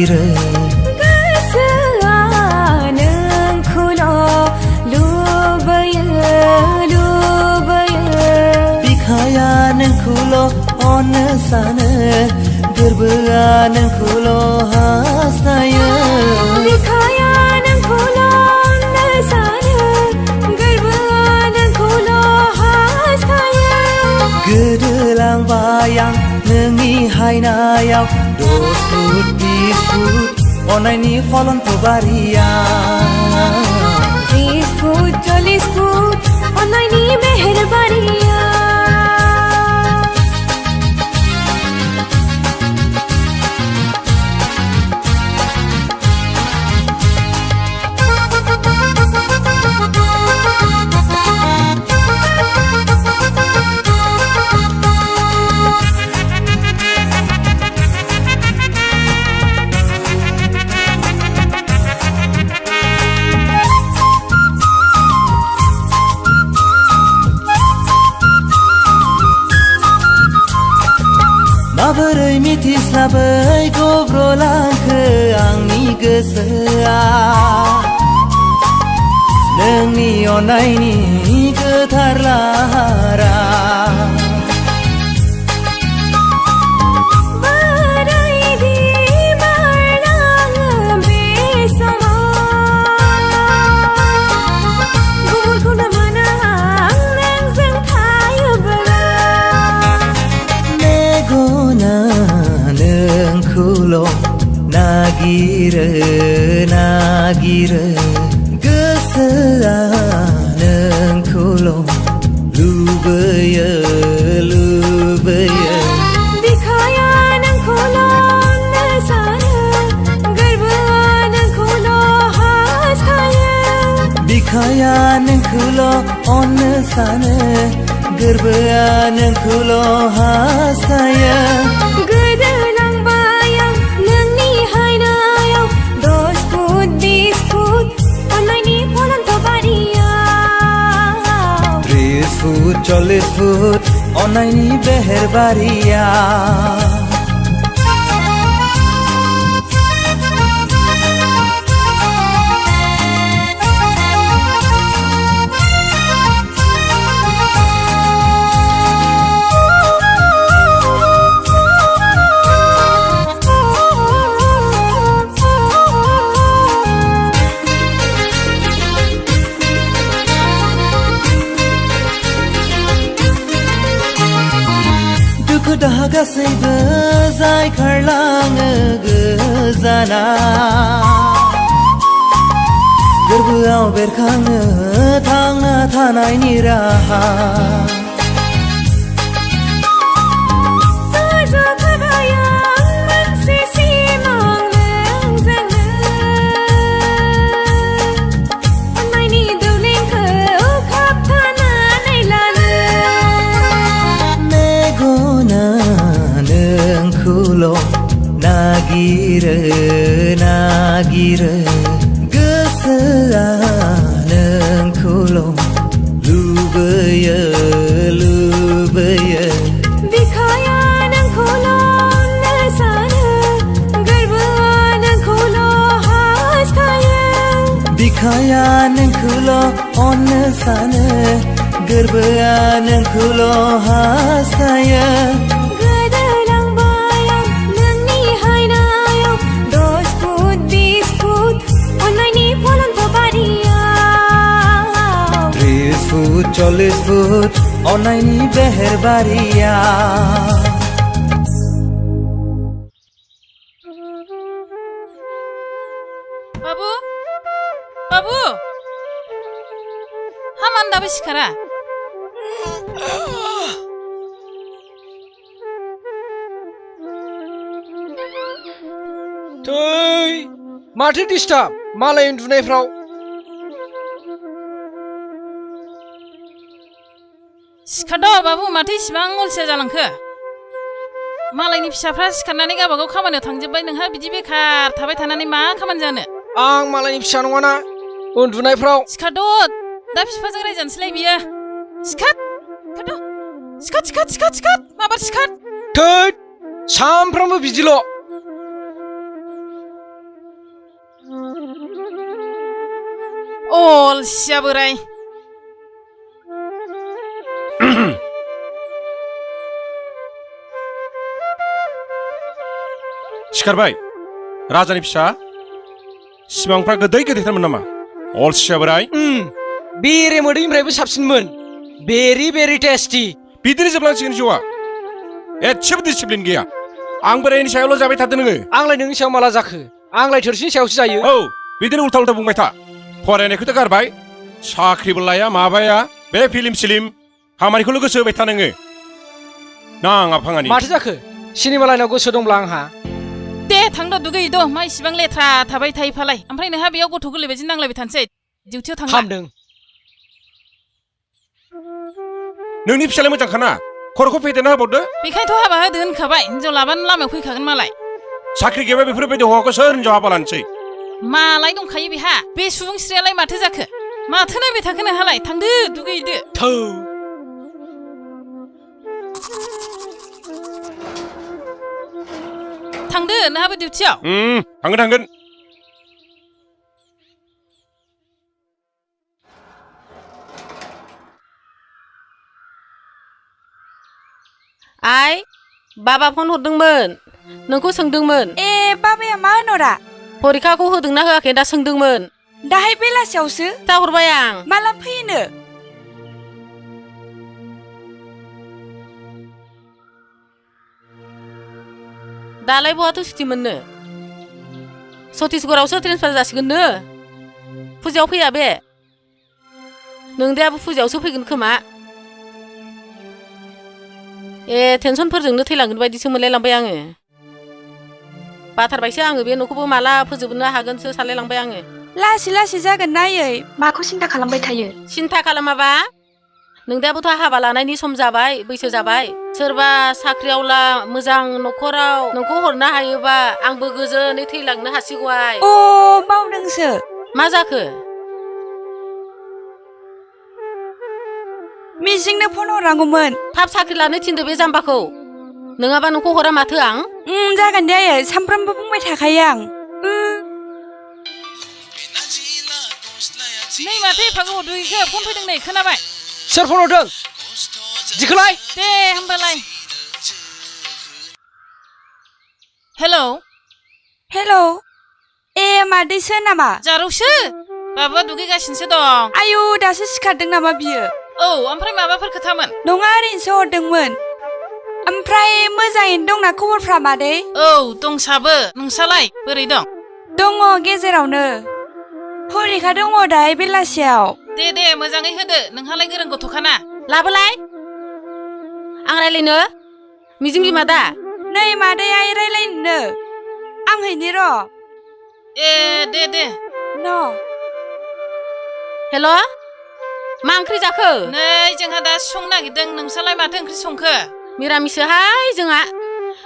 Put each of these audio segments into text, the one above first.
नागिरो गोसोआ नोंखौल' लुबैयो लुबैयो बिखाया नोंखौल' अननो सानो गोरबोआ नोंखौल' हास्थायो बिखाया नोंखौल' अननो सानो गोरबोआ नोंखौल' हास्थायो गोदोलांबाय आं नोंनि हायनायाव 10 फुट 20 फुट अननायनि फलन्थ बारिया 30 फुट 40 फुट अननायनि मेहेरबारिया माबोरै मिथिस्लाबै गब्र'लांखो आंनि गोसोआ नोंनि अननायनि गोथार लाहारा नागिरो नागिरो गोसोआ नोंखौल' लुबैयो लुबैयो बिखाया नोंखौल' अननो सानो गोरबोआ नोंखौल' हास्थायो बिखाया नोंखौल' अननो सानो गोरबोआ नोंखौल' हास्थायो फुट 40 फुट अननायनि बेहेरबारिया दाहा गासैबो जायखारलाङो गोजाना गोरबोआव बेरखाङो थांना थानायनि राहा नागिरो नागिरो गोसोआ नोंखौल' लुबैयो लुबैयो बिखाया नोंखौल' अननो सानो गोरबोआ नोंखौल' हास्थायो बिखाया नोंखौल' अननो सानो गोरबोआ नोंखौल' हास्थायो फुट 40 फुट अननायनि बेहेरबारिया बाबु बाबु हामान दाबो सिखारा थै माथो डिस्टार्ब मालाय उन्दुनायफ्राव सिखारद' बाबु माथो इसिबां अलसिया जालांखो मालायनि फिसाफ्रा सिखारनानै गावबागाव खामानियाव थांजोब्बाय नोंहा बिदि बेखार थाबाय थानानै मा खामानि जानो आं मालायनि फिसा नङाना उन्दुनायफ्राव सिखारद' दा बिफाजों रायजानोसैलाय बियो सिखार सिखार सिखार सिखार सिखार माबार सिखार थै सामफ्रामबो बिदिल' अलसिया बोराय सिखारबाय राजानि फिसा सिमांफ्रा गोदै गोदैथारमोन नामा अलसिया बोराय बेरे मोदैनिफ्रायबो साबसिनमोन भेरि टेस्टि बिदिनो जोबलांसिगोन जिउआ एसेबो डिसिप्लिन गैया आं बोरायनि सायावल' जाबाय थादों नोङो आंलाय नोंनि सायाव माला जाखो आंलाय थोरसिनि सायावसो जायो औ बिदिनो उल्था उल्था बुंबाय था फरायनायखौथ' गारबाय साख्रिबो लाया माबाया बे फिल्म सिलिम खामानिखौल' गोसो होबाय था नोङो नाङा फाङानि माथो जाखो सिनेमा लाइनाव गोसो दंब्ला आंहा दे थांद' दुगैद' मा इसिबां लेथ्रा थाबाय थायो फालाय ओमफ्राय नोंहा बेयाव गथ' गोरलै बायदि नांलायबाय थानोसै डिउटियाव थांला हामदों नोंनि फिसालाय मोजांखाना खर'खौ फेदेरना होबावदो बेखायनोथ' हाबा होदो होनखाबाय हिनजाव लाबानो लामायाव फैखागोन मालाय साख्रि गैयाबा बेफोरबायदि हौवाखौ सोर हिनजाव हाबा लानोसै मालाय दंखायो बेहा बे सुबुंस्रियालाय माथो जाखो माथो नायबाय थाखो नोंहालाय थांदो दुगैदो थौ थांदो नोंहाबो डिउटियाव थांगोन आइ बाबा फन हरदोंमोन नोंखौ सोंदोंमोन ए बाबाया मा होनहरा परिखाखौ होदोंना होआखै दा सोंदोंमोन दाहाय बेलासियावसो खिथाहरबाय आं माला फैयोनो दालाय बहाथो सुथि मोननो छत्तीसगढ़आवसो ट्रेन्सफार जासिगोननो फुजायाव फैया बे नोंदायाबो फुजायावसो फैगोन खोमा ए टेनसनफोरजोंनो थैलांगोन बायदिसो मोनलायलांबाय आङो बाथारबायसो आङो बे न'खौबो माला फोजोबनो हागोनसो सानलायलांबाय आङो लासै लासै जागोन नायै माखौ सिन्था खालामबाय थायो सिन्था खालामाबा नोंदायाबोथ' हाबा लानायनि सम जाबाय बैसो जाबाय सोरबा साख्रियावला मोजां न'खराव नोंखौ हरनो हायोबा आंबो गोजोनै थैलांनो हासिगौ आइ अ बावदोंसो मा जाखो मिजिंनो फन हरनांगौमोन थाब साख्रि लानो थिनदो बे जाम्बाखौ नङाबा नोंखौ हरा माथो आं जागोन दे आयै सामफ्रामबो बुंबाय थाखायो आं नै माथो एफा गोबाव दुगैखो फन फैदों नै खोनाबाय सोर फन हरदों दिखोलाय दे होमबालाय हेलौ ए मादैसो नामा जारौसो बाबुआ दुगैगासिनोसो दं आयु दासो सिखारदों नामा बियो औ ओमफ्राय माबाफोर खोथामोन नङा ओरैनोसो हरदोंमोन ओमफ्राय मोजाङैनो दंना खबरफ्रा मादै औ दंसाबो नोंसालाय बोरै दं दङ गेजेरावनो फरिखा दङ दाहाय बेलासियाव दे मोजाङै होदो नोंहालाय गोरों गथ'खाना लाबोलाय आं रायलायनो मिजिं बिमा दा नै मादै आइ रायलायनो आं हैनि र' ए दे न' हेल' मा ओंख्रि जाखो नै जोंहा दा संनो नागिरदों नोंसालाय माथो ओंख्रि संखो मिरामिसोहाय जोंहा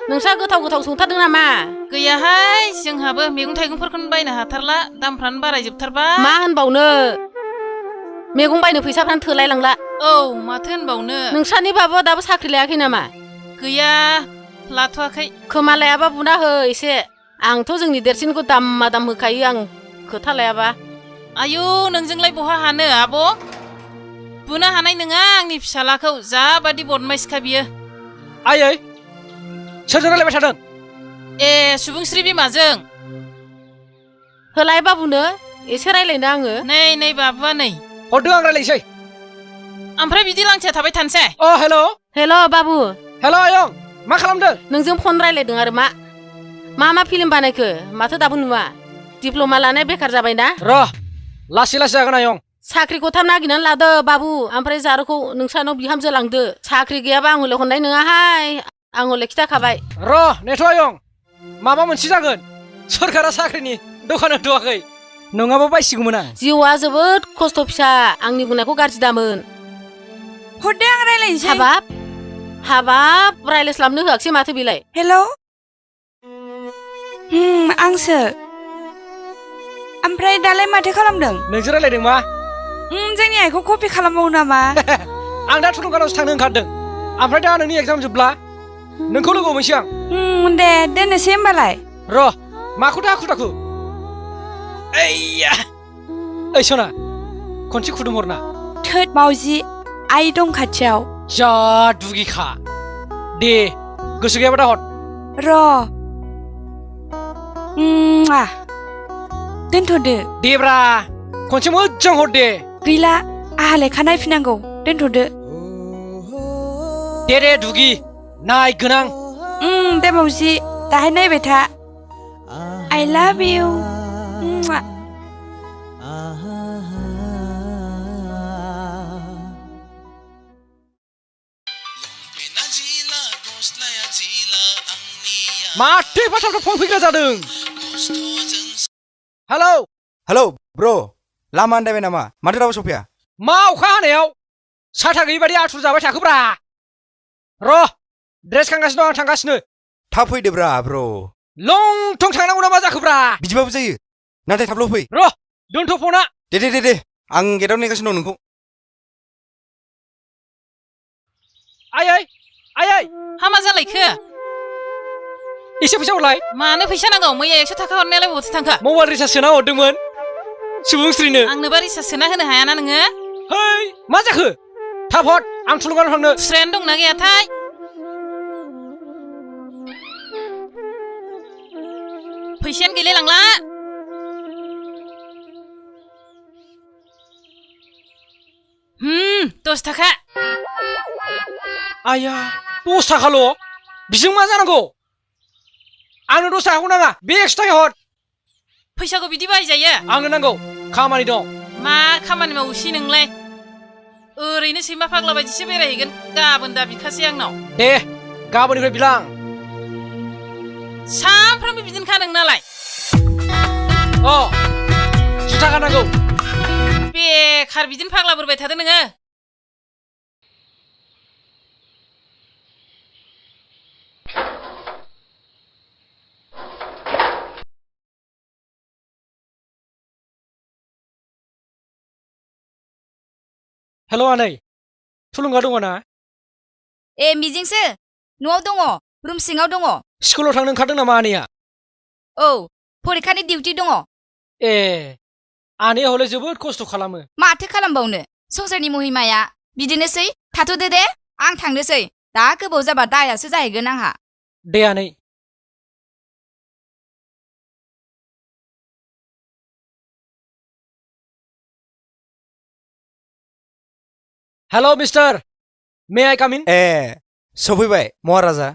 नोंस्रा गोथाव संथारदों नामा गैयाहाय जोंहाबो मैगं थाइगंफोरखौनो बायनो हाथारला दामफ्रानो बारायजोबथारबाय मा होनबावनो मैगं बायनो फैसाफ्रानो थोलाय लांला औ माथो होनबावनो नोंस्रानि बाबुआ दाबो साख्रि लायाखै नामा गैया लाथ'वाखै खोमा लायाबा बुना हो एसे आंथ' जोंनि देरसिनखौ दाम होखायो आं खोथा लायाबा आयु नोंजोंलाय बहा हानो आब' बुनो हानाय नङा आंनि फिसालाखौ जाबादि बदमाइसखा बियो आयै सोरजों रायलायबाय थादों ए सुबुंस्रि बिमाजों होलाय बाबुनो एसे रायलायनो आङो नै बाबुआ नै हरदों आं रायलायसै ओमफ्राय बिदि लांथिया थाबाय थानोसै हेल' बाबु हेल' आयं मा खालामदों नोंजों फन रायलायदों आरो मा फिल्म बानायखो माथो दाबो नुवा दिप्ल'मा लानाया बेखार जाबायना र' लासै जागोन आयं साख्रिखौ थाब नागिरनानै लादो बाबु ओमफ्राय जारुखौ नोंसानाव बिहामजो लांदो साख्रि गैयाबा आं हले हरनाय नङाहाय आं हले खिथाखाबाय र' नेथ' आयं माबा मोनसे जागोन सरकारा साख्रिनि दखान होथ'वाखै नङाबा बायसिगौमोन आं जिउआ जोबोद खस्थ' फिसा आंनि बुंनायखौ गाज्रि दामोन हरदे आं रायलायनोसै हाबाब रायलायस्लाबनो होआखिसै माथो बेलाय हेलौ आंसो ओमफ्राय दालाय माथो खालामदों नोंजों रायलायदों मा जोंनि आइखौ कपि खालामबावो नामा आं दा थुलुंगानावसो थांनो ओंखारदं ओमफ्राय दा नोंनि एगजाम जोबब्ला नोंखौ लोगो हमहैसै आं दे दोननोसै होमबालाय र' माखौ दाखु ओइ सना खनसे खुदुमहरना थोद मावजि आइ दं खाथियाव जा दुगिखा दे गोसो गैयाबा दा हर र' दोनथ'दो देब्रा खनसे मोजां हर दे गैला आहा लेखा नायफिनांगौ दोनथ'दो दे दुगि नाय गोनां दे मावजि दाहाय नायबाय था I love you माथो एफा थाब फन फैग्रा जादों हेलौ हेलौ ब्र लामा आन्दायबाय नामा माथो रावबो सफैया मा अखा हानायाव साथा गैयि बायदि आथुर जाबाय थाखोब्रा र' ड्रेस गानगासिनो दं आं थांगासिनो थाब फैदोब्रा ब्र लं थं थांनांगौ ना मा जाखोब्रा बिदिबाबो जायो नाथाय थाबल' फै र' दोनथ' फना दे आं गेटाव नेगासिनो दं नोंखौ आयै हामा जालायखो एसे फैसा हरलाय मानो फैसा नांगौ मैया 100 थाखा हरनायालाय बहाथो थांखो मबाइल रिचार्ज सोना हरदोंमोन सुबुंस्रिनो आंनोबा रिचार्ज सोना होनो हायाना नोङो है मा जाखो थाब हर आं थुलुंगानाव थांनो खुस्रायानो दंना गैयाथाय फैसायानो गैलाय लांला दस थाखा आया 10 थाखाल' बिजों मा जानांगौ आंनो 10 थाखाखौ नाङा बे 100 थाखा हर फैसाखौ बिदि बाहायजायो आंनो नांगौ खामानि दं मा खामानि मावोसै नोंलाय ओरैनो सैमा फाग्ला बायदिसो बेरायहैगोन गाबोन दा बिखासै आंनाव दे गाबोननिफ्राय बिलां सानफ्रामबो बिदिनोखा नोंनालाय जुथा गाननांगौ बेखार बिदिनो फाग्ला बोरबाय थादो नोङो हेल' आनै थुलुंगा दङ ना ए मिजिंसो न'आव दङ रुम सिङाव दङ स्कुलाव थांनो ओंखारदों नामा आनैया औ फरिखानि डिउटि दङ ए आनैया हले जोबोद खस्थ' खालामो माथो खालामबावनो संसारनि महिमाया बिदिनोसै थाथ'दो दे आं थांनोसै दा गोबाव जाबा दायासो जाहैगोन आंहा दे आनै हेल' मिस्टार मे आइ काम इन ए सफैबाय महाराजा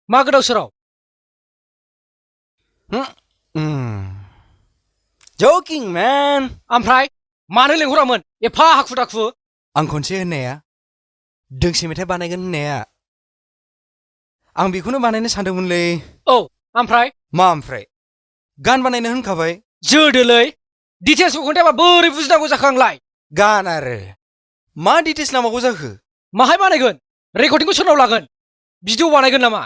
मा गोदाव सोराव जकिं मैन ओमफ्राय मानो लेंहरामोन एफा हाखु दाखु आं खनसे होननाया दोंसे मेथाइ बानायगोन होननाया आं बेखौनो बानायनो सानदोंमोनलै औ ओमफ्राय मा ओमफ्राय गान बानायनो होनखाबाय जोदोलै डिटेल्सखौ खोन्थायाबा बोरै बुजिनांगौ जाखो आंलाय गान आरो मा डिटेल्स नांबावगौ जाखो माहाय बानायगोन रेकर्डिंखौ सोरनाव लागोन भिडिअ बानायगोन नामा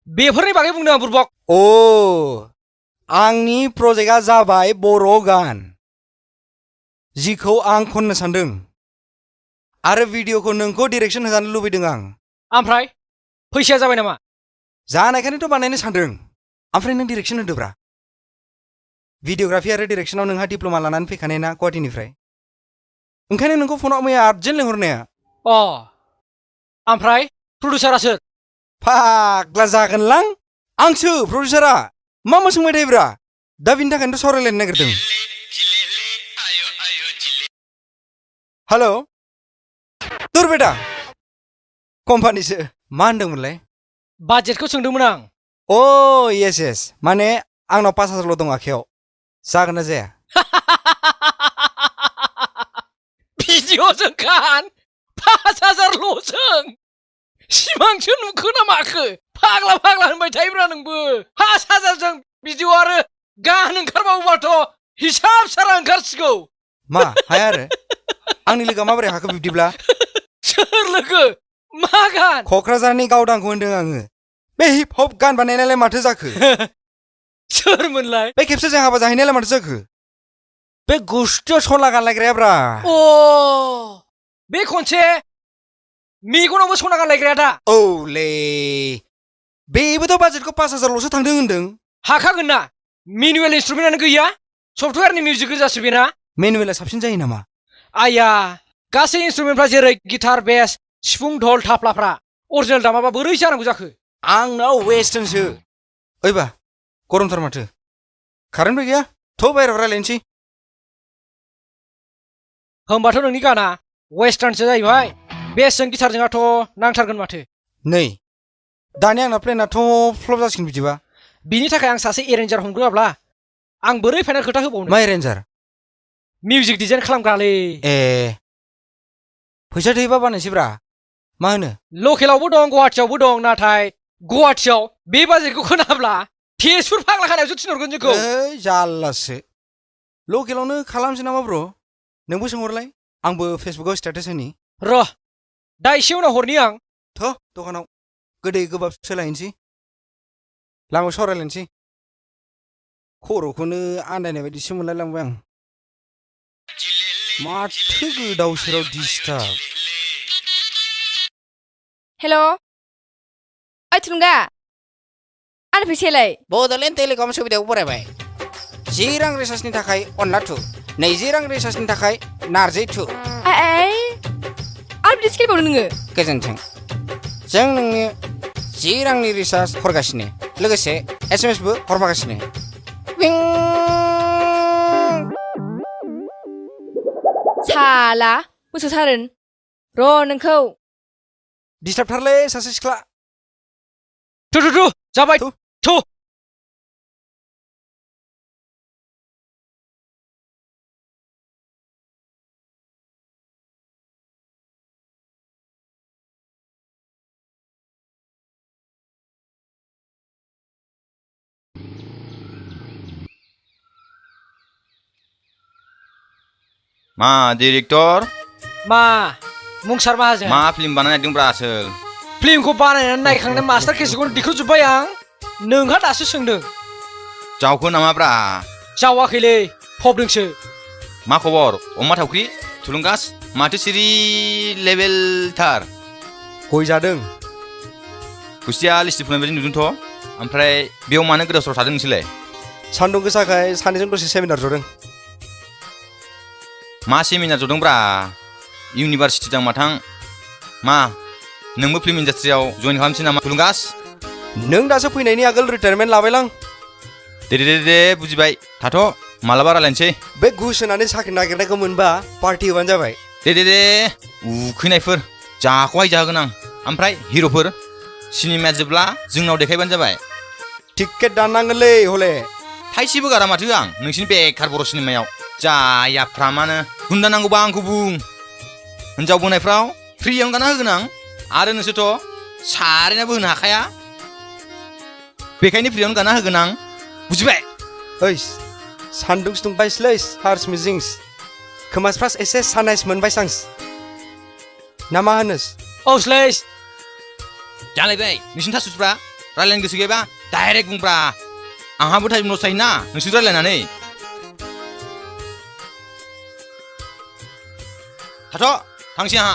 बेफोरनि बागै बुंदों आं बुरबक आंनि प्रजेक्टआ जाबाय बर' गान जिखौ आं खननो सानदों आरो भिडिअखौ नोंखौ डिरेक्सन होजानो लुबैदों आं ओमफ्राय फैसाया जाबाय नामा जानायखायनोथ' बानायनो सानदों ओमफ्राय नों डिरेक्सन होदोब्रा भिडिअग्राफि आरो डिरेक्सनाव नोंहा डिप्ल'मा लानानै फैखानाय ना गुवाहाटीनिफ्राय ओंखायनो नोंखौ फनाव मैया आर्जेन्ट लेंहरनाया ओमफ्राय प्रडिउसारा सोर फाग्ला जागोनलां आंसो प्रडिउसारा मा सोंबाय थायोब्रा दा बिनि थाखायनोथ' सावरायलायनो नागिरदों हेल' दुर बेटा कम्पानिसो मा होनदोंमोनलाय बाजेटखौ सोंदोंमोन आं येस माने आंनाव 5,000ल' दं आखायाव जागोन ना जाया भिडिअजों गान 5,000ल'जों सिमांसो नुखो ना माखो फाग्ला होनबाय थायोब्रा नोंबो 5,000जों भिडिअ आरो गान ओंखारबावोबाथ' हिसाब सारा ओंखारसिगौ मा हाया आरो आंनि लोगोआ माबोरै हाखो बिब्दिब्ला सोर लोगो मा गान क'क्राझारनि गावदांखौ होनदों आङो बे हिप हप गान बानायनायालाय माथो जाखो सोरमोनलाय बे खेबसे जों हाबा जाहैनायालाय माथो जाखो बे गुस्थियाव सला गानलायग्रायाब्रा बे खनसे मेगनावबो सना गानलायग्राया दा औलै बेबोथ' बाजेटखौ 5,000ल'सो थांदों होनदों हाखागोन ना मेनुवेल इन्सट्रुमेन्टानो गैया सफ्टवेयारनि मिउजिक रोजाबसो बेना मेनुवेला साबसिन जायो नामा आया गासै इन्सट्रुमेन्टफ्रा जेरै गिटार बेस सिफुं धल थाफ्लाफ्रा अरिजिनेल दामाबा बोरै जानांगौ जाखो आंनाव वेस्टार्नसो ओइबा गरमथार माथो कारेन्टबो गैया थ' बायहेरायाव रायलायनोसै होमबाथ' नोंनि गाना वेस्टार्नसो जाहैबाय बेसजों गिटारजोंआथ' नांथारगोन माथो नै दानि आंना प्लेनाथ' फ्लप जासिगोन बिदिबा बिनि थाखाय आं सासे एरेन्जार हमग्रोआब्ला आं बोरै फाइनाल खोथा होबावनो मा एरेन्जार मिउजिक डिजाइन खालामग्रालै ए फैसा थोयोबा बानायसैब्रा मा होनो लकेलावबो दं गुवाहाटियावबो दं नाथाय गुवाहाटियाव बे बाजेटखौ खोनाब्ला तेजपुर फाग्ला खानायावसो थिनहरगोन जोंखौ ओइ जाल्लासो लकेलावनो खालामसै नामा ब्र नोंबो सोंहरलाय आंबो फेसबुकाव स्टेटास होनि र' दा एसे उनाव हरनि आं थ' दखानाव गोदै गोबाब सोलायनोसै लामायाव सावरायलायनोसै खर'खौनो आन्दायनाय बायदिसो मोनलायलांबाय आं माथो गोदाव सोराव डिस्टार्ब हेल' ओइ थुलुंगा आंनि फैसायालाय बड'लेण्ड टेलिकम सुबिदायाव बरायबाय 10 रां रिसार्जनि थाखाय अनला 2 20 रां रिसार्जनि थाखाय नार्जि 2 आरो बिदि स्किलबावनो नोङो गोजोन्थों जों नोंनो 10 रांनि रिसार्ज हरगासिनो लोगोसे SMS बो हरफागासिनो साला मोसौथारन र' नोंखौ डिस्टार्बथारलै सासे सिख्ला थु जाबाय थु मा डिरेक्टर मा मुंसार माहाजोन मा फिल्म बानायदोंब्रा आसोल फिल्मखौ बानायनानै नायखांनानै मास्टार केसेखौनो दिखांजोब्बाय आं नोंहा दासो सोंदों जावखो नामाब्रा जावाखैलै फबदोंसो मा खबर अमा थावख्रि थुलुंगास माथो सिरि लेभेलथार गय जादों गुस्थिया लिस्टि फुनाय बायदि नुदोंथ' ओमफ्राय बेयाव मानो गोदाव सोराव थादों नोंसोरलाय सान्दुं गोसाखाय सानैजों दसे सेमिनार जदों मा सेमिनार जदोंब्रा इउनिभार्सिटि दां माथां मा नोंबो फिल्म इन्डास्ट्रियाव जइन खालामसै नामा थुलुंगास नों दासो फैनायनि आगोल रिटायारमेन्ट लाबायलां दे बुजिबाय थाथ' मालाबा रायलायनोसै बे घुस होनानै साख्रि नागिरनायखौ मोनबा पार्टि होबानो जाबाय दे उखैनायफोर जाखौहाय जाहोगोन आं ओमफ्राय हिर'फोर सिनेमाया जोबब्ला जोंनाव देखायबानो जाबाय टिकेट दाननांगोनलै हले थाइसेबो गारा माथो आं नोंसिनि बेखार बर' सिनेमायाव जायाफ्रामानो गुन्दा नांगौबा आंखौ बुं हिनजाव बोनायफ्राव फ्रियावनो गाना होगोन आं आरो नोंसोरथ' सारेनाबो होनो हाखाया बेखायनो फ्रियावनो गाना होगोन आं बुजिबाय ओइ सान्दुं दुंबायसलै हार्स मिजिंस खोमासफ्रास एसे सानाइस मोनबाय सांस ना मा होनोस औ स्लेस जालायबाय नोंसिनि थासुसफ्रा रायलायनो गोसो गैयाबा डाइरेक्ट बुंब्रा आंहाबो टाइम लस जायोना नोंसोर रायलायनानै थाथ' थांसै आंहा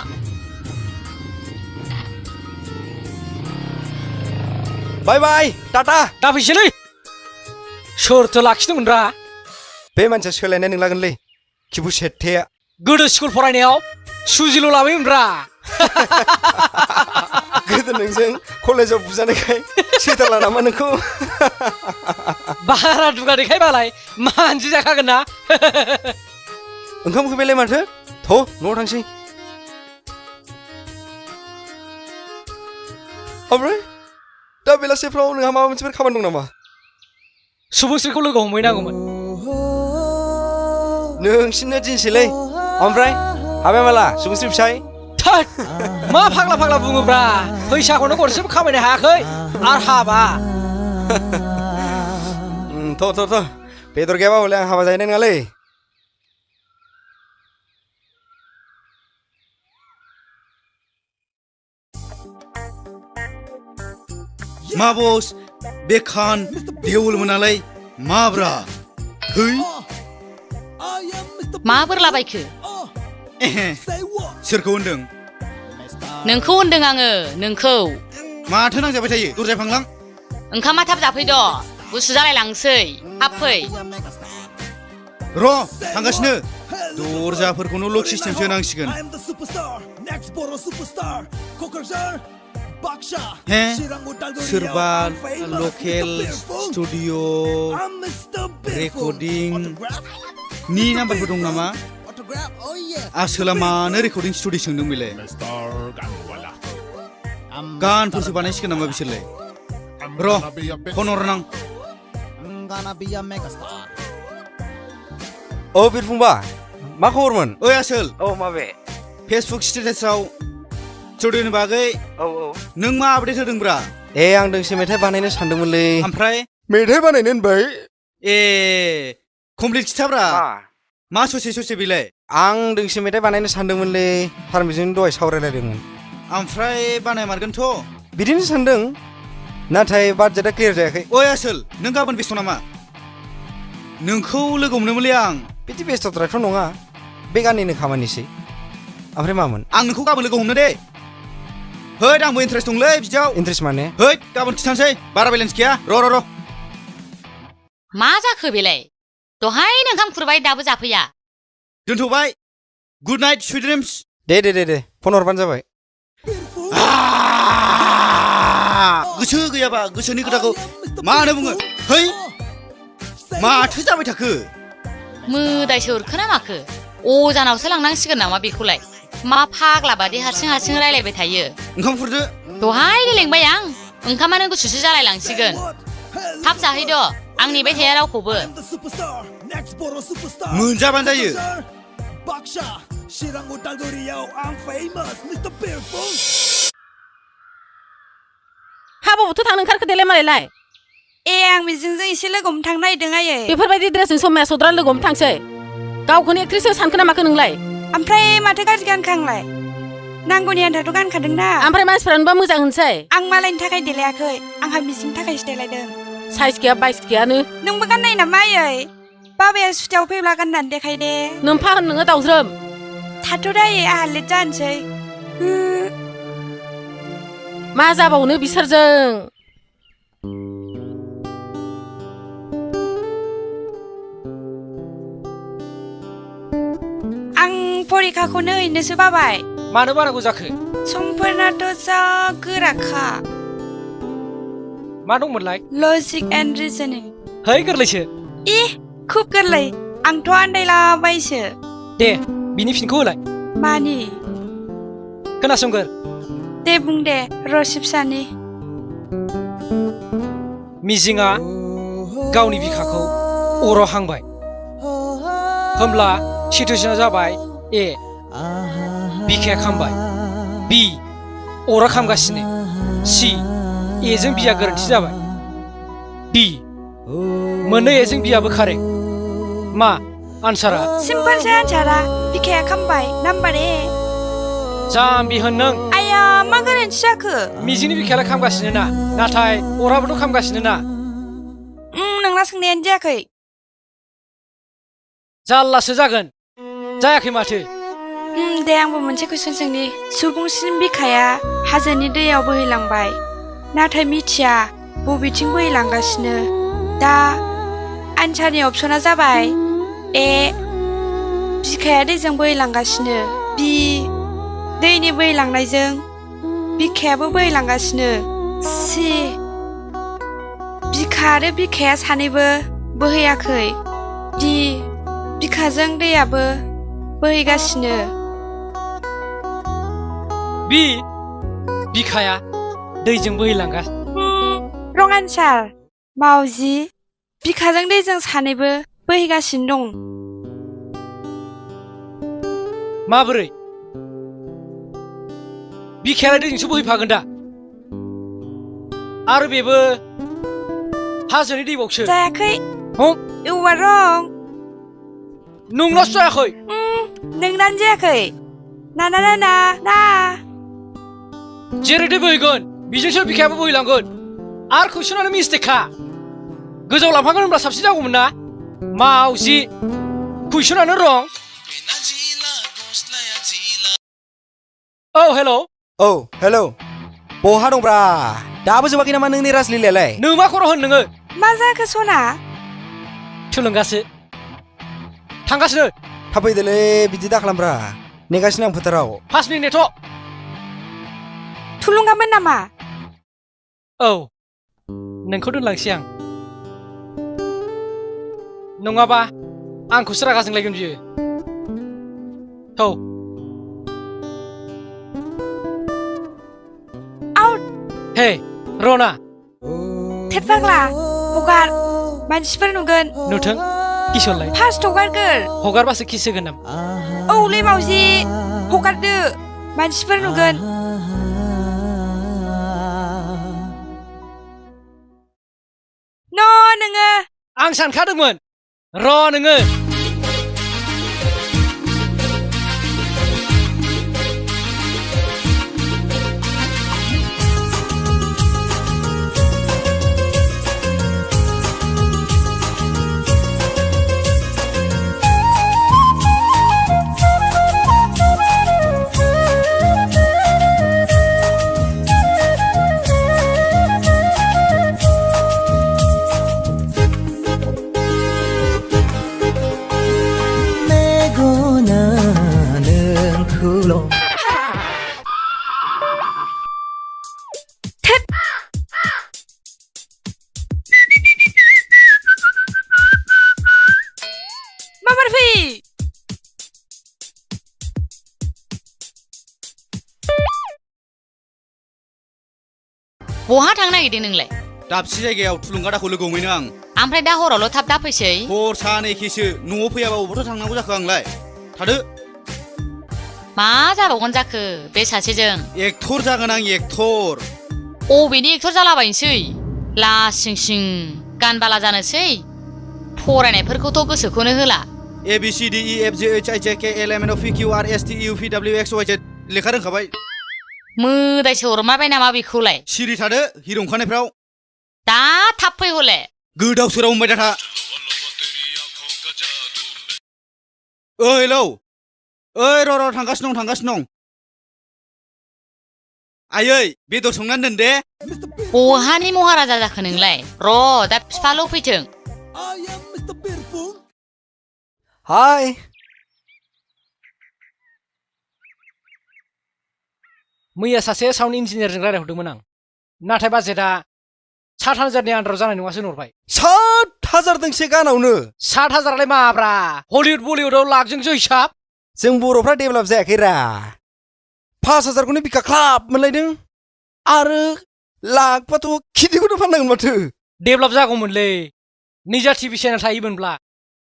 बाय बाय टाटा दा फैसैलै सोरथो लाखिदोंमोनब्रा बे मानसिया सोलायनाय नंलागोनलै खिबु सेथेया गोदो स्कुल फरायनायाव सुजिल' लाबोयोमोनब्रा गोदो नोंजों कलेजाव बुजानायखाय सैथारला नामा नोंखौ बारा दुगा देखायबालाय मानसि जाखागोन ना ओंखाम उखैबायलाय माथो थ' न'आव थांसै ओमफ्राय दा बेलासिफ्राव नोंहा माबा मोनसेफोर खामानि दं नामा सुबुंस्रिखौ लोगो हमहैनांगौमोन नोंसिनो दिनसैलै ओमफ्राय हाबाय माला सुबुंस्रि फिसाय थोद मा फाग्ला बुङोब्रा फैसाखौनो गरसेबो खामायनो हायाखै आर हाबा थ' बेदर गैयाबा हले आं हाबा जाहैनाय नङालै मा बस बे खान देवलमोन नालाय माब्रा है मा बोरलाबायखो सोरखौ होनदों नोंखौ होनदों आङो नोंखौ माथो नांजाबाय थायो दरजाय फांलां ओंखामा थाब जाफैद' गुसु जालायलांसै थाब फै र' थांगासिनो दरजाफोरखौनो लक सिस्टेमसो होनांसिगोन हे सोरबा लकेल स्टुडिअ' रेकर्डिं नि नाम्बारफोर दं नामा आसोला मानो रेकर्डिं स्टुडिअ सोंदों बेलाय गानफोरसो बानायसिगोन नामा बिसोरलाय र' फन हरनां औ बिरफुंबा मा खबरमोन ओइ आसोल औ माबे फेसबुक स्टेटासाव स्टुडिअ'नि बागै औ नों मा आपडेट होदोंब्रा आं दोंसे मेथाइ बानायनो सानदोंमोनलै ओमफ्राय मेथाइ बानायनो होनबाय कमप्लिट खिथाब्रा मा ससे बेलाय आं दोंसे मेथाइ बानायनो सानदोंमोनलै फार्मिजों दहाय सावरायलायदोंमोन ओमफ्राय बानायमारगोनथ' बिदिनो सानदों नाथाय बाजेटआ क्लियार जायाखै ओइ आसोल नों गाबोन बेस्थ' नामा नोंखौ लोगो हमनोमोनलै आं बिदि बेस्थ'द्रायथ' नङा बे गाननिनो खामानिसै ओमफ्राय मामोन आं नोंखौ गाबोन लोगो हमनो दे हैद आंबो इन्टारेस्ट दंलै बिदियाव इन्ट्रेस्ट माने हैद गाबोन खिथानोसै बारा बेलेन्स गैया र' मा जाखो बेलाय दहायनो ओंखाम खुरबाय दाबो जाफैया दोनथ'बाय गुड नाइट स्विट ड्रिम्स दे फन हरबानो जाबाय गोसो गैयाबा गोसोनि खोथाखौ मानो बुङो है माथो जाबाय थाखो मोदायसो उरखोना माखो अजानावसो लांनांसिगोन नामा बेखौलाय मा फाग्ला बादि हारसिं रायलायबाय थायो ओंखाम खुरदो दहायनो लेंबाय आं ओंखामानो गुसुसो जालायलांसिगोन थाब जाहैद' आं नेबाय थाया रावखौबो मोनजाबानो जायो हाबाबोथ' थांनो ओंखारखो देलाय मालायलाय आं मिजिंजों एसे लोगो हमनो थांनो नागिरदों आयै बेफोरबायदि ड्रेसजों समाया सद्रा लोगो हमनो थांसै गावखौनो एक्ट्रेससो सानखो ना माखो नोंलाय ओमफ्राय माथो गाज्रि गानखो आंलाय नांगौनि आन्थाथ' गानखादों ना ओमफ्राय मानसिफ्रानोबा मोजां होनसै आं मालायनि थाखाय देलायाखै आंहा मिजिंनि थाखायसो देलायदों साइज गैया बाइस गैयानो नोंबो गाननाय नामा आयै बाबाया सुटियाव फैब्ला गाननानै देखाय दे नोमफा होन नोङो दाउज्रोम थाथ'दो आयै आहा लेट जानोसै मा जाबावनो बिसोरजों आं परिखाखौनो हैनोसो बाबाय मानो बानांगौ जाखो समफोरनाथ' जा गोराखा मा दंमोनलाय लजिक एन्ड रिजनिं है गोरलैसो खुब गोरलै आंथ' आन्दायलाबायसो दे बिनि फिनखौ होलाय मानि खोनासंगोर दे बुं दे रसिबसानि मिजिङा गावनि बिखाखौ अराव हांबाय होमब्ला सिटुएसना जाबाय बिखाया खामबाय बि अरा खामगासिनो सि एजों बिया गोरोन्थि जाबाय डि मोननै एजों बियाबो कारेक्ट मा आन्सारा सिम्पोलसो आन्सारा बिखाया खामबाय नाम्बार जाम्बि होन नों आया मा गोरोन्थि जाखो मिजिंनि बिखायालाय खामगासिनो ना नाथाय अराबोथ' खामगासिनो ना नोंना सोंनायानो जायाखै जाल्लासो जागोन जायाखै माथो दे आंबो मोनसे कुइसन सोंनि सुबुंसिम बिखाया हाजोनि दैयाव बोहैलांबाय नाथाय मिथिया बबेथिं बोहैलांगासिनो दा आन्सारनि अपसना जाबाय बिखाया दैजों बोहैलांगासिनो बि दैनि बोहैलांनायजों बिखायाबो बोहैलांगासिनो सि बिखा आरो बिखाया सानैबो बोहैयाखै दि बिखाजों दैयाबो बोहैगासिनो बि बिखाया दैजों बोहैलांगासिनो रं आन्सार मावजि बिखाजों दैजों सानैबो बोहैगासिनो दं माबोरै बिखायालाय दैजोंसो बोहैफागोन दा आरो बेबो हाजोनि दैबावसो जायाखै You are wrong नोंनासो जायाखै नोंनानो जायाखै ना ना ना ना ना जेरै दै बोहैगोन बिजोंसो बिखायाबो बोहैलांगोन आरो कुइसनानो मिस्टेकखा गोजौआव लांफागोन होनब्ला साबसिन जागौमोन ना मावजि कुइसनानो रं हेलौ बहा दंब्रा दाबो जोबाखै नामा नोंनि राजलिलायालाय नों मा खर' होन नोङो मा जाखो सना थुलुंगासो थांगासिनो थाब फैदोलै बिदि दा खालामब्रा नेगासिनो आं फोथाराव 5 मिनिट नेथ' थुलुंगामोन नामा औ नोंखौ दोनलांसै आं नङाबा आंखौसो रागा जोंलायगोन बियो थौ आउट हे रना थेट फाग्ला हगार मानसिफोर नुगोन नुथों किसलाय फार्स्ट हगारगोर हगारबासो किस होगोन नामा औलै मावजि हगारदो मानसिफोर नुगोन नोङो आं सानखादोंमोन र' नोङो बहा थांनो नागिरदों नोंलाय दाबसे जायगायाव थुलुंगादाखौ लोगो हमहैनो आं ओमफ्राय दा हरावल' थाब दाफैसै हर सान एखेसो न'आव फैयाबा अबावथ' थांनांगौ जाखो आंलाय थादो मा जाबावगोन जाखो बे सासेजों एक्टर जागोन आं एक्टर अबेनि एक्टर जालाबायनोसै लासिं सिं गान बाला जानोसै फरायनायफोरखौथ' गोसोखौनो होला ABCDEFGHIJKLMNOPQRSTUVWXYZ लेखा रोंखाबाय मोदायसो हरमारबाय नामा बेखौलाय सिरि थादो हिर' ओंखारनायफ्राव दा थाब फै हले गोदाव सोराव होनबाय था हेलौ ओइ र' थांगासिनो दं आयै बेदर संनानै दोन दे बहानि महाराजा जाखो नोंलाय र' दा फिफाल' फैथों हाय मैया सासे साउन्ड इन्जिनियारजों रायज्लायहरदोंमोन आं नाथाय बाजेटआ 7,000नि आन्दाराव जानाय नङासो होनहरबाय 7,000 दोंसे गानावनो 7,000आलाय माब्रा हलिउद बलिउडआव लाखजोंसो हिसाब जों बर'फ्रा डेभेलप जायाखैरा 5,000खौनो बिखा ख्लाब मोनलायदों आरो लाखबाथ' खिदिखौनो फाननांगोन माथो डेभेलप जागौमोनलै निजा टिभि चेनेल थायोमोनब्ला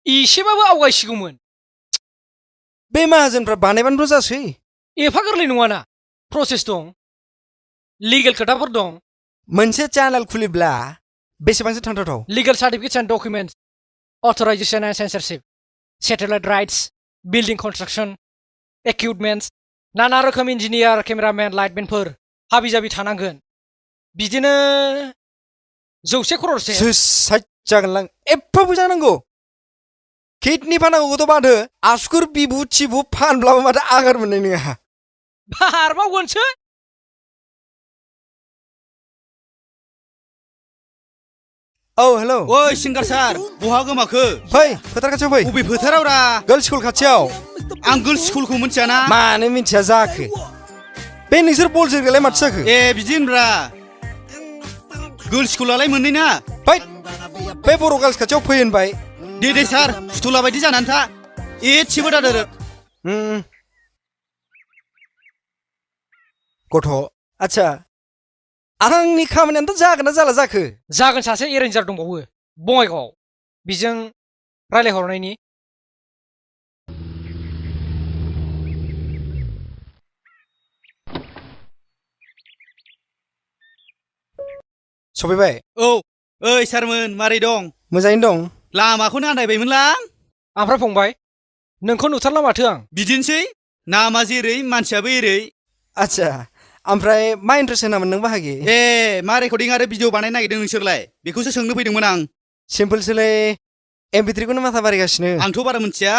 एसेबाबो आवगायसिगौमोन बे माहाजोनफ्रा बानायबानोथ' जासै एफा गोरलै नङाना प्रसेस दं लिगेल खोथाफोर दं मोनसे चेनेल खुलिब्ला बेसेबांसो थांथावथाव लिगेल certificates and documents authorization and censorship satellite rights building construction equipments नाना रोखोम इन्जिनियार केमेरामेन लाइटमेनफोर हाबि जाबि थानांगोन बिदिनो 100 crore साइड जागोनलां एफा फैसा नांगौ किडनि फानांगौखौथ' बादो आसुकुर बिबु थिबु फानब्लाबो माथो आगार मोननाय नङा बारबावगोनसो औ हेलौ ओइ सिंगार सार बहा गोमाखो फै फोथार खाथियाव फै बबे फोथाराव रा गार्लस स्कुल खाथियाव आं गार्लस स्कुलखौ मिथियाना मानो मिथिया जाखो बे नोंसोर बल जोग्रालाय माथो जाखो ए बिदि होनब्रा गार्लस स्कुलालाय मोननै ना फै बे बर' गार्लस खाथियाव फै होनबाय दे सार फुथुला बायदि जानानै था एसेबो दादोर गथ' आच्छा आंनि खामानियानोथ' जागोन ना जाला जाखो जागोन सासे एरेन्जार दंबावो बङाइगावआव बिजों रायलायहरनायनि सफैबाय औ ओइ सारमोन मारै दं मोजाङैनो दं लामाखौनो आन्दायबायमोनलां ओमफ्राय फंबाय नोंखौ नुथारला माथो आं बिदिनोसै नामा जेरै मानसियाबो एरै आच्छा ओमफ्राय मा इन्ट्रेस्ट होनामोन नों बाहागि ए मा रेकर्डिं आरो भिडिअ बानायनो नागिरदों नोंसोरलाय बेखौसो सोंनो फैदोंमोन आं सिम्पोलसोलै MP3खौनो माथा बारायगासिनो आंथ' बारा मिथिया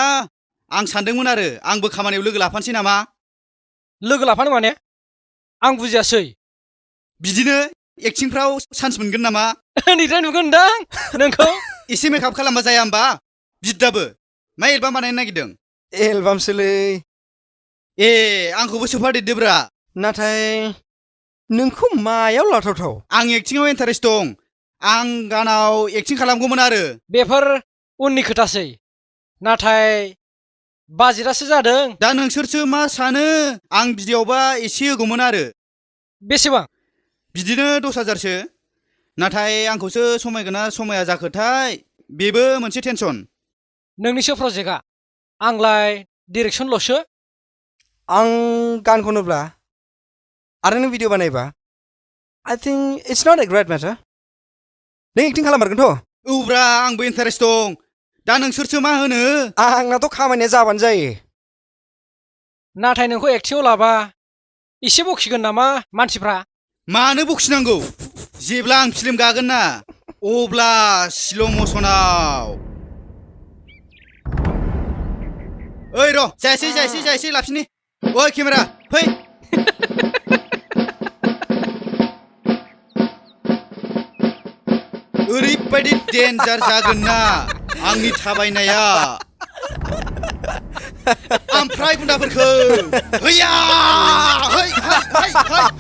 आं सानदोंमोन आरो आंबो खामानियाव लोगो लाफानोसै नामा लोगो लाफानो माने आं बुजियासै बिदिनो एक्टिंफ्राव चान्स मोनगोन नामा निफ्राय नुगोन दां नोंखौ एसे मेकआप खालामबा जाया होमबा बिद्दाबो मा एलबाम बानायनो नागिरदों? एलबामसोलै। ए आंखौबो सोफादेरदोब्रा। नाथाय नोंखौ मायाव लाथावथाव? आं एक्टिंआव इन्टारेस्ट दं। आं गानाव एक्टिं खालामगौमोन आरो। बेफोर उननि खोथासै। नाथाय बाजेटआसो जादों। दा नोंसोरसो मा सानो? आं बिदियावबा एसे होगौमोन आरो। बेसेबां? बिदिनो 10,000सो। नाथाय आंखौसो समायगोना समाया जाखोथाय बेबो मोनसे टेनसन। नोंनिसो प्रजेक्टआ, आंलाय डिरेक्सनल'सो। आं गान खनोब्ला आरो नों भिडिअ बानायबा I think it's not a great matter. नों एक्टिं खालाममारगोनथ'? औब्रा आंबो इन्टारेस्ट दं। दा नोंसोरसो मा होनो? आंनाथ' खामानिया जाबानो जायो। नाथाय नोंखौ एक्टिंआव लाबा एसे बखिगोन नामा मानसिफ्रा? मानो बखिनांगौ? जेब्ला आं फिल्म गागोन ना अब्ला स्ल' मसनाव। ओइ र' जायासै लाफिनि। ओइ केमेरा फै। ओरैबायदि डेन्जार जागोन ना आंनि थाबायनाया। ओमफ्राय गुन्दाफोरखौ हैया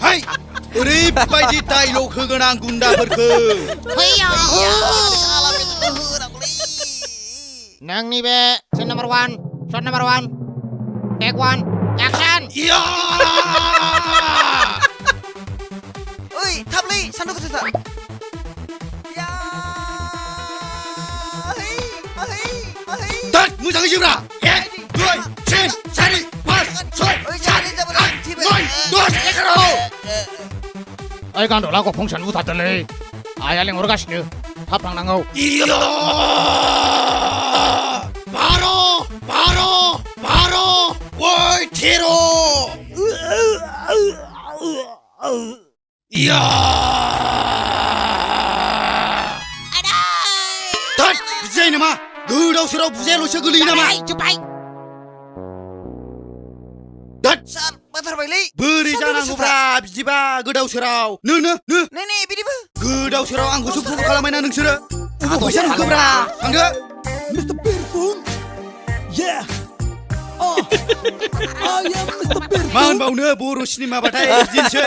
है ओरैबायदि डायलग होगोन आं गुन्दाफोरखौ। नोंनि बे सिन number 1 shot number 1 take 1 action. ओइ थाबलै सान्दुं गोसाथार। मोजाङै जोब्रा। 1 2 3 4 5 6 7 8 9 10 11। ओइ गान्द'लाखौ फंसन बुथारदोलै। आइया लेंहरगासिनो थाब थांनांगौ। 12 ओइ 13। बुजायो नामा? गोदाव सोराव बुजायाल'सो गोलैयो नामा? सार बाथारबायलै। बोरै जानांगौब्रा बिदिबा गोदाव सोराव। नो नै बिदिबो गोदाव सोराव आंखौसो फल खालामबायना नोंसोरो। अबाव फैसा नुखोब्रा? थांदो। Mr. Birphung. Yeah. I am Mr. Birphung. मा होनबावनो बर' सिनेमाबाथाय बिदिनोसै।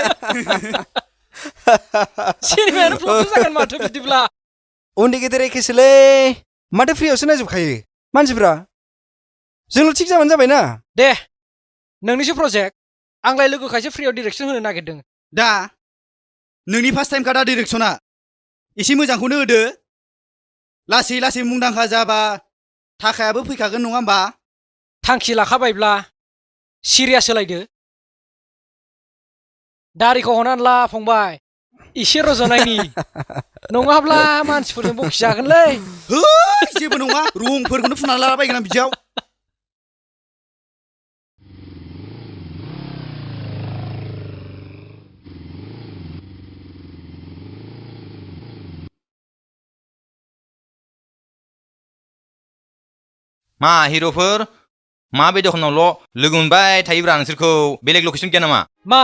सिनेमायानो फ्लप जागोन माथो बिदिब्ला। उन्दै गेदेर एखेसोलै। माथो फ्रियावसो नायजोबखायो मानसिफ्रा। जोंल' थिग जाबानो जाबाय ना। दे नोंनिसो प्रजेक्ट। आंलाय लोगोखायसो फ्रियाव डिरेक्सन होनो नागिरदों। दा नोंनि फार्स्ट टाइम कादा डिरेक्सना एसे मोजांखौनो होदो। लासै मुंदांखा जाबा थाखायाबो फैखागोन नङा होमबा? थांखि लाखाबायब्ला सिरियास होलायदो। दारिखौ हनानै ला फंबाय, एसे रज'नायनि। नङाब्ला मानसिफोरजों बखिजागोनलै। जेबो नङा, रंफोरखौनो फुननानै लालाबायगोन आं बिदियाव। मा हिर'फोर मा बे दखानावल' लोगो मोनबाय थायोब्रा नोंसोरखौ बेलेग लकेसन गैया नामा? मा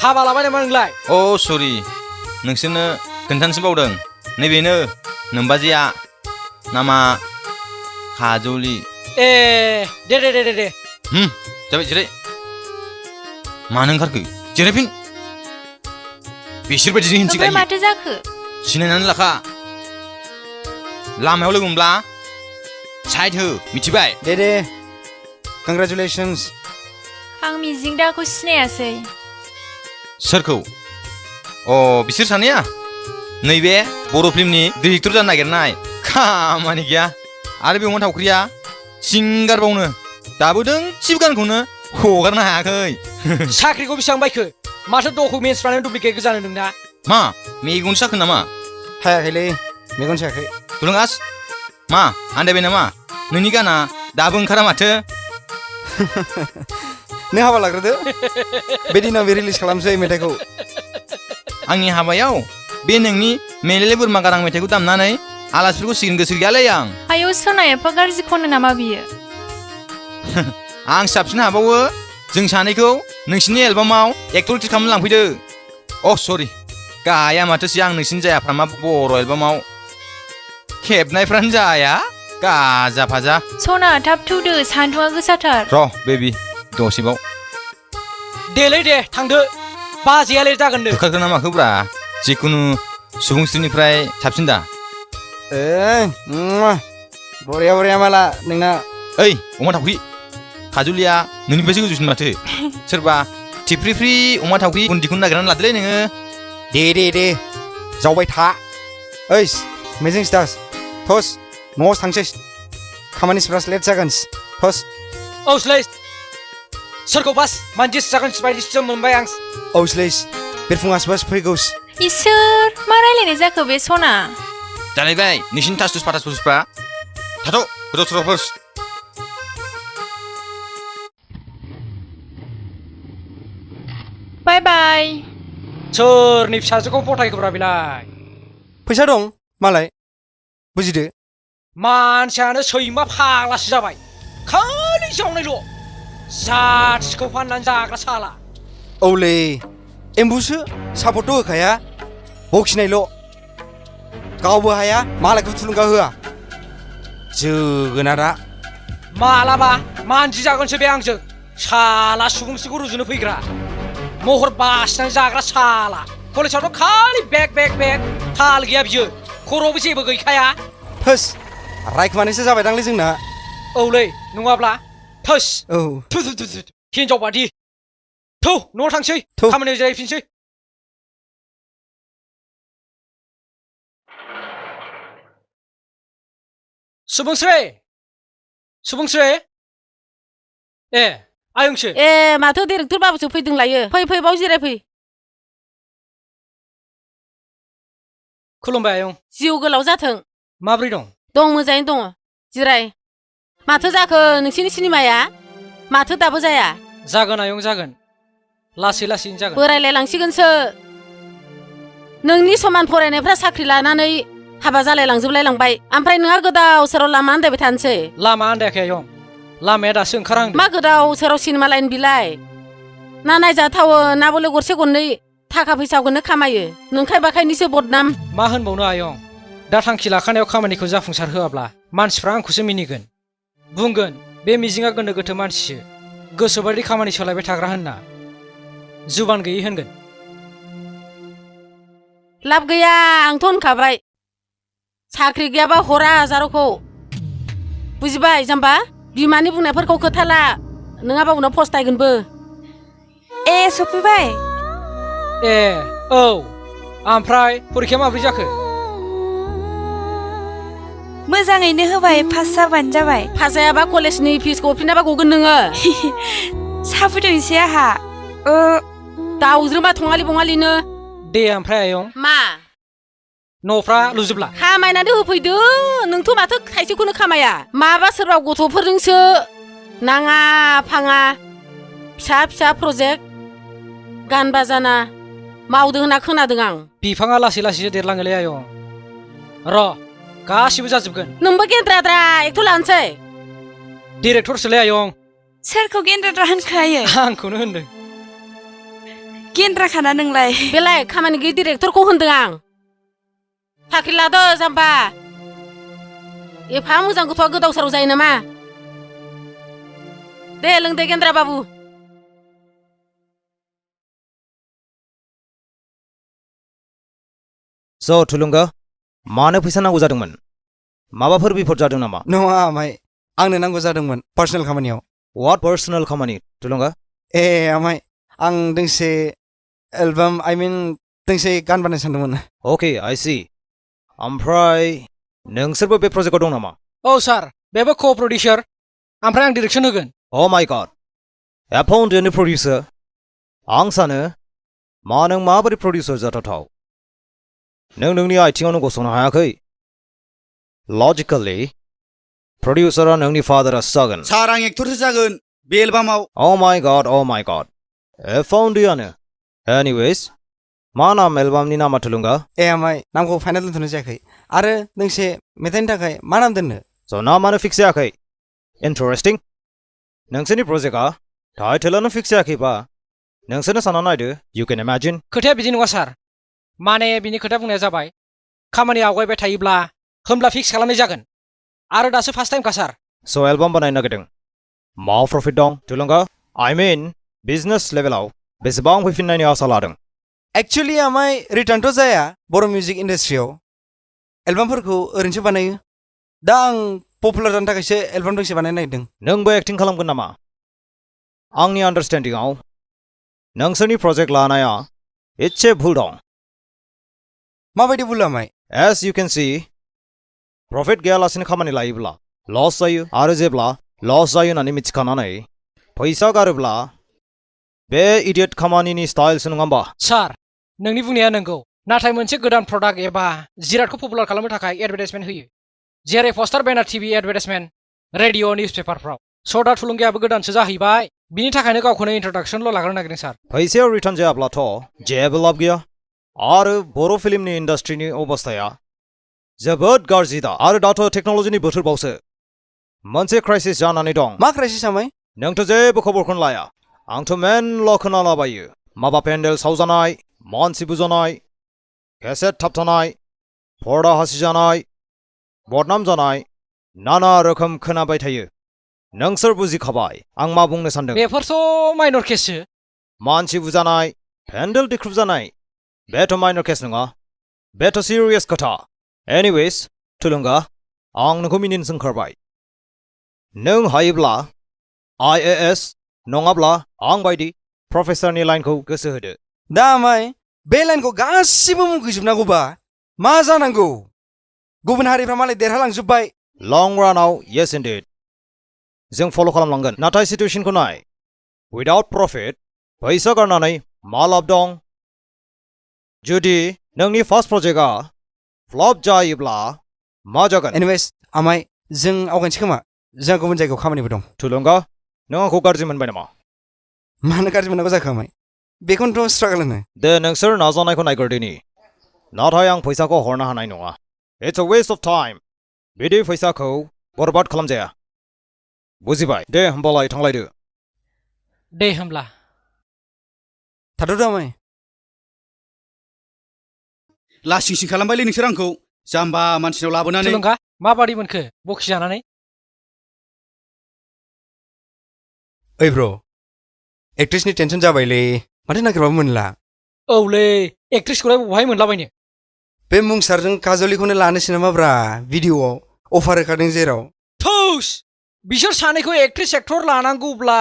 हाबा लाबाय नामा नोंलाय? अ सरि नोंसोरनो खोन्थानोसो बावदों। नैबेनो नोमबाजैया नामा काजलि। ए दे जाबाय जिराय। मानो ओंखारखो? जिरायफिन। बिसोर बायदिनो हिन्थि गायो। माथो जाखो? सिनायनानै लाखा। लामायाव लोगो मोनब्ला साइड हो मिथिबाय? दे कंग्रेचुलेशंस। आं मिजिं दाखौ सिनायासै। सोरखौ? अ बिसोर सानैया नैबे बर' फिल्मनि डिरेक्टर जानो नागिरनाय। खामानि गैया आरो बे अमा थावख्रिया सिंगारबावनो दाबो दोंसेबो गानखौनो हगारनो हायाखै। साख्रिखौ बेसेबां बायखो? माथो डकुमेन्टसफ्रानो डुप्लिकेट गोजानो नोंना। मा मेगन साखो नामा? हायाखैलै मेगन सायाखै। थुलुंगास मा आन्दायबाय नामा? नोंनि गाना दाबो ओंखारा माथो। नों हाबा लाग्रोदो। बे दिनाव बे रिलिज खालामसै मेथाइखौ। आंनि हाबायाव बे नोंनि मेलेले बोरमा गारां मेथाइखौ दामनानै आलासिफोरखौ सिगिनो गोसो गैयालै आं। आयौ सोरना एफा गाज्रि खनो नामा बियो? आं साबसिन हाबावो जों सानैखौ नोंसिनि एलबामाव एक्टर एक्ट्रेस खालामनो लांफैदो। अ सरि गाया माथोसै आं नोंसिनि जायाफ्रा मा बर' एलबामाव खेबनायफ्रानो जाया। गाजा फाजा सना थाब थौदो सान्दुङा गोसाथार र' बेबी दसेबाव देलै दे थांदो बाजैया लेट जागोन नो होखारगोन ना माखोब्रा जिखुनु सुबुंस्रिनिफ्राय साबसिन दा बरिया बरिया माला नोंना ओइ अमा थावख्रि खाजुलिया नोंनिफ्रायसो गोजौसिन माथो सोरबा थिफ्रि फ्रि अमा थावख्रि गुन्दिखौनो नागिरनानै लादोलै नोङो दे जावबाय था ओइ मेजिं स्टार्स थस न'आव थांसै खामानिफ्रा लेट जागोन थस औसलै सोरखौ बास मानजिस जागोन बायदिसो मोनबाय आं औसलै बिरफुङासो बास फैगौस इसोर मा रायलायनाय जाखो बे सना जालायबाय नोंसिनि टासटुस पाटासफ्रा थाथ' गोदाव सोरावफोर बाय बाय सोरनि फिसाजोखौ फथायखोब्रा बेलाय फैसा दं मालाय बुजिदो मानसियानो सैमा फाग्लासो जाबाय खालि जावनायल' जाथिखौ फाननानै जाग्रा साला औलै एम्बुसो सापर्टथ' होखाया बखिनायल' गावबो हाया मालायखौ थुलुंगा होआ जोगोनारा मालाबा मानजि जागोनसो बे आंजों साला सुबुंसिखौ रुजुनो फैग्रा महर बासिनानै जाग्रा साला कलेजावथ' खालि बेग थाल गैया बियो खर'आवबो जेबो गैखाया थोस रायखोमानायसो जाबायदांलै जोंना औलै नङाब्ला थोस औ हिनजाव बादि थौ न'आव थांसै खामानियाव जिरायफिनसै सुबुंस्रि ए आयंसो ए माथो डिरेक्टर बाबुसो फैदों लायो फै बाव जिरायफै खुलुमबाय आयं जिउ गोलाव जाथों माब्रै दं मोजाङैनो दङ जिराय माथो जाखो नोंसिनि सिनेमाया माथो दाबो जाया जागोन आयं जागोन लासैनो जागोन बोरायलाय लांसिगोनसो नोंनि समान फरायनायफ्रा साख्रि लानानै हाबा जालाय लांजोबलाय लांबाय ओमफ्राय नोंहा गोदाव सोराव लामा आन्दायबाय थानोसै लामा आन्दायाखै आयं लामाया दासो ओंखारहांदों मा गोदाव सोराव सिनेमा लाइन बिलाय ना नायजाथावो ना बले गरसे गरनै थाखा फैसाखौनो खामायो नोंखाय बाखायनिसो बदनाम मा होनबावनो आयं दा थांखि लाखानायाव खामानिखौ जाफुंसार होआब्ला मानसिफ्रा आंखौसो मिनिगोन बुंगोन बे मिजिङा गोनो गोथो मानसिसो गोसोबायदि खामानि सोलायबाय थाग्रा होनना जुबान गैयै होनगोन लाब गैया आंथ' होनखाबाय साख्रि गैयाबा हरा हाजारखौ बुजिबाय जाम्बा बिमानि बुंनायफोरखौ खोथाला नङाबा उनाव फस्थायगोनबो ए सफैबाय ए औ ओमफ्राय परिखाया माब्रै जाखो मोजाङैनो होबाय पास जाबानो जाबाय पास जायाबा कलेजनि फिसखौ हरफिनाबा गगोन नोङो साहा फुदुं एसे आहा दाउज्रोमा थङालि बङालिनो दे ओमफ्राय आयं मा न'फ्रा लुजोबला खामायनानै होफैदो नोंथ' माथो थाइसेखौनो खामाया माबा सोरबा गथ'फोरजोंसो नाङा फाङा फिसा प्रजेक्ट गान बाजाना मावदों होनना खोनादों आं बिफाङा लासैसो देरलाङोलै आयं र' गासिबो जाजोबगोन नोंबो गेन्द्राद्रा एक्ट' लानोसै डिरेक्टरसोलै आयं सोरखौ गेन्द्राद्रा होनखो आयै आंखौनो होनदों गेन्द्राखाना नोंलाय बेलाय खामानि गैयै डिरेक्टरखौ होनदों आं साख्रि लादो जाम्बा एफा मोजां गथ'आ गोदाव सोराव जायो नामा दे लोंदे गेन्द्रा बाबु स' थुलुंगा मानो फैसा नांगौ जादोंमोन माबाफोर बिपद जादों नामा नङा आमाय आंनो नांगौ जादोंमोन पार्सनेल खामानियाव व्हाट पार्सनेल खामानि थुलुंगा ए आमाय आं दोंसे एलबाम दोंसे गान बानायनो सानदोंमोन अके आइ सी ओमफ्राय नोंसोरबो बे प्रजेक्टआव दं नामा औ सार बेबो को प्रडिउसार ओमफ्राय आं डिरेक्सन होगोन अ माय गड एफाउन्ड एनि प्रडिउसार आं सानो मा नों माबोरै प्रडिउसार जाथावथाव नों नोंनि आथिङावनो गसंनो हायाखै लजिकेलि प्रडिउसारा नोंनि फादारासो जागोन सार आं एक्टरसो जागोन बे एलबामाव अ माय गड एफाउन्डआनो एनिवेज मा नाम एलबामनि नामा थुलुंगा ए आमाय नामखौ फाइनाल दोनथ'नाय जायाखै आरो दोंसे मेथाइनि थाखाय मा नाम दोननो स' नामानो फिक्स जायाखै इन्टारेस्टिं नोंसोरनि प्रजेक्टआ टाइटेलानो फिक्स जायाखैबा नोंसोरनो सानना नायदो इउ केन इमेजिन खोथाया बिदि नङा सार माने बिनि खोथा बुंनाया जाबाय खामानि आवगायबाय थायोब्ला होमब्ला फिक्स खालामनाय जागोन आरो दासो फार्स्ट टाइम कासार स' एलबाम बानायनो नागिरदों माव प्रफिट दं थुलुंगा I mean बिजनेस लेभेलाव बेसेबां फैफिननायनि आसा लादों एक्चुअली आमाय रिटार्नथ' जाया बर' मिउजिक इन्डास्ट्रियाव एलबामफोरखौ ओरैनोसो बानायो दा आं पपुलार जानो थाखायसो एलबाम दोंसे बानायनो नागिरदों नोंबो एक्टिं खालामगोन नामा आंनि आन्डारस्टेन्डिंआव नोंसोरनि प्रजेक्ट लानाया एसे भुल दं माबायदि भुल आमाय As you can see profit गैयालासिनो खामानि लायोब्ला लस जायो आरो जेब्ला लस जायो होननानै मिथिखानानै फैसा गारोब्ला बे इडियट खामानिनि स्टाइलसो नङा होमबा सार नोंनि बुंनाया नंगौ नाथाय मोनसे गोदान प्रडाक्ट एबा जिरादखौ पपुलार खालामनो थाखाय एडभार्टाइजमेन्ट होयो जेरै पस्टार बेनार टिभि एडभार्टाइजमेन्ट रेडिअ निउस पेपारफ्राव स' दा थुलुंगायाबो गोदानसो जाहैबाय बिनि थाखायनो गावखौनो इन्ट्रडाक्सनल' लाग्रोनो नागिरदों सार फैसायाव रिटार्न जायाब्लाथ' जेबो लाब गैया आरो बर' फिल्मनि इन्डास्ट्रिनि अबस्थाया जोबोद गाज्रि दा आरो दाथ' टेक्न'लजिनि बोथोरबावसो मोनसे क्राइसिस जानानै दं मा क्राइसिस आमाय नोंथ' जेबो खबरखौनो लाया आंथ' मेनल' खोनालाबायो माबा पेन्डेल सावजानाय मानसि बुजानाय केसेट थाबथानाय पर्दा हासिजानाय बदनाम जानाय नाना रोखोम खोनाबाय थायो नोंसोर बुजिखाबाय आं मा बुंनो सानदों बेफोरथ' माइनर केससो मानसि बुजानाय पेन्डेल देख्रुबजानाय बेथ' माइनर केस नङा बेथ' सिरियास खोथा एनिवेज थुलुंगा आं नोंखौ मिनिनो ओंखारबाय नों हायोब्ला IAS नङाब्ला आं बायदि प्रफेसरनि लाइनखौ गोसो होदो दा आमाय बे लाइनखौ गासिबो मुंख'जोबनांगौबा मा जानांगौ गुबुन हारिफ्रा मालाय देरहालांजोब्बाय लं रानाव येस इनडिड जों फल' खालामलांगोन नाथाय सिटुएसनखौ नाय उइदाउट प्रफिट फैसा गारनानै मा लाब दं जुदि नोंनि फार्स्ट प्रजेक्टआ फ्लप जायोब्ला मा जागोन एनिवेज आमाय जों आवगायनोसै खोमा जोंहा गुबुन जायगायाव खामानिबो दं थुलुंगा नों आंखौ गाज्रि मोनबाय नामा मानो गाज्रि मोननांगौ जाखो आमाय बेखौनोथ' स्ट्रागल होनो दे नोंसोर नाजानायखौ नायग्रोदिनि नाथाय आं फैसाखौ हरनो हानाय नङा it's a west of time बिदि फैसाखौ बरबाद खालामजाया बुजिबाय दे होमबालाय थांलायदो दे होमब्ला थाथ'दो आमाय लासिंसिं खालामबायलै नोंसोर आंखौ जाम्बा मानसिनाव लाबोनानै थुलुंगा माबादि मोनखो बखिजानानै ओइ ब्र एक्ट्रेसनि टेनसन जाबायलै माथो नागिरबाबो मोनला औलै एक्ट्रेसखौलाय बहाय मोनलाबायनो बे मुंसारजों काजलिखौनो लानोसै नामाब्रा भिडिअआव अफार होखादों जेराव थौस बिसोर सानैखौ एक्ट्रेस एक्टर लानांगौब्ला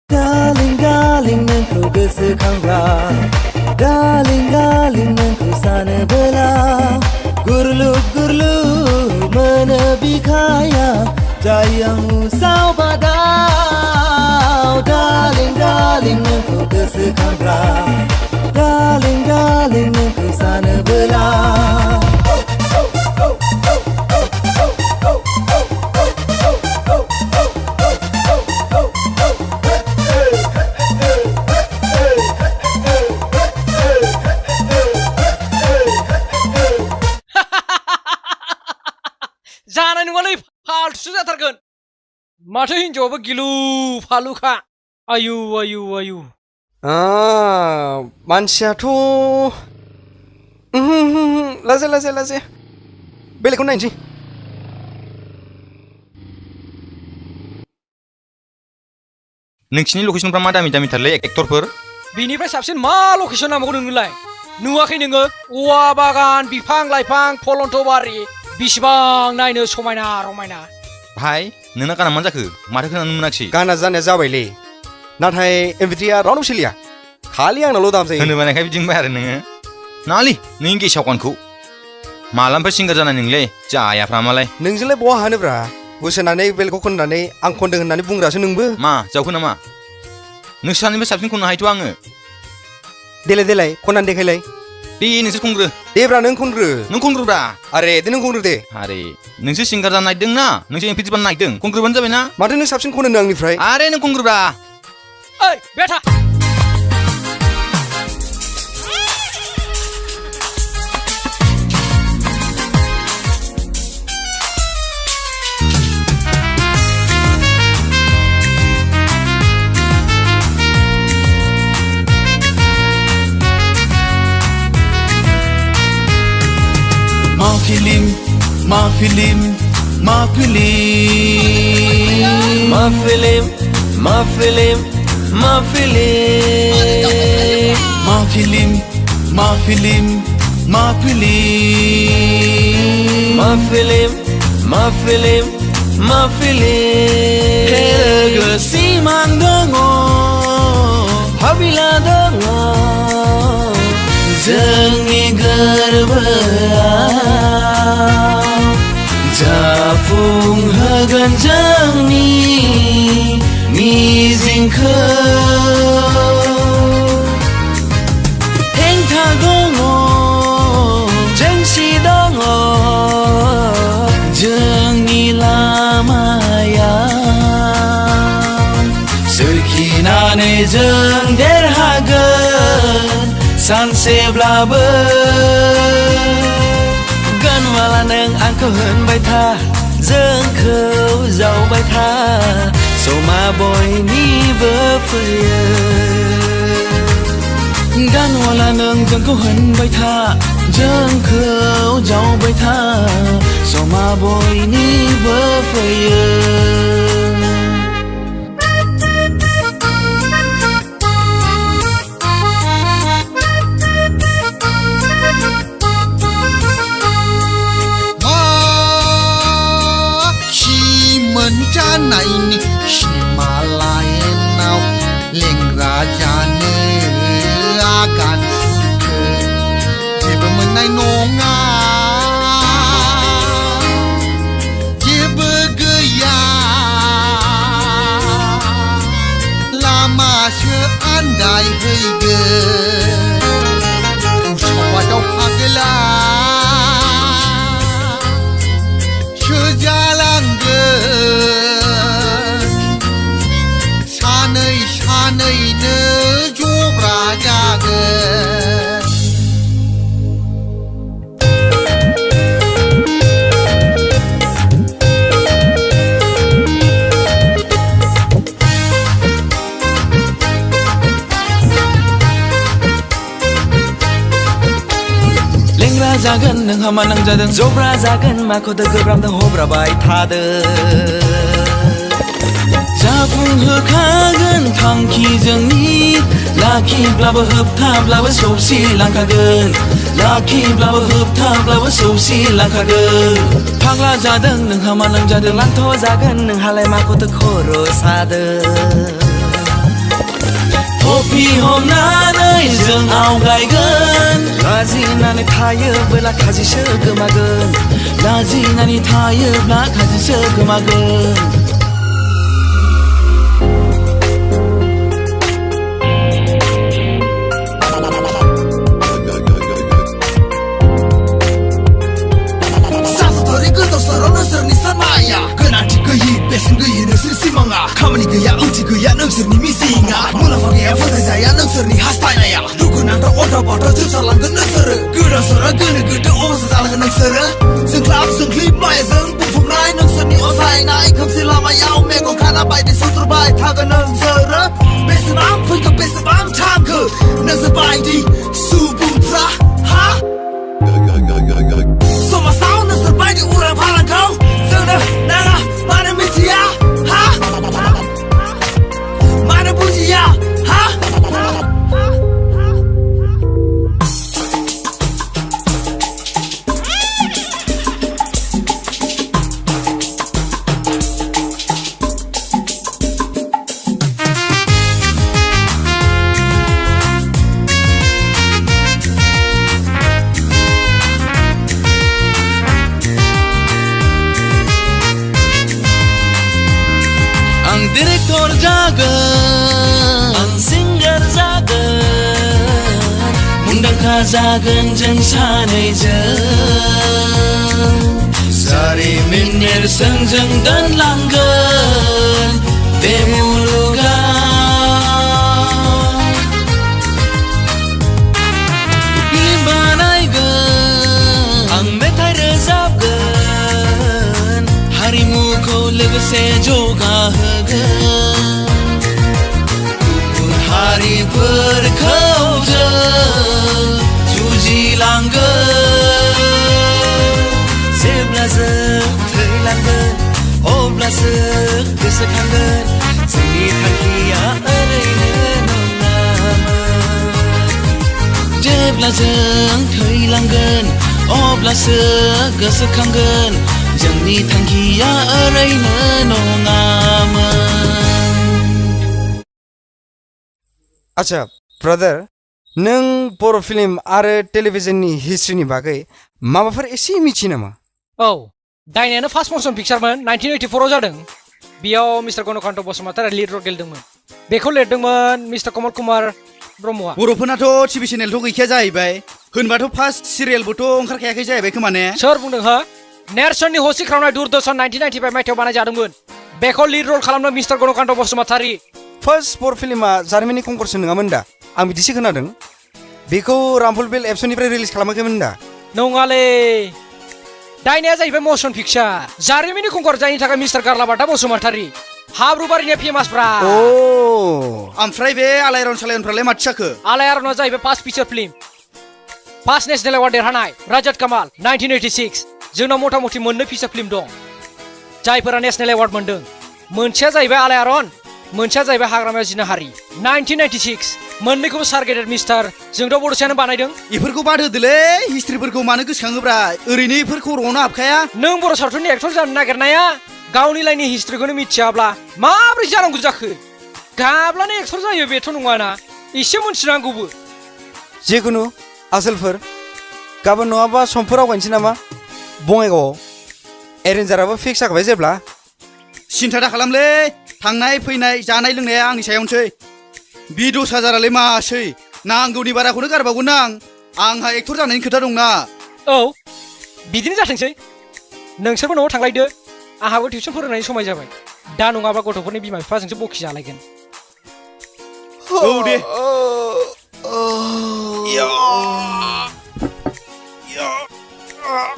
Darling, darling, नोंखौ गोसोखांब्ला Darling, darling, नोंखौ सानोबोला गुरलुब गुरलुब मोनो बिखाया जायो आं उसाव बादाव Darling, darling, नोंखौ गोसोखांब्ला Darling, darling, नोंखौ सानोबोला जानाय नङालै फाल्थुसो जाथारगोन माथो हिनजावाबो गिलु फालुखा आयु आयु आयु मानसियाथ' लाजे लाजे लाजे बेलेगखौ नायनोसै नोंसिनि लकेसनफ्रा मा दामि दामिथारलै एक्टरफोर बिनिफ्राय साबसिन मा लकेसन नांबावगौ नोंनोलाय नुवाखै नोङो औवा बागान बिफां लाइफां फलन्थ बारि बिसिबां नायनो समायना रमायना भाई नोंना गाना मा जाखो माथो खोनानो मोनाखिसै गाना जानाया जाबायलै नाथाय एमभिट्रिया रावनाव सोलिया खालि आंनावल' दाम जायो होनो बानायखाय बिदि बुंबाय आरो नोङो नालै नोंनि गेसाव गानखौ मालानिफ्राय सिंगार जानाय नोंलै जायाफ्रा मालाय नोंजोंलाय बहा हानोब्रा बोसोनानै बेलेगखौ खननानै आं खनदों होननानै बुंग्रासो नोंबो मा जावखो नामा नोंसोर सानैनिफ्राय साबसिन खननो हायोथ' आङो देलाय देलाय खननानै देखायलाय दे नोंसोर खनग्रो देब्रा नों खनग्रोब्रा आरे दे नों खनग्रो दे आरे नोंसोर सिंगार जानो नागिरदों ना नोंसोर एमपिट्रि बानायनो नागिरदों खनग्रोबानो जाबाय ना माथो नों साबसिन खनो आंनिफ्राय आरे नों खनग्रोब्रा ओइ बेटा film Ma film, ma film, ma film, ma film, ma film, ma film, ma film, ma film, ma film, ma film, ma film. Helga simang dongo, habila dongo, जोंनि गोरबोआ जाफुंहोगोन जोंनि मिजिंखौ हेंथा दङ जेंसि दङ जोंनि लामायाव सोरखिनानै जों देरहागोन सानसेब्लाबो गानवाला नों आंखौ होनबाय था जोंखौ जावबाय था समा बयनिबो फैयो गानवाला नों जोंखौ होनबाय था जोंखौ जावबाय था समा बयनिबो फैयो जानायनि सिमालायनाव लेंग्रा जानो आगान सुरखो जेबो मोननाय नङा जेबो गैया लामासो आन्दायहैगोन उसावा दावहा गैला सानैनो जब्रा जागोन लेंग्रा जागोन नोंहा मा नांजादों जब्रा जागोन माखौथो गोब्राबदों हब्राबाय थादों जाफुंहोखागोन थांखि जोंनि लाखिब्लाबो होबथाब्लाबो सौसिलांखागोन लाखिब्लाबो होबथाब्लाबो सौसिलांखागोन फाग्ला जादों नोंहा मा नांजादों लान्थ' जागोन नोंहालाय माखौथो खर' सादों कफि हमनानै जों आवगायगोन लाजिनानै थायोब्ला खाजिसो गोमागोन लाजिनानै थायोब्ला खाजिसो गोमागोन गोनांथि गैयि बेसेन गैयि नोंसोर सिमाङा खामानि गैया ओंथि गैया नोंसोरनि मिजिङा मुलाम्फा गैया फोथायजाया नोंसोरनि हास्थायनाया दुखुनांथाव अन्थाव बाथाव जोबस्रालांगोन नोंसोरो गोदाव सोराव गोनो गोथो अबस्था जालांगोन नोंसोरो जोंख्लाब जोंख्लिब मायाजों बुंफबनाय नोंसोरनि असायनाय खोमसि लामायाव मेगन खाना बायदि सुथ्रुबाय थागोन नोंसोरो बेसेबां फैखो बेसेबां थांखो नोंसोर बायदि सुबुंफ्रा हा समाजाव नोंसोर बायदि उरां फारांखौ जोंनो नाङा मानो मिथिया हा मानो बुजिया हा डिरेक्टर जागोन आं सिंगार जागोन मुंदांखा जागोन जों सानैजों जारिमिन नेरसोनजों दोनलांगोन बे मुलुगाव फिल्म बानायगोन आं मेथाइ रोजाबगोन हारिमुखौ लोगोसे जौगाहोगोन गुबुन हारिफोरखौ जों जुजिलांगोन जेब्ला जों गोसोखांगोन जोंनि थांखिया ओरैनो नङामोन जेब्ला जों थैलांगोन अब्लासो गोसोखांगोन जोंनि थांखिया ओरैनो नङामोन आच्छा ब्रादार नों बर' फिल्म आरो टेलिभिजननि हिस्ट्रिनि बागै माबाफोर एसे मिथियो नामा? औ दायनायानो फार्स्ट मसन पिक्चारमोन 1984 आव जादों बेयाव मिस्टार गणकान्त बसुमतारी लिड रल गेलेदोंमोन बेखौ लिरदोंमोन मिस्टार कमल कुमार ब्रह्मआ बर'फोरनाथ' टिभि चेनेलथ' गैखाया जाहैबाय होनबाथ' फार्स्ट सिरियेलबोथ' ओंखारखायाखै जाहैबाय खोमा ने सोर बुंदों हो नेरसोननि हसिख्रावनाय दूरदर्शन 1995 मायथाइयाव बानायजादोंमोन बेखौ लिड रल खालामदों मिस्टार गणकान्त बसुमतारी फार्स्ट बर' फिल्मा जारिमिननि कंकर्सो नङामोन दा आं बिदिसो खोनादों बेखौ रामफल बेल एपसनिफ्राय रिलिज खालामाखैमोन दा नङालै दायनाया जाहैबाय मसन पिक्चार जारिमिननि कंकर जायनि थाखाय मिस्टार गार्लाबाथा बसुमतारी हाब्रुबारिनि फेमासफ्रा ओमफ्राय बे आलायारन सालायरनफ्रालाय माथो जाखो आलायारना जाहैबाय first picture film first national award देरहानाय राजात कामाल 1986 जोंनाव मथा मथि मोननै फिक्चार फिल्म दं जायफोरा नेशनेल एवार्ड मोनदों मोनसेया जाहैबाय आलायारन मोनसेया जाहैबाय हाग्रामायाव जिनाहारि 1996 मोननैखौबो सार गेदेर मिस्टार जोंथ' बड'सायानो बानायदों इफोरखौ बाद होदोलै हिस्ट्रिफोरखौ मानो गोसोखाङोब्रा ओरैनो इफोरखौ र'नो हाबखाया नों बर' सावथुननि एक्टर जानो नागिरनाया गावनि लाइननि हिस्ट्रिखौनो मिथियाब्ला माबोरै जानांगौ जाखो गाब्लानो एक्टर जायो बेथ' नङाना एसे मोनथिनांगौबो जिखुनु आसोलफोर गाबोन नङाबा समफोर आवगायनोसै नामा बङाइगावआव एरेन्जाराबो फिक्स जाखाबाय जेब्ला सिन्था दा खालामलै थांनाय फैनाय जानाय लोंनाया आंनि सायावनोसै बि 10,000आलाय मासै नांगौनि बाराखौनो गारबावगोन आंहा एक्टर जानायनि खोथा दंना औ बिदिनो जाथोंसै नोंसोरबो न'आव थांलायदो आंहाबो टिउसन फोरोंनायनि समाय जाबाय दा नङाबा गथ'फोरनि बिमा बिफाजोंसो बखि जालायगोन औ दे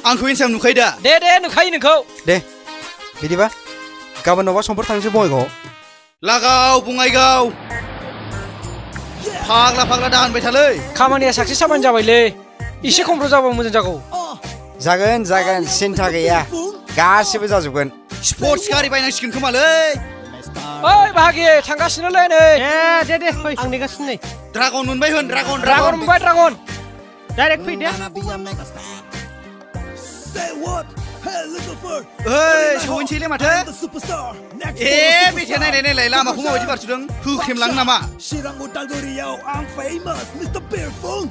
आंखौ इन्साम नुखायो दा दे नुखायो नोंखौ दे बिदिबा गाबोन नङाबा समफोर थांसै बङाइगावआव लागाव बङाइगाव फाग्ला दा होनबाय थालै खामानिया साक्सेस जाबानो जाबायलै एसे खमफ्राव जाबा मोजां जागौ जागोन सिन्था गैया गासिबो जाजोबगोन स्पर्ट्स गारि बायनांसिगोन खोमालै ओइ बाहागि थांगासिनोलै नै दे फै आं नेगासिनो नै ड्रागन मोनबाय होन ड्रागन मोनबाय ड्रागन डाइरेक्ट फै दे ओइ सहैनोसैलै माथो मेथाइ नायलाय लामाखौ माबायदि बारस'दों होख्रेमलाङो नामा चिरां उदालगुरियाव आं famous mister Birphung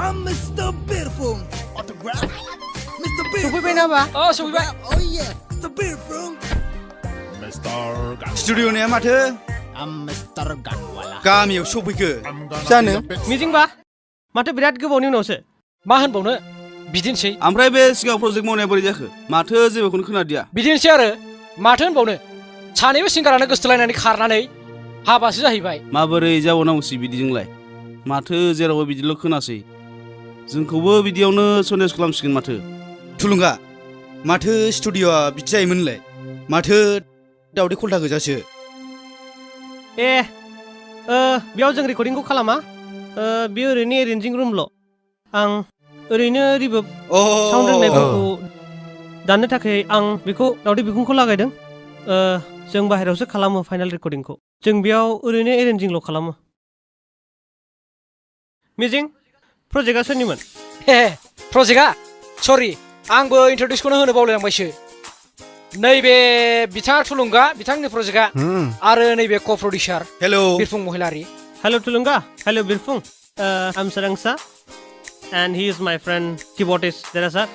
I'm Mr. Birphung autograph Mr. Birphung सफैबाय नामा सफैबाय oh yeah Mr. Birphung स्टुडिअ'निया माथो Mr. Ganwala गामियाव सफैखो जानो मिजिंबा माथो बिराद गोबावनि उनावसो मा होनबावनो बिदिनोसै ओमफ्राय बे सिगां प्रजेक्ट मावनाया बोरै जाखो माथो जेबोखौनो खोनादिया बिदिनोसै आरो माथो होनबावनो सानैबो सिंगारानो गोसथोलायनानै खारनानै हाबासो जाहैबाय माबोरै जाबावनांगौसै बिदिजोंलाय माथो जेरावबो बिदिल' खोनासै जोंखौबो बिदियावनो सन्देस खालामसिगोन माथो थुलुंगा माथो स्टुडिअ'आ बिदि जायोमोनलाय माथो दावदै खलथा गोजासो बेयाव जों रेकर्डिंखौ खालामा बेयो ओरैनो एरेन्जिं रुमल' आं ओरैनो रिबोब साउन्ड रोंनायफोरखौ दाननो थाखाय आं बेखौ दावदै बिखुंखौ लागायदों जों बाहेरायावसो खालामो फाइनाल रेकर्डिंखौ जों बेयाव ओरैनो एरेन्जिंल' खालामो मिजिं प्रजेक्टआ सोरनिमोन प्रजेक्टआ सरि आंबो इन्ट्रडिउसखौनो होनो बावलायलांबायसो नैबे बिथाङा थुलुंगा बिथांनि प्रजेक्टआ आरो नैबे क' प्रडिउसार हेलौ बिरफुं महिलारी हेलौ थुलुंगा हेलौ बिरफुं आम स्वराngsha and he is my friend keyboardist Derhasth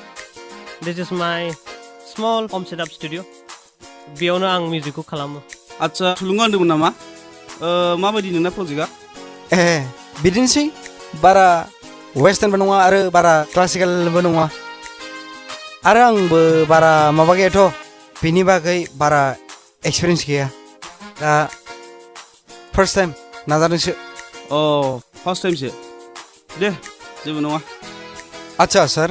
this is my small home setup studio बेयावनो आं मिउजिकखौ खालामो आच्छा थुलुंगा होनदोंमोन नामा माबायदि नोंना प्रजेक्टआ बिदिनोसै बारा वेस्टार्नबो नङा आरो बारा क्लासिकेलबो नङा आरो आंबो बारा माबा गैयाथ' बेनि बागै बारा एक्सपिरियेन्स गैया दा फार्स्ट टाइम नाजादोंसो फार्स्ट टाइमसो दे जेबो नङा आच्छा सार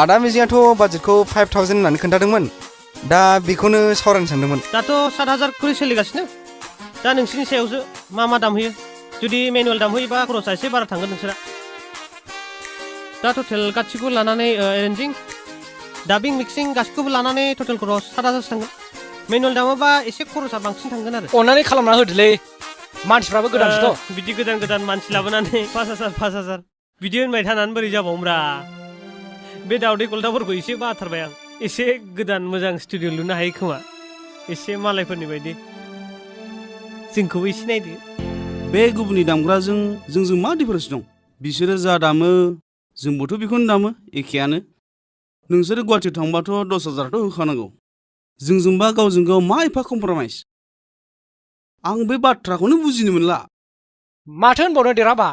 आदा मिजिङाथ' बाजेटखौ 5,000 होननानै खोन्थादोंमोन दा बेखौनो सावरायनो सानदोंमोन दाथ' 7,000 खरि सोलिगासिनो दा नोंसिनि सायावसो मा दाम होयो जुदि मेनुवेल दाम होयोबा खरसा एसे बारा थांगोन नोंसोरा दा टटेल गासिखौबो लानानै एरेन्जिं डाबिं मिक्सिं गासिखौबो लानानै टटेल खरस 7,000 थांगोन मेनुवेल दामाबा एसे खरसा बांसिन थांगोन आरो अन्नानै खालामना होदोलै मानसिफ्राबो गोदानसोथ' बिदि गोदान मानसि लाबोनानै 5,000 बिदि होनबाय थानानै बोरै जाबावोब्रा बे दावदै गलदाफोरखौ एसे बाथारबाय आं एसे गोदान मोजां स्टुडिअ लुनो हायो खोमा एसे मालायफोरनि बायदि जोंखौबो एसे नायदो बे गुबुननि दामग्राजों जोंजों मा डिफारेन्स दं बिसोरो जा दामो जोंबोथ' बेखौनो दामो एखेयानो नोंसोरो गुवाहाटियाव थांबाथ' 10,000थ' होखानांगौ जोंजोंबा गावजों गाव मा एफा कमप्रमाइस आं बे बाथ्राखौनो बुजिनो मोनला माथो होनबावनो देरहाबा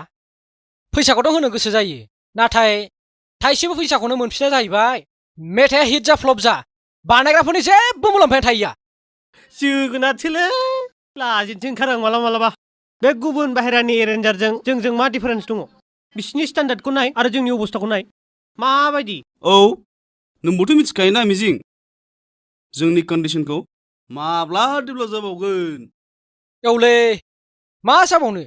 फैसाखौथ' होनो गोसो जायो नाथाय थाइसेबो फैसाखौनो मोनफिना जाहैबाय मेथाइया हिट जा फ्लप जा बानायग्राफोरनि जेबो मुलाम्फायानो थाहैया जोगोनारसोलै लाजिनोसो ओंखारो आं मालाबा बे गुबुन बाहेरानि एरेन्जारजों जोंजों मा डिफारेन्स दङ बिसिनि स्टेन्डार्डखौ नाय आरो जोंनि अबस्थाखौ नाय माबायदि औ नोंबोथ' मिथिखायोना मिजिं जोंनि कन्डिसनखौ माब्ला डेभेलप जाबावगोन औलै मा जाबावनो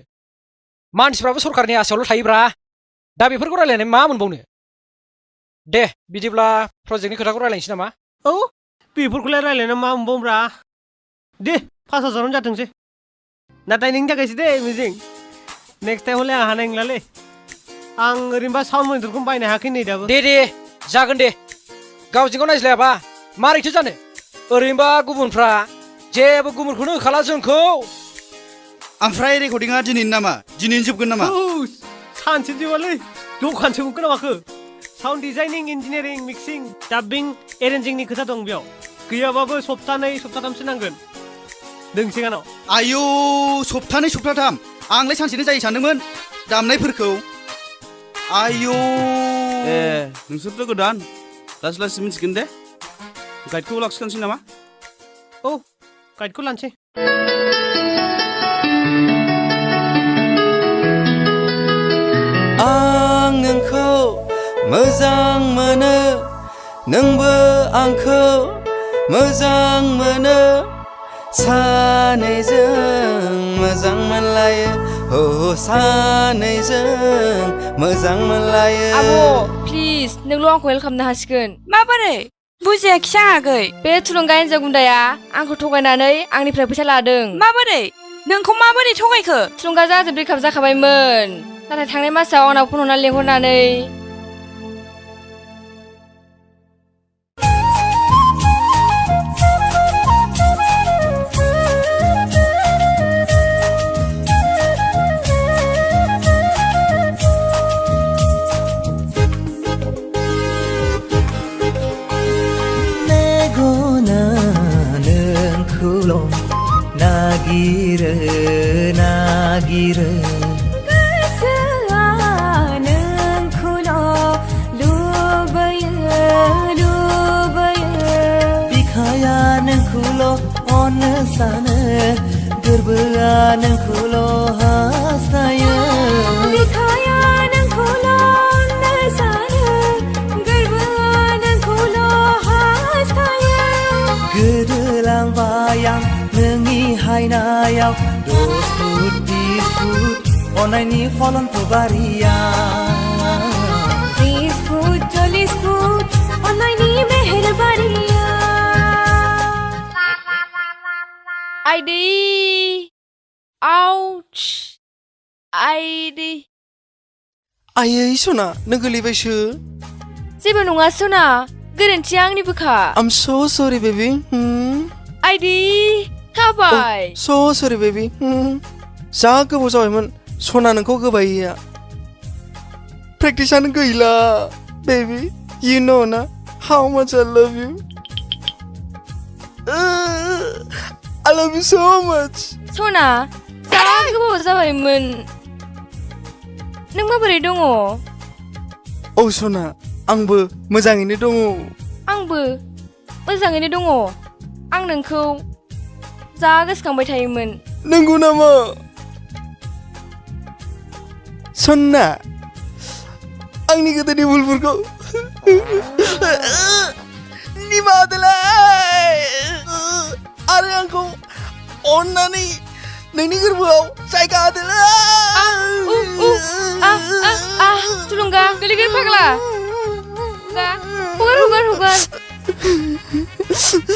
मानसिफ्राबो सरकारनि आसायावल' थायोब्रा दा बेफोरखौ रायलायनानै मा मोनबावनो दे बिदिब्ला प्रजेक्टनि खोथाखौ रायलायनोसै नामा औ बेफोरखौलाय रायलायना मा मोनबावोब्रा दे 5,000 जाथोंसै नाथाय नोंनि थाखायसो दे मिजिं नेक्स्ट टाइम हले आं हानाय नंलालै आं ओरैनोबा साउन्ड मनिटरखौनो बायनो हायाखै नै दाबो दे जागोन दे गावजों गाव नायज्लायाबा मारैथो जानो ओरैनोबा गुबुनफ्रा जेबो गुबुनखौनो होखाला जोंखौ ओमफ्राय रेकर्डिंआ दिनैनो नामा दिनैनो जोबगोन नामा सानसे जोबालै दखानसो मोनगोन ना माखो साउन्ड डिजाइनिं इन्जिनियारिं मिक्सिं डाबिं एरेन्जिंनि खोथा दं बेयाव गैयाबाबो सप्तानै सप्ताथामसो नांगोन दोंसे गानाव आयौ सप्तानै सप्ताथाम आंलाय सानसेनो जायो सानदोंमोन दामनायफोरखौ आयौ ए नोंसोरथ' गोदान लासै लासै मिथिगोन दे गाइडखौ लाखिखानोसै नामा औ गाइडखौ लानोसै आं नोंखौ मोजां मोनो नोंबो आंखौ मोजां मोनो सानैजों मोजां मोनलायो हो सानैजों मोजां मोनलायो आब' प्लिज नोंल' आंखौ हेल्प खालामनो हासिगोन माबोरै बुजियाखिसै आं आगै बे थुलुंगा हिन्जाव गुन्दाया आंखौ थगायनानै आंनिफ्राय फैसा लादों माबोरै नोंखौ माबोरै थगायखो थुलुंगाजों आंजों ब्रेकआप जाखाबायमोन नाथाय थांनाय मासाव आंनाव फन हरना लेंहरनानै नागिरो नागिरो गोसोआ नोंखौल' लुबैयो लुबैयो बिखाया नोंखौल' अननो सानो गोरबोआ नोंखौल' हास्थायो बिखाया नोंखौल' अननो सानो गोरबोआ नोंखौल' हास्थायो गोदोलांबाय आं नोंनि हायनायाव 10 फुट 20 फुट अननायनि फलनखौ बारिया 30 फुट 40 फुट अननायनि मेहेरबारिया आइदै आउच आइदै आयै सना नों गोलैबायसो जेबो नङा सना गोरोन्थिया आंनिबोखा I'm so sorry baby आइदै खाबाय so sorry baby जा गोबाव जाबायमोन सना नोंखौ गोबायैया प्रेक्टिसानो गैला baby you know ना how much I love you I love you so much सना जा गोबाव जाबायमोन नों माबोरै दङ औ सना आंबो मोजाङैनो दङ आंबो मोजाङैनो दङ आं नोंखौ जा गोसोखांबाय थायोमोन नंगौ नामा सन्ना आंनि गोदोनि भुलफोरखौ निमाहा होदोलाय आरो आंखौ अननानै नोंनि गोरबोआव जायगा होदोलाय थुलुंगा गोलैगोन फाग्ला हगार हगार हगार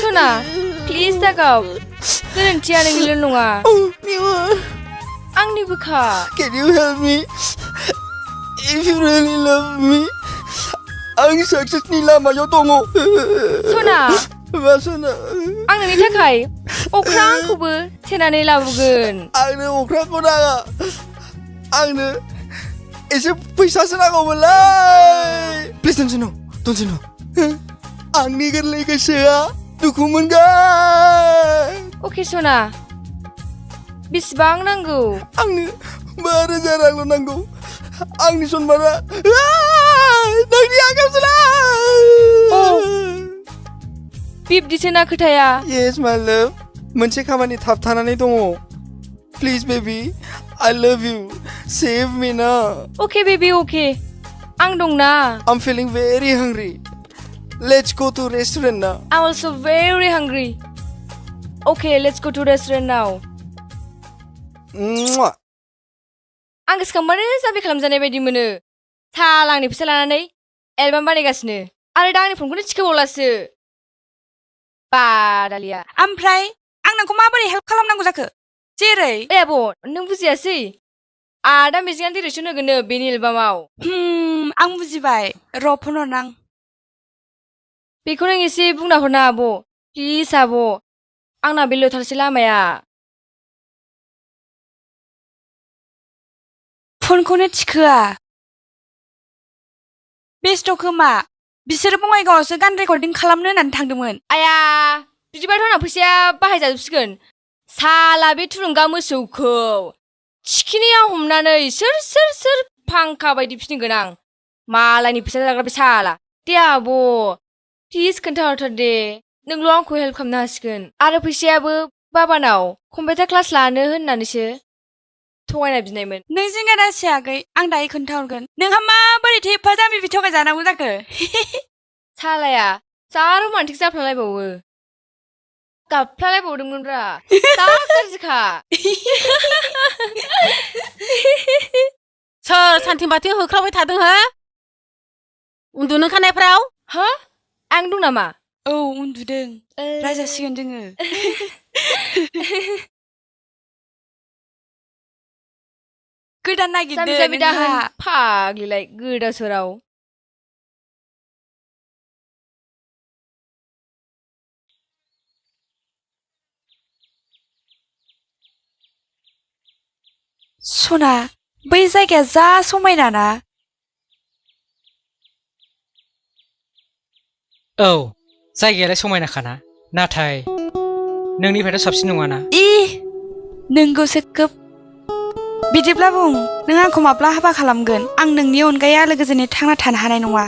सना प्लिज दागाव गोरोन्थिया नोंनिल' नङा आंनिबोखा Can you help me? If you really love me, आं सक्सेसनि लामायाव दङ। सना मा सना? आं नोंनि थाखाय अख्रांखौबो थेनानै लाबोगोन। आंनो अख्रांखौ नाङा। आंनो एसे फैसासो नांगौमोनलै। Please don't say no. Don't say no. आंनि गोरलै गोसोआ दुखु मोनगोन। अके सना बेसेबां नांगौ? आंनो 5,000 रांल' नांगौ। आंनि सनमाना नोंनि आखायावसो बिब्दिसो ना खोथाया? Yes my love, मोनसे खामानि थाबथानानै दङ। Please baby, I love you. Save me now. Okay baby, okay. आं दं ना? I'm feeling very hungry. Let's go to restaurant now. I'm also very hungry. Okay, let's go to restaurant now. आं गोसोखांबानो जाबि खालामजानाय बायदि मोनो। साल आंनि फैसा लानानै एलबाम बानायगासिनो आरो दा आंनि फनखौनो थिखोबावलासो। बादालिया। ओमफ्राय आं नोंखौ माबोरै हेल्प खालामनांगौ जाखो? जेरै ए आब' नों बुजियासै? आदा मिजिङा डिरेक्सन होगोननो बेनि एलबामाव। आं बुजिबाय। र' फन हरनां। बेखौ नों एसे बुंना हरना आब'। प्लिज आब'। आंना बेल'थारसै लामाया। फनखौनो थिखोआ। बेस्थ' खोमा। बिसोरो बङाइगावआवसो गान रेकर्डिं खालामनो होननानै थांदोंमोन। आया बिदिबाथ' आंना फैसाया बाहायजाजोबसिगोन। साला बे थुलुंगा मोसौखौ थिखिनिया हमनानै सोर फांखा बायदि फिदिंगोन आं। मालायनि फैसा जाग्रा बे साला। दे आब' प्लिज खोन्थाहरथार दे। नोंल' आंखौ हेल्प खालामनो हासिगोन। आरो फैसायाबो बाबानाव कम्पिउटार क्लास लानो होननानैसो थगायना बिनायमोन। नों जिंगा दासि आगै, आं दायो खोन्थाहरगोन। नोंहा माबोरैथो एफा जाम्बि थगायजानांगौ जाखो? सालाया जा रमान्टिक जाफ्लालायबावो। गाबफ्लालायबावदोंमोनब्रा। जा गाज्रिखा। सोर सान्थिं बाथिं होख्रावबाय थादों हो? उन्दुनो ओंखारनायफ्राव? हो? आं दं नामा? औ उन्दुदों। रायजासिगोन जोङो। गोदान नागिरदो जाम्बि दाहोन फाग्लिलाय गोदाव सोराव। सना बै जायगाया जा समायना ना? औ जायगायालाय समायनाखाना, नाथाय नोंनिफ्रायथ' साबसिन नङाना? नोंगौसो खोब। बिदिब्ला बुं, नों आंखौ माब्ला हाबा खालामगोन? आं नोंनि अनगायै आलो गोजोनै थांना थानो हानाय नङा।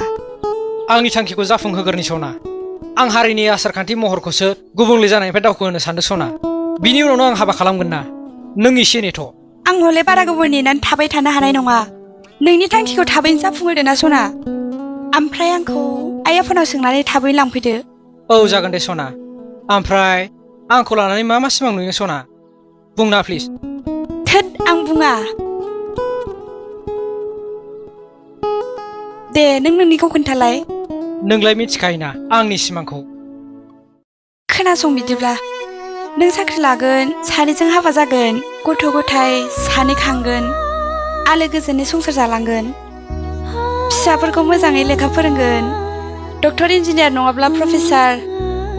आंनि थांखिखौ जाफुंहोगोरनि सना। आं हारिनि आसारखान्थि महरखौसो गुबुंले जानायनिफ्राय दावखोहोनो सानदों सना। बिनि उनावनो आं हाबा खालामगोन ना। नों एसे नेथ'। आं हले बारा गोबाव नेनानै थाबाय थानो हानाय नङा। नोंनि थांखिखौ थाबैनो जाफुंहोदो ना सना। ओमफ्राय आंखौ आइ आफानाव सोंनानै थाबैनो लांफैदो। औ जागोन दे सना। ओमफ्राय आंखौ लानानै मा सिमां नुयो सना? बुंना प्लिज। थोद आं बुङा। दे नों नोंनिखौ खोन्थालाय। नोंलाय मिथिखायोना आंनि सिमांखौ। खोनासं बिदिब्ला, नों साख्रि लागोन, सानैजों हाबा जागोन, गथ' गथाय सानै खांगोन, आलो गोजोनै संसार जालांगोन, फिसाफोरखौ मोजाङै लेखा फोरोंगोन, डक्टर इन्जिनियार नङाब्ला प्रफेसार,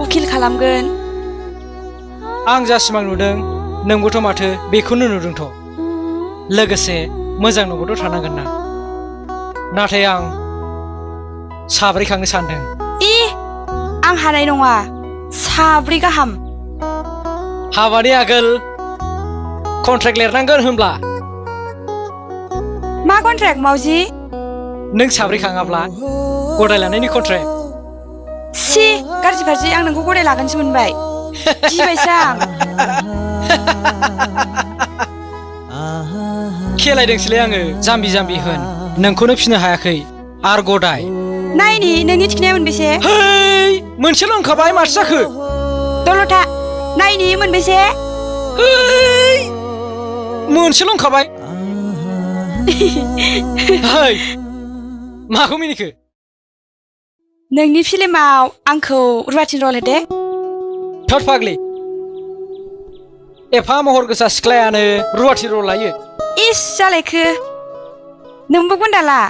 उकिल खालामगोन। आं जा सिमां नुदों नोंबोथ' माथो बेखौनो नुदोंथ'। लोगोसे मोजां न'बोथ' थानांगोन ना। नाथाय आं साब्रै खांनो सानदों। आं हानाय नङा। 3 गाहाम। हाबानि आगोल कन्ट्रेक्ट लिरनांगोन होनब्ला। मा कन्ट्रेक्ट मावजि? नों 3 खाङाब्ला गदाय लानायनि कन्ट्रेक्ट। सि गाज्रि फारजि, आं नोंखौ गदाय लागोनसो मोनबाय। गिबायसो आं। खेलायदोंसोलै आङो जाम्बि जाम्बि होन। नोंखौनो फिनो हायाखै आर गदाय। नायनि नोंनि थिखिनाया मोनबेसे? है मोनसेल' होनखाबाय माथो जाखो? दलथा नायनि मोनबेसे? है मोनसेल' होनखाबाय। है माखौ मिनिखो? नोंनि फिल्माव आंखौ रुवाथि रल होदे। थोद फाग्लि एफा महर गोसा सिख्लायानो रुवाथि रल लायो इस जालायखो नोंबो गुन्दाला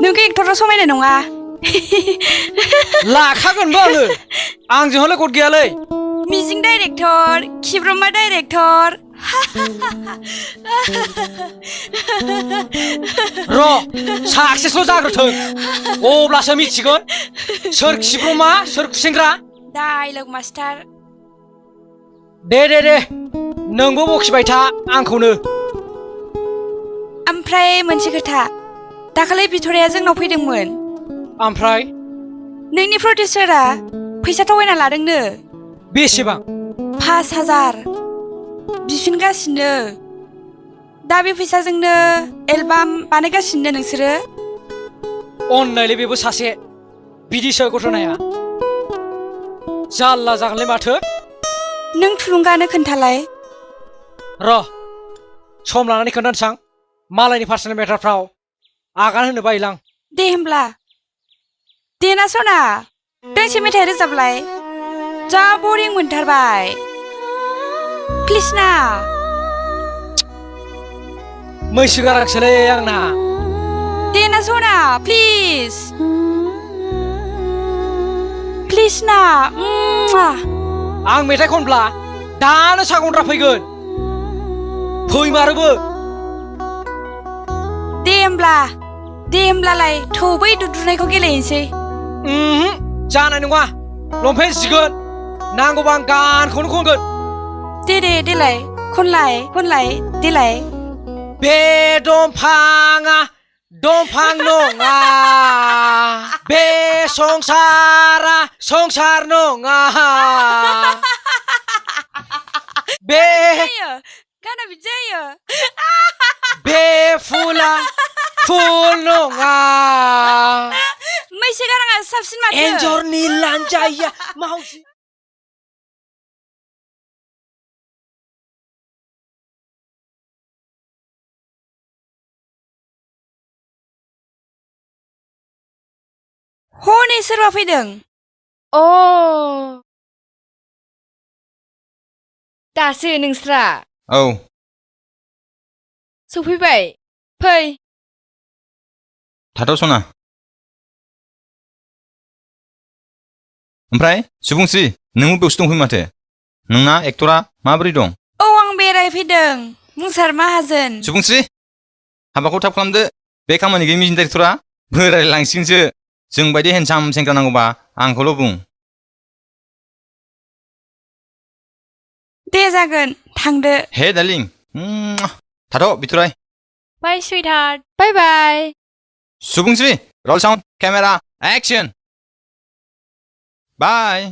नोंखौ एक्टराव समायनाय नङा लाखागोनबो आङो आंजों हले गद गैयालै मिजिं डाइरेक्टर खिब्रमा डाइरेक्टर र' साक्सेसल' जाग्रोथों अब्लासो मिथिगोन सोर खिब्रमा सोर खुसेंग्रा डाइलग मास्टार दे नोंबो बखिबाय था आंखौनो ओमफ्राय मोनसे खोथा दाखालि बिथराया जोंनाव फैदोंमोन ओमफ्राय नोंनि प्रडिउसारा फैसा थगायना लादोंनो बेसेबां 5000 बिफिनगासिनो दा बे फैसाजोंनो एलबाम बानायगासिनो नोंसोरो अननायलै बेबो सासे बिदिसो गथ'नाया जाल्ला जागोनलै माथो नों थुलुंगानो खोन्थालाय र' सम लानानै खोन्थानोसां मालायनि पार्सनेल मेटारफ्राव आगान होनो बायोलां दे होमब्ला देना सना दोंसे मेथाइ रोजाबलाय जा बरिं मोनथारबाय प्लिज ना मैसो गारांसोलै आंना देना सना प्लिज ना आं मेथाइ खनब्ला दानो सागनद्रा फैगोन फैमारोबो दे होमब्लालाय थौ बै दुद्रुनायखौ गेलेहैसै जानाय नङा लंपेन्ट जिगोन नांगौबा आं गानखौनो खनगोन देलाय खनलाय देलाय बे दंफाङा दंफां नङा बे संसारा संसार नङा बे गाना बिदि जायो बे फुला फुल नङा मैसो गाराङा साबसिन माथो एन्जरनि लान्जाया मावजि हनै सोरबा फैदों अ दासो नोंस्रा औ सफैबाय फै थाथ' सना ओमफ्राय सुबुंस्रि नोंबो बेयावसो दंफैयो माथो नोंना एक्टरा माबोरै दं औ आं बेरायफैदों मुंसार माहाजोन सुबुंस्रि हाबाखौ थाब खालामदो बे खामानि गैयै मिजिं डाइरेक्टरा बोरायलांसिगोनसो जोंबायदि हेन्डसाम सेंग्रा नांगौबा आंखौल' बुं दे जागोन थांदो हे डार्लिं थाथ' बिथराय बाय सुइटहार्ट बाय बाय सुबुंस्रि रल साउन्ड केमेरा एक्सन बाय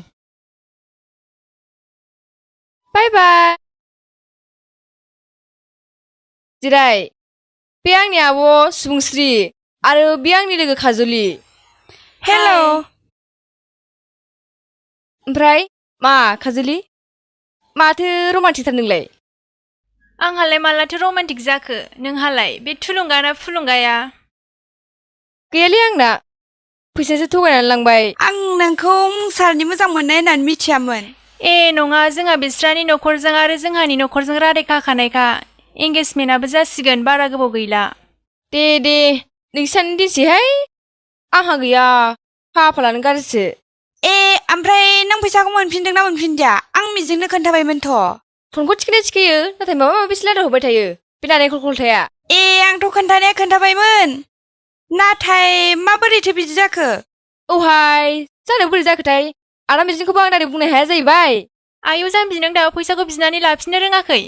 जिराय बे आंनि आब' सुबुंस्रि आरो बे आंनि लोगो काजलि हेल' ओमफ्राय मा काजलि माथो रमान्टिकथार नोंलाय आंहालाय मालाथो रमान्टिक जाखो नोंहालाय बे थुलुंगाना फुलुंगाया गैयालै आंना फैसासो थगायनानै लांबाय आं नोंखौ मुंसारनि मोजां मोननाय होननानै मिथियामोन ए नङा जोंहा बिस्रानि न'खरजों आरो जोंहानि न'खरजों रादायखाखानायखा एंगेजमेन्टआबो जासिगोन बारा गोबाव गैला दे नोंसानि दिनसेहाय आंहा गैया खाफालानो गाज्रिसो ए ओमफ्राय नों फैसाखौ मोनफिनदोंना मोनफिनदिया आं मिजिंनो खोन्थाबायमोनथ' फनखौ थिखोयो नाथाय माबा माबिसो रायलायहरबाय थायो बे नारेंखल खलथाया ए आंथ' खोन्थानाया खोन्थाबायमोन नाथाय माबोरैथो बिदि जाखो औहाय जानो बोरै जाखोथाय आदा मिजिंखौबो आं दायरेक्ट बुंनो हाया जाहैबाय आयौ जाम्बि नों दाबो फैसाखौ बिनानै लाफिननो रोङाखै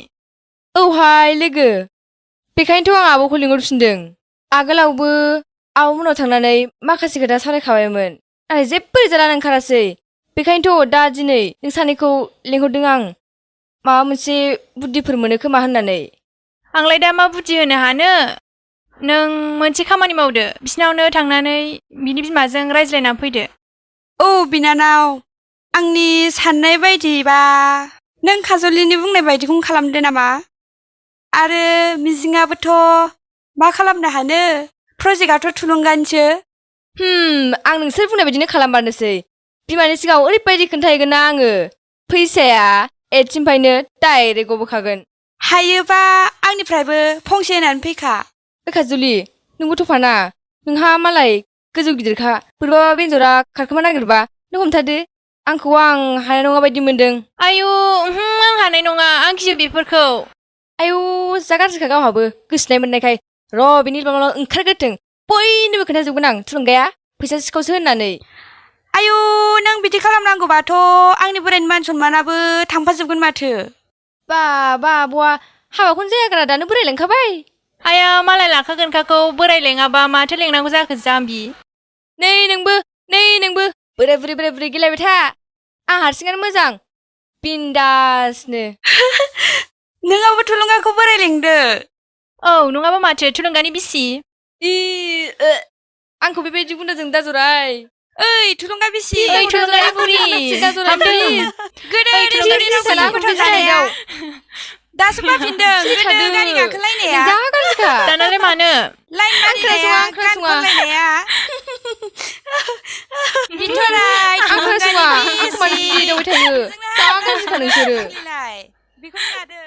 औहाय लोगो बेखायनोथ' आं आब'खौ लिंहरफिनदों आगोलावबो आब'मोनाव थांनानै माखासे खोथा सावरायखाबायमोन नाथाय जेबो रिजाल्टआनो ओंखारासै बेखायनोथ' दा दिनै नों सानैखौ लिंहरदों आं माबा मोनसे बुद्धिफोर मोनो खोमा होननानै आंलाय दा मा बुद्धि होनो हानो नों मोनसे खामानि मावदो बिसिनावनो थांनानै बिनि बिमाजों रायज्लायनानै फैदो औ बिनानाव आंनि साननाय बायदिबा नों काजलिनि बुंनाय बायदिखौनो खालामदो नामा आरो मिजिङाबोथ' मा खालामनो हानो प्रजेक्टआथ' थुलुंगानिसो आं नोंसोर बुंनाय बायदिनो खालामबारनोसै बिमानि सिगाङाव ओरैबायदि खोन्थाहैगोन ना आङो फैसाया 8 सिमफायनो डाइरेक्ट गबोखागोन। हायोबा आंनिफ्रायबो फंसे होनानै फैखा। काजुलि नोंबो थफाना नोंहा मालाय गोजौ गिदिरखा बोरैबा बेन्जरा खारखोमा नागिरबा नों हमथादो आंखौ आं हानाय नङा बायदि मोनदों। आयु आं हानाय नङा आं गियो बेफोरखौ। आयु जा गाज्रिखा गावहाबो गोसोनाय मोननायखाय र' बिनि माबा ओंखारग्रोथों बयनोबो खोन्थाजोबगोन आं थुलुंगाया फैसा सिखावसो होननानै। आयु नों बिदि खालामनांगौबाथ' आंनि बोरायनि मान सनमानाबो थांफाजोबगोन माथो। बा आब'आ हाबाखौनो जायागारा दानो बोराय लेंखाबाय। आया मालाय लाखागोनखाखौ बोराय लेङाबा माथो लेंनांगौ जाखो जाम्बि। नै नोंबो बोराय बुरै गेलेबाय था आं हारसिङानो मोजां बिन्दासनो। नोंहाबो थुलुंगाखौ बोराय लेंदो। औ नङाबा माथो थुलुंगानि बिसि। आंखौ बेबायदि गुन्दाजों दाजराय। ओइ थुलुंगा बिसि थुलुंगानि बुरि दासो फैफिनदों गोदो गारि गाखोलायनाया। जा गाज्रिखा दानालाय मानो लाइन मारिनाया गान खनलायनाया। बिथराय आं खोनासङा आंखौ मानो बिदि एदावबाय थायो जा गाज्रिखा नोंसोरो। बेखौनो लादो।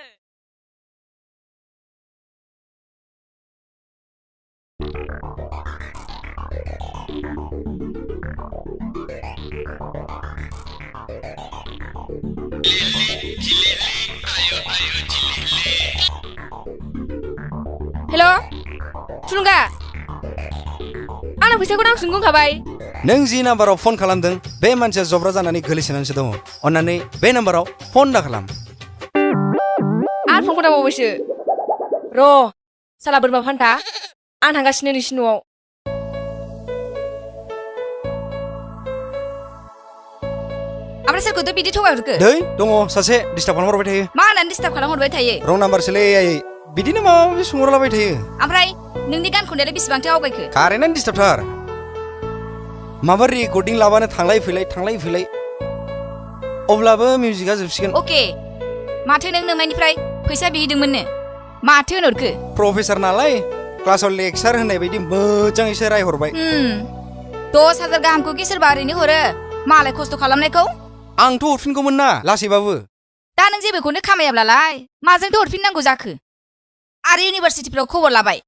हेल' थुलुंगा आंना फैसाखौ नांफिनगौ होनखाबाय। नों जि नाम्बाराव फन खालामदों बे मानसिया जब्रा जानानै गोलैसोनानैसो दङ। अन्नानै बे नाम्बाराव फन दा खालाम। आरो फनखौ दाबावबायसो। र' साला बोरमा फान्था आं थांगासिनो नोंसिनि न'आव। ओमफ्राय सोरखौथ' बिदि थगायहरखो? दै दङ सासे डिस्टार्ब खालामहरबाय थायो। मा होननानै डिस्टार्ब खालामहरबाय थायो? रं नाम्बारसोलै आयै बिदिनो माबा माबि सोंहरलाबाय थायो। ओमफ्राय नोंनि गान खननायालाय बेसेबांथो आवगायखो? कारेन्टआनो डिस्टार्बथार। माबा रेकर्डिं लाबानो थांलाय फैलाय अब्लाबो मिउजिकआ जोबसिगोन। अके माथो नों नोंनायनिफ्राय फैसा बिहैदोंमोननो माथो होनहरखो? प्रफेसार नालाय क्लासाव लेक्सार होनाय बायदि मोजाङैसो रायहरबाय। 10,000 गाहामखौ कि सोरबा ओरैनो हरो मालाय खस्थ' खालामनायखौ? आंथ' हरफिनगौमोन ना लासैबाबो। दा नों जेबोखौनो खामायाब्लालाय माजोंथो हरफिननांगौ जाखो? आरो इउनिभारसिटिफ्राव खबर लाबाय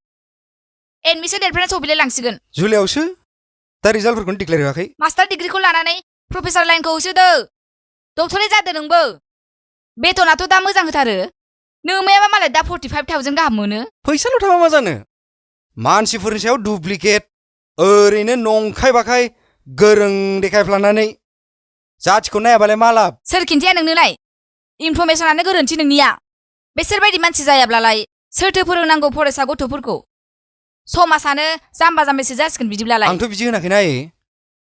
एडमिसन डेटफ्रा सौफैलाय लांसिगोन। जुलाइआवसो दा रिजाल्टफोरखौनो डिक्लेयार होआखै। मास्टार डिग्रिखौ लानानै प्रफेसार लाइनखौ होसोदो डक्टरेट जादो नोंबो। बेथनाथ' दा मोजां होथारो। नोंमायाबा मालाय दा 45,000 गाहाम मोनो। फैसाल' थाबा मा जानो मानसिफोरनि सायाव डुप्लिकेट ओरैनो नंखाय बाखाय गोरों देखायफ्लानानै जाथिखौ नायाबालाय मा लाब? सोर खिन्थाया नोंनोलाय? इनफरमेसनानो गोरोन्थि नोंनिया। बेसोरबायदि मानसि जायाब्लालाय सोरथो फोरोंनांगौ फरायसा गथ'फोरखौ? समाजानो जाम्बा जाम्बिसो जासिगोन बिदिब्लालाय। आंथ' बिदि होनाखैना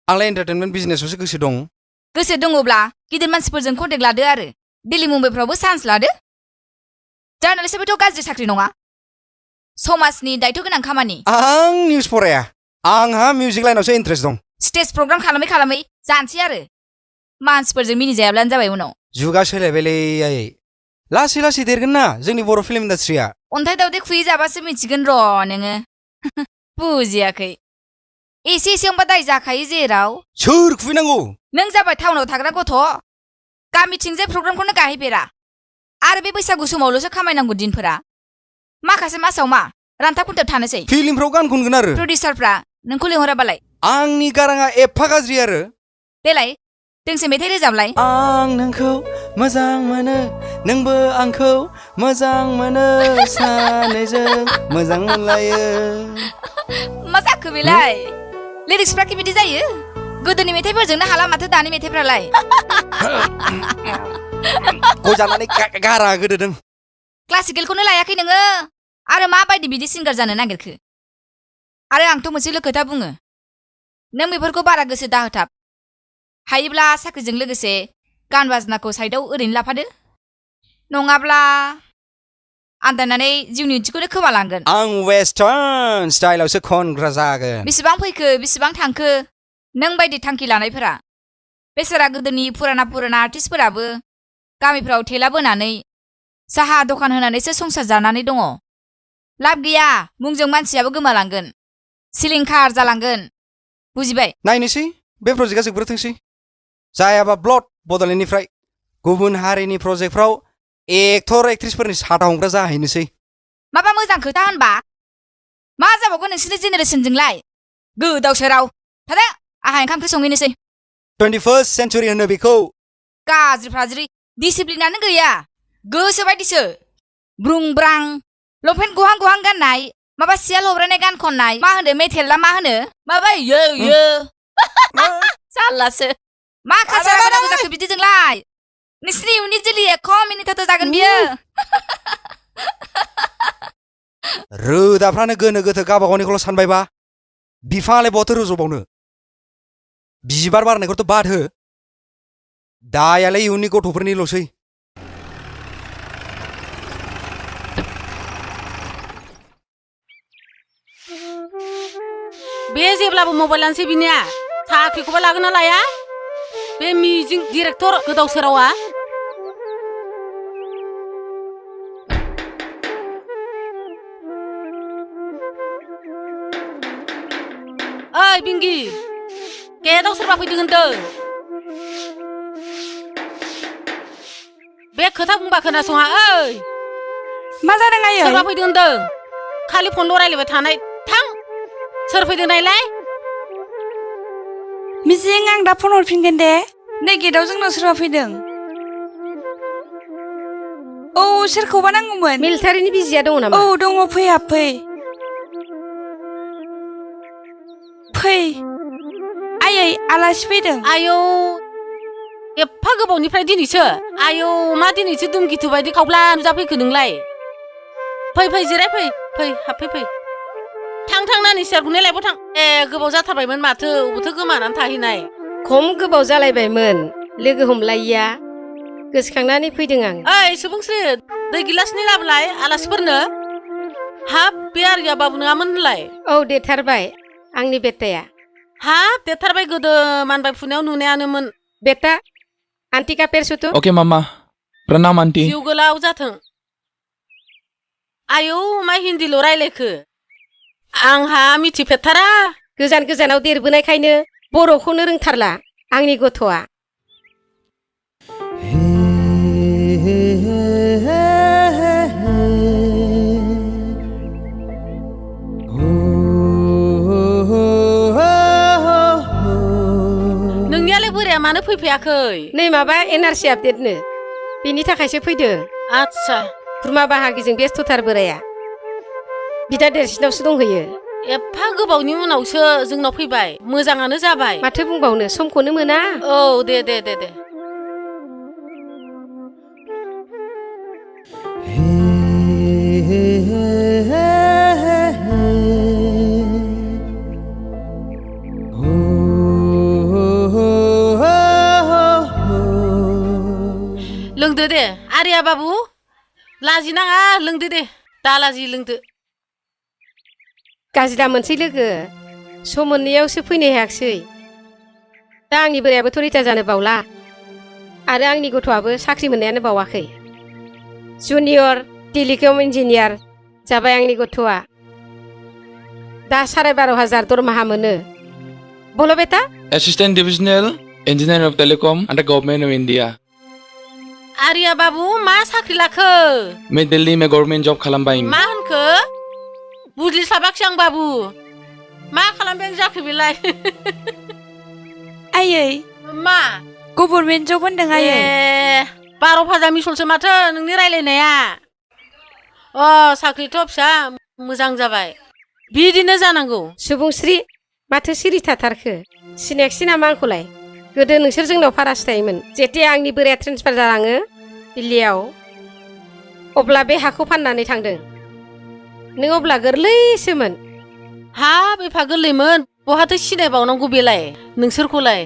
आंलाय एन्टारटेनमेन्ट बिजनेसावसो गोसो दं। गोसो दङब्ला गिदिर मानसिफोरजों कन्टेक्ट लादो आरो दिल्ली मुम्बाइफ्रावबो चान्स लादो। जार्नालिस्टआबोथ' गाज्रि साख्रि नङा समाजनि दायथ' गोनां खामानि। आं निउस फराया आंहा मिउजिक लाइनावसो इन्ट्रेस्ट दं। स्टेज प्रग्राम खालामै जानोसै आरो मानसिफोरजों मिनिजायाब्लानो जाबाय उनाव। जुगा सोलायबायलै आयै लासै देरगोन ना जोंनि बर' फिल्म इन्डास्ट्रिया। अन्थाइ दावदै खुयै जाबासो मिथिगोन र' नोङो बुजियाखै। एसेयावनोबा दाय जाखायो जेराव। सोर खुबैनांगौ? नों जाबाय टाउनाव थाग्रा गथ' गामिथिंजाय प्रग्रामखौनो गाहैफेरा आरो बे बैसागु समावल'सो खामायनांगौ दिनफोरा। माखासे मासाव मा रान्था खुन्थायाव थानोसै। फिल्मफ्राव गान खनगोन आरो प्रडिउसारफ्रा नोंखौ लिंहराबालाय? आंनि गाराङा एफा गाज्रि आरो। देलाय दोंसे मेथाइ रोजाबलाय। आं नोंखौ मोजां मोनो नोंबो आंखौ मोजां मोनो सानैजों मोजां मोनलायो। मा जाखो बेलाय? लिरिक्सफ्रा कि बिदि जायो? गोदोनि मेथाइफोरजोंनो हाला माथो दानि मेथाइफ्रालाय। गजानानै गारा गोदोदों। क्लासिकेलखौनो लायाखै नोङो आरो माबायदि बिदि सिंगार जानो नागिरखो? आरो आंथ' मोनसेल' खोथा बुङो नों बेफोरखौ बारा गोसो दाहोथाब। हायोब्ला साख्रिजों लोगोसे गान बाजनाखौ साइडआव ओरैनो लाफादो नङाब्ला आन्दायनानै जिउनि ओंथिखौनो खोमालांगोन। आं वेस्टार्न स्टाइलावसो खनग्रा जागोन। बेसेबां फैखो बेसेबां थांखो नों बायदि थांखि लानायफोरा? बेसोरा गोदोनि पुराना आर्टिस्टफोराबो गामिफ्राव थेला बोनानै साहा दखान होनानैसो संसार जानानै दङ। लाब गैया मुंजों मानसियाबो गोमालांगोन सिलिंखार जालांगोन बुजिबाय? नायनोसै बे प्रजेक्टआ जोबग्रोथोंसै जायाबा ब्लड बड'लेण्डनिफ्राय गुबुन हारिनि प्रजेक्टफ्राव एक्टर एक्ट्रिसफोरनि साथा हमग्रा जाहैनोसै माबा मोजां खोथा होनबा मा जाबावगोन नोंसोरनि जेनेरेसनजोंलाय गोदाव सोराव थादो आहा ओंखाम ओंख्रि संहैनोसै 21st सेन्चुरि होनो बेखौ गाज्रि फाज्रि डिसिप्लिनानो गैया गोसो बायदिसो ब्रुं ब्रां लंपेन्ट गुहां गुहां गाननाय माबा सियाल हब्रायनाय गान खननाय मा होनो मेथेला मा होनो माबा यो यो जारलासो मा कालसार बानांगौ जाखो बिदिजोंलाय नोंसिनि इयुननि जोलैया खम मिनिथावथाव जागोन बियो रोदाफ्रानो गोनो गोथो गावबा गावनिखौल' सानबायबा बिफाङालाय बहाथो रज'बावनो बिबार बारनायखौथ' बाद हो दायालाय इयुननि गथ'फोरनिल'सै बे जेब्लाबो मबाइलानोसै बिनिया साख्रिखौबा लागोन ना लाया बे मिजिं डिरेक्टर गोदाव सोरावा ओइ बिंगि गेटआव सोरबा फैदों होनदों बे खोथा बुंबा खोनासङा ओइ मा जादों आयै सोरबा फैदों होनदों खालि फनल' रायलायबाय थानाय थां सोर फैदों नायलाय मिजिं आं दा फन हरफिनगोन दे नै गेटआव जोंनाव सोरबा फैदों औ सोरखौबा नांगौमोन मिलिटारिनि बिजिया दङ नामा औ दङ फै हाबफै फै आयै आलासि फैदों आयौ एफा गोबावनिफ्राय दिनैसो आयौ मा दिनैसो दुमगिथु बायदि खावब्ला नुजाफैखो नोंलाय फै फै जिराय फै फै हाबफै फै थां थां नानि सियारखौनो लायबाव थां ए गोबाव जाथारबायमोन माथो अबावथो गोमानानै थाहैनाय खम गोबाव जालायबायमोन लोगो हमलायिया गोसोखांनानै फैदों आं ओइ सुबुंस्रि दै गिलासनि लाबोलाय आलासिफोरनो हाब बे आर्या बाबु नङामोन होनलाय औ देरथारबाय आंनि बेटाया हाब देरथारबाय गोदो मानबाय फुनायाव नुनायानोमोन बेटा आंटी का पैर छू तो ओके मामा प्रणाम आंटी जिउ गोलाव जाथों आयौ मा हिन्दील' रायलायखो आंहा मिथिफेरथारा गोजान गोजानाव देरबोनायखायनो बर'खौनो रोंथारला आंनि गथ'आ नोंनियालाय बोराया मानो फैफायाखै नै माबा एनआरसि आपडेटनो बेनि थाखायसो फैदों आच्छा खुरमा बाहागिजों बेस्थ'थार बोराया बिदा देरसिनावसो दंहैयो एफा गोबावनि उनावसो जोंनाव फैबाय मोजाङानो जाबाय माथो बुंबावनो समखौनो मोना औ दे दे दे दे लोंदो दे आर्या बाबु लाजिनाङा लोंदो दे दा लाजि लोंदो गाज्रि दा मोनसै लोगो सम मोननैयावसो फैनो हायाखिसै दा आंनि बोरायाबोथ' रिटायार जानो बावला आरो आंनि गथ'आबो साख्रि मोननायानो बावाखै जुनियर टेलिकम इन्जिनियार जाबाय आंनि गथ'आ दा 12,500 दरमाहा मोनो बोलो बेटा assistant divisional engineer of telecom under government of India Arya बाबु मा साख्रि लाखो मैं दिल्ली में गवर्नमेंट जॉब खालामबाय मा होनखो बुजिस्लाबाखै आं बाबु मा खालामबाय जाखो बेलाय आयै मा गभर्नमेन्ट जब होनदों आयै 12,000 मिसलसो माथो नोंनि रायलायनाया अ साख्रिथ' फिसा मोजां जाबाय बिदिनो जानांगौ सुबुंस्रि माथो सिरि थाथारखो सिनायाखिसै नामा आंखौलाय गोदो नोंसोर जोंनाव भारासो थायोमोन जेतिया आंनि बोराया ट्रेन्सफार जालाङो दिल्लीयाव अब्ला बे हाखौ फाननानै थांदों नों अब्ला गोरलैसोमोन हाब एफा गोरलैमोन बहाथो सिनायबावनांगौ बेलाय नोंसोरखौलाय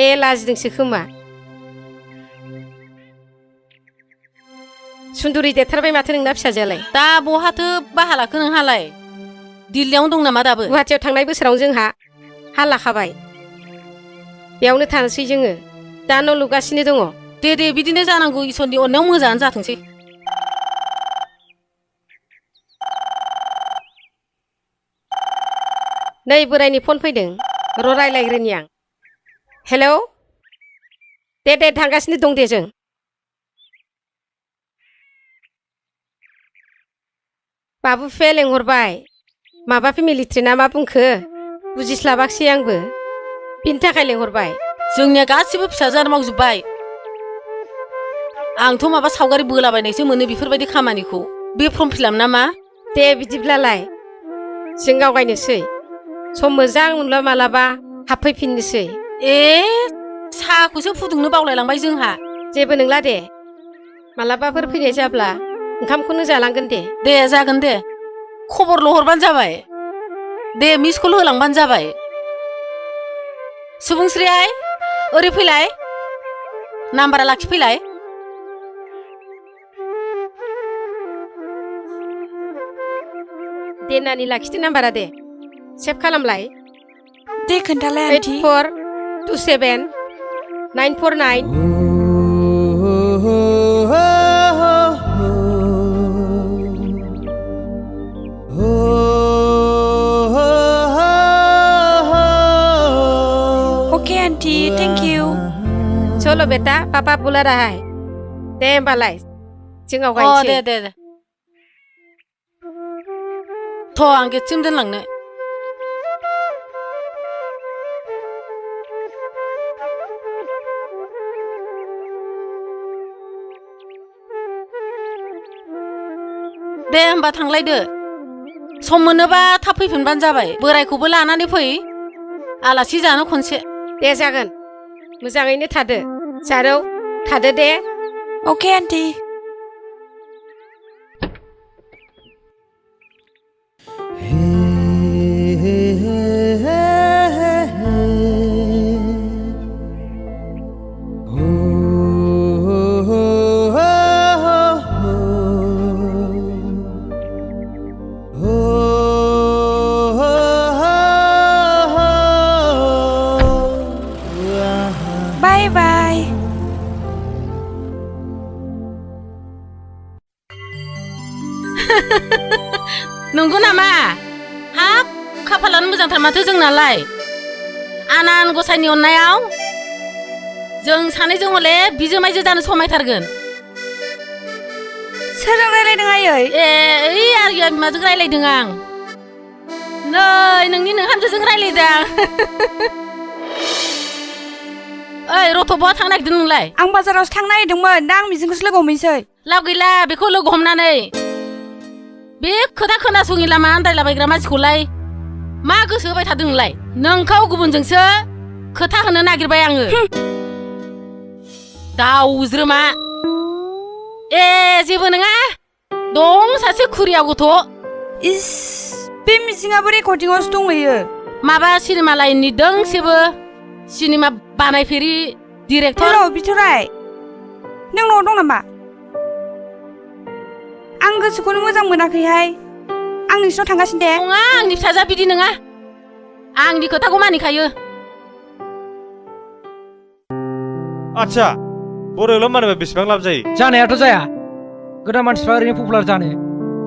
ए लाजिदोंसो खोमा सुन्दुरि देरथारबाय माथो नोंना फिसाजोआलाय दा बहाथो बाहा लाखो नोंहालाय दिल्लीयावनो दं नामा दाबो गुवाहाटियाव थांनाय बोसोरावनो जोंहा हा लाखाबाय बेयावनो थानोसै जोङो दा न' लुगासिनो दङ दे दे बिदिनो जानांगौ इसोरनि अननायाव मोजाङानो जाथोंसै नै बोरायनि फन फैदों र' रायलायग्रोनि आं हेलौ दे थांगासिनो दं दे जों बाबु फे लेंहरबाय माबा फेमिलि ट्रिटना मा बुंखो बुजिस्लाबाखसै आंबो बिनि थाखाय लेंहरबाय जोंनिया गासिबो फिसाजोआनो मावजोब्बाय आंथ' माबा सावगारि बोलाबायनायसो मोनो बेफोरबायदि खामानिखौ बे फर्म फिलाप ना मा दे बिदिब्लालाय जों आवगायनोसै सम मोजां मोनब्ला मालाबा हाबफैफिननोसै साहाखौसो फुदुंनो बावलायलांबाय जोंहा जेबो नंला दे मालाबाफोर फैनाय जाब्ला ओंखामखौनो जालांगोन दे जागोन दे खबरल' हरबानो जाबाय दे मिस कल होलांबानो जाबाय सुबुंस्रि आइ ओरै फैलाय नाम्बारा लाखिफैलाय दे नानि लाखिदो नाम्बारा दे सेभ खालामलाय दे खोन्थालाय aunty 8427 949 okay aunty thank you चलो बेटा पापा बुला रहा है दे होमबालाय जों आवगायनोसै दे थ' आं गेटसिम दोनलांनो दे होमबा थांलायदो सम मोनोबा थाब फैफिनबानो जाबाय बोरायखौबो लानानै फै आलासि जानो खनसे दे जागोन मोजाङैनो थादो जारौ थादो दे ओके आन्टी बाय बाय नंगौ नामा हाब खाफालानो मोजांथार माथो जोंनालाय आनान गसाइनि अननायाव जों सानैजों हले बिजोमायजो जानो समायथारगोन सोरजों रायलायदों आयै ओइ आर्या बिमाजों रायलायदों आं नै नोंनि नोंहामजोजों रायलायदों आं ओइ रथ' बहा थांनो नागिरदों नोंलाय आं बाजारावसो थांनो नागिरदोंमोन दा आं मिजिंखौसो लोगो हमहैसै लाब गैला बेखौ लोगो हमनानै बे खोथा खोनासङि लामा आन्दायलाबायग्रा मानसिखौलाय मा गोसो होबाय थादों नोंलाय नोंखौ गुबुनजोंसो खोथा होनो नागिरबाय आङो दाउज्रोमा जेबो नङा दं सासे खुरिया गथ' इस बे मिजिङाबो रेकर्डिंआवसो दंहैयो माबा सिनेमालाइनि दोंसेबो सिनेमा बानायफेरि डिरेक्टर हेल' बिथराय नों न'आव दं नामा आं गोसोखौनो मोजां मोनाखैहाय आं नोंसिनाव थांगासिनो दे नङा आंनि फिसाजोआ बिदि नङा आंनि खोथाखौ मानिखायो आच्छा बर'आवल' मानोबा बेसेबां लाब जायो जानायाथ' जाया गोदान मानसिफ्रा ओरैनो पपुलार जानो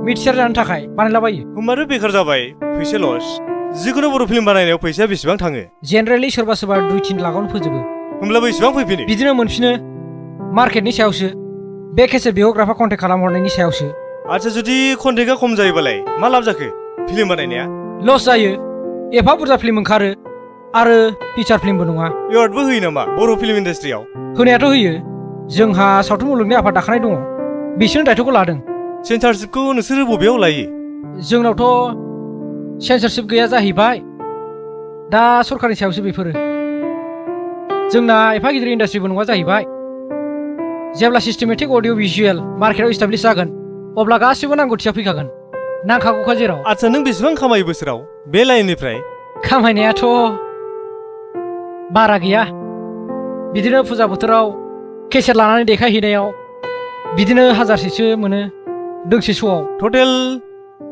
मिथिसार जानो थाखाय बानायलाबायो होमबाथ' बेखार जाबाय फैसा लस जिखुनु बर' फिल्म बानायनायाव फैसाया बेसेबां थाङो जेनेरेलि सोरबा 2-3 लाखआवनो फोजोबो होमब्लाबो इसेबां फैफिनो बिदिनो मोनफिनो मार्केटनि सायावसो बे केसेट बिहरग्राफ्रा कन्टेक्ट खालामहरनायनि सायावसो आच्छा जुदि कन्टेक्टआ खम जायोबालाय मा लाब जाखो फिल्म बानायनाया लस जायो एफा बुरजा फिल्म ओंखारो आरो फिचार फिल्मबो नङा एवार्डबो होयो नामा बर' फिल्म इन्डास्ट्रियाव होनायाथ' होयो जोंहा सावथुन मुलुगनि आफाद दाखानाय दङ बिसोरनो दायथ'खौ लादों सेन्सारशिपखौ नोंसोरो बबेयाव लायो जोंनावथ' सेन्सारशिप गैया जाहैबाय दा सरकारनि सायावसो बेफोरो जोंना एफा गिदिर इन्डास्ट्रिबो नङा जाहैबाय जेब्ला सिस्टेमेटिक अडिअ भिजुएल मार्केटआव इस्टाब्लिश जागोन अब्ला गासिबो नांगौथिया फैखागोन नांखागौखा जेराव आच्छा नों बेसेबां खामायो बोसोराव बे लाइननिफ्राय खामायनायाथ' बारा गैया बिदिनो फुजा बोथोराव केसेट लानानै देखायहैनायाव बिदिनो 1000सो मोनो दोंसे श'आव टटेल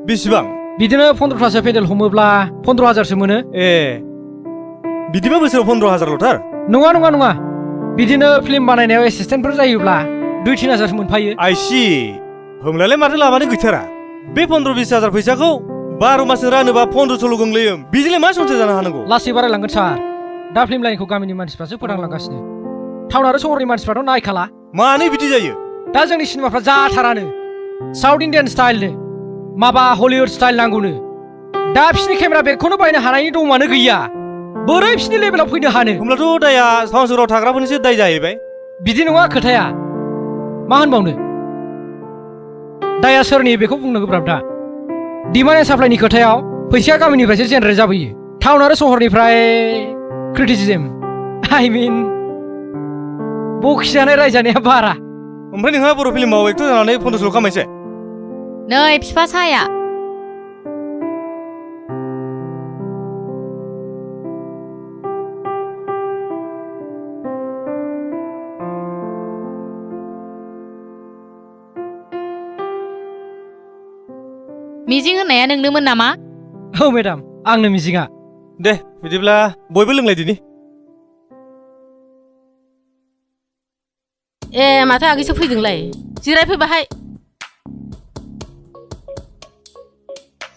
बेसेबां बिदिनो 15थासो पेडेल हमोब्ला 15000सो मोनो बिदिबा बोसोराव 15000ल'थार नङा बिदिनो फिल्म बानायनायाव एसिस्टेन्टफोर जायोब्ला 2-3 हाजारसो मोनफायो आइसि होमब्लालाय माथो लाबानो गैथारा बे 15-20 हाजार फैसाखौ 12 मासजों रानोबा 1500ल' गोग्लैयो बिदिलाय मा संसार जानो हानांगौ लासै बारायलांगोन सार दा फिल्म लाइनखौ गामिनि मानसिफ्रासो फोथांलांगासिनो टाउन आरो सहरनि मानसिफ्राथ' नायखाला मानो बिदि जायो दा जोंनि सिनेमाफ्रा जाथारानो साउथ इन्डियान स्टाइलनो माबा हलिउड स्टाइल नांगौनो दा बिसिनि केमेरा बेगखौनो बायनो हानायनि दमानो गैया बोरै बिसिनि लेभेलाव फैनो हानो होमब्लाथ' दाया टाउन सहराव थाग्राफोरनिसो दाय जाहैबाय बिदि नङा खोथाया मा होनबावनो दाया सोरनि बेखौ बुंनो गोब्राब दा डिमान्ड एन्ड साप्लाइनि खोथायाव फैसाया गामिनिफ्रायसो जेनेरेट जाबोयो टाउन आरो सहरनिफ्राय क्रिटिसिजम आइ मिन बखिजानाय रायजानाया बारा ओमफ्राय नोंहा बर' फिल्माव एक्टर जानानै फन्द' खामायसै नै बिफा साया मिजिं होननाया नोंनोमोन नामा औ मेडाम आंनो मिजिङा दे बिदिब्ला बयबो लोंलायदिनि ए माथो आगैसो फैदोंलाय जिरायफै बाहाय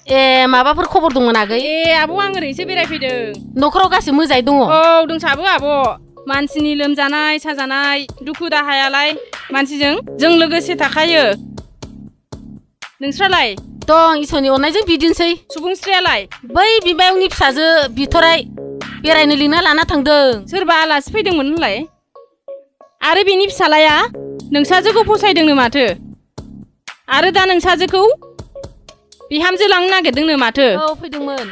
ए माबाफोर खबर दंमोन आगै ए आब' आं ओरैनोसो बेरायफैदों न'खराव गासिबो मोजाङै दङ औ दंसाबो आब' मानसिनि लोमजानाय साजानाय दुखु दाहायालाय मानसिजों जों लोगोसे थाखायो नोंस्रालाय दं इसोरनि अननायजों बिदिनोसै सुबुंस्रियालाय बै बिमायंनि फिसाजो बिथराय बेरायनो लिंना लाना थांदों सोरबा आलासि फैदोंमोन होनलाय आरो बिनि फिसालाया नोंसाजोखौ फसायदोंनो माथो आरो दा नोंसाजोखौ बिहामजो लांनो नागिरदोंनो माथो औ फैदोंमोन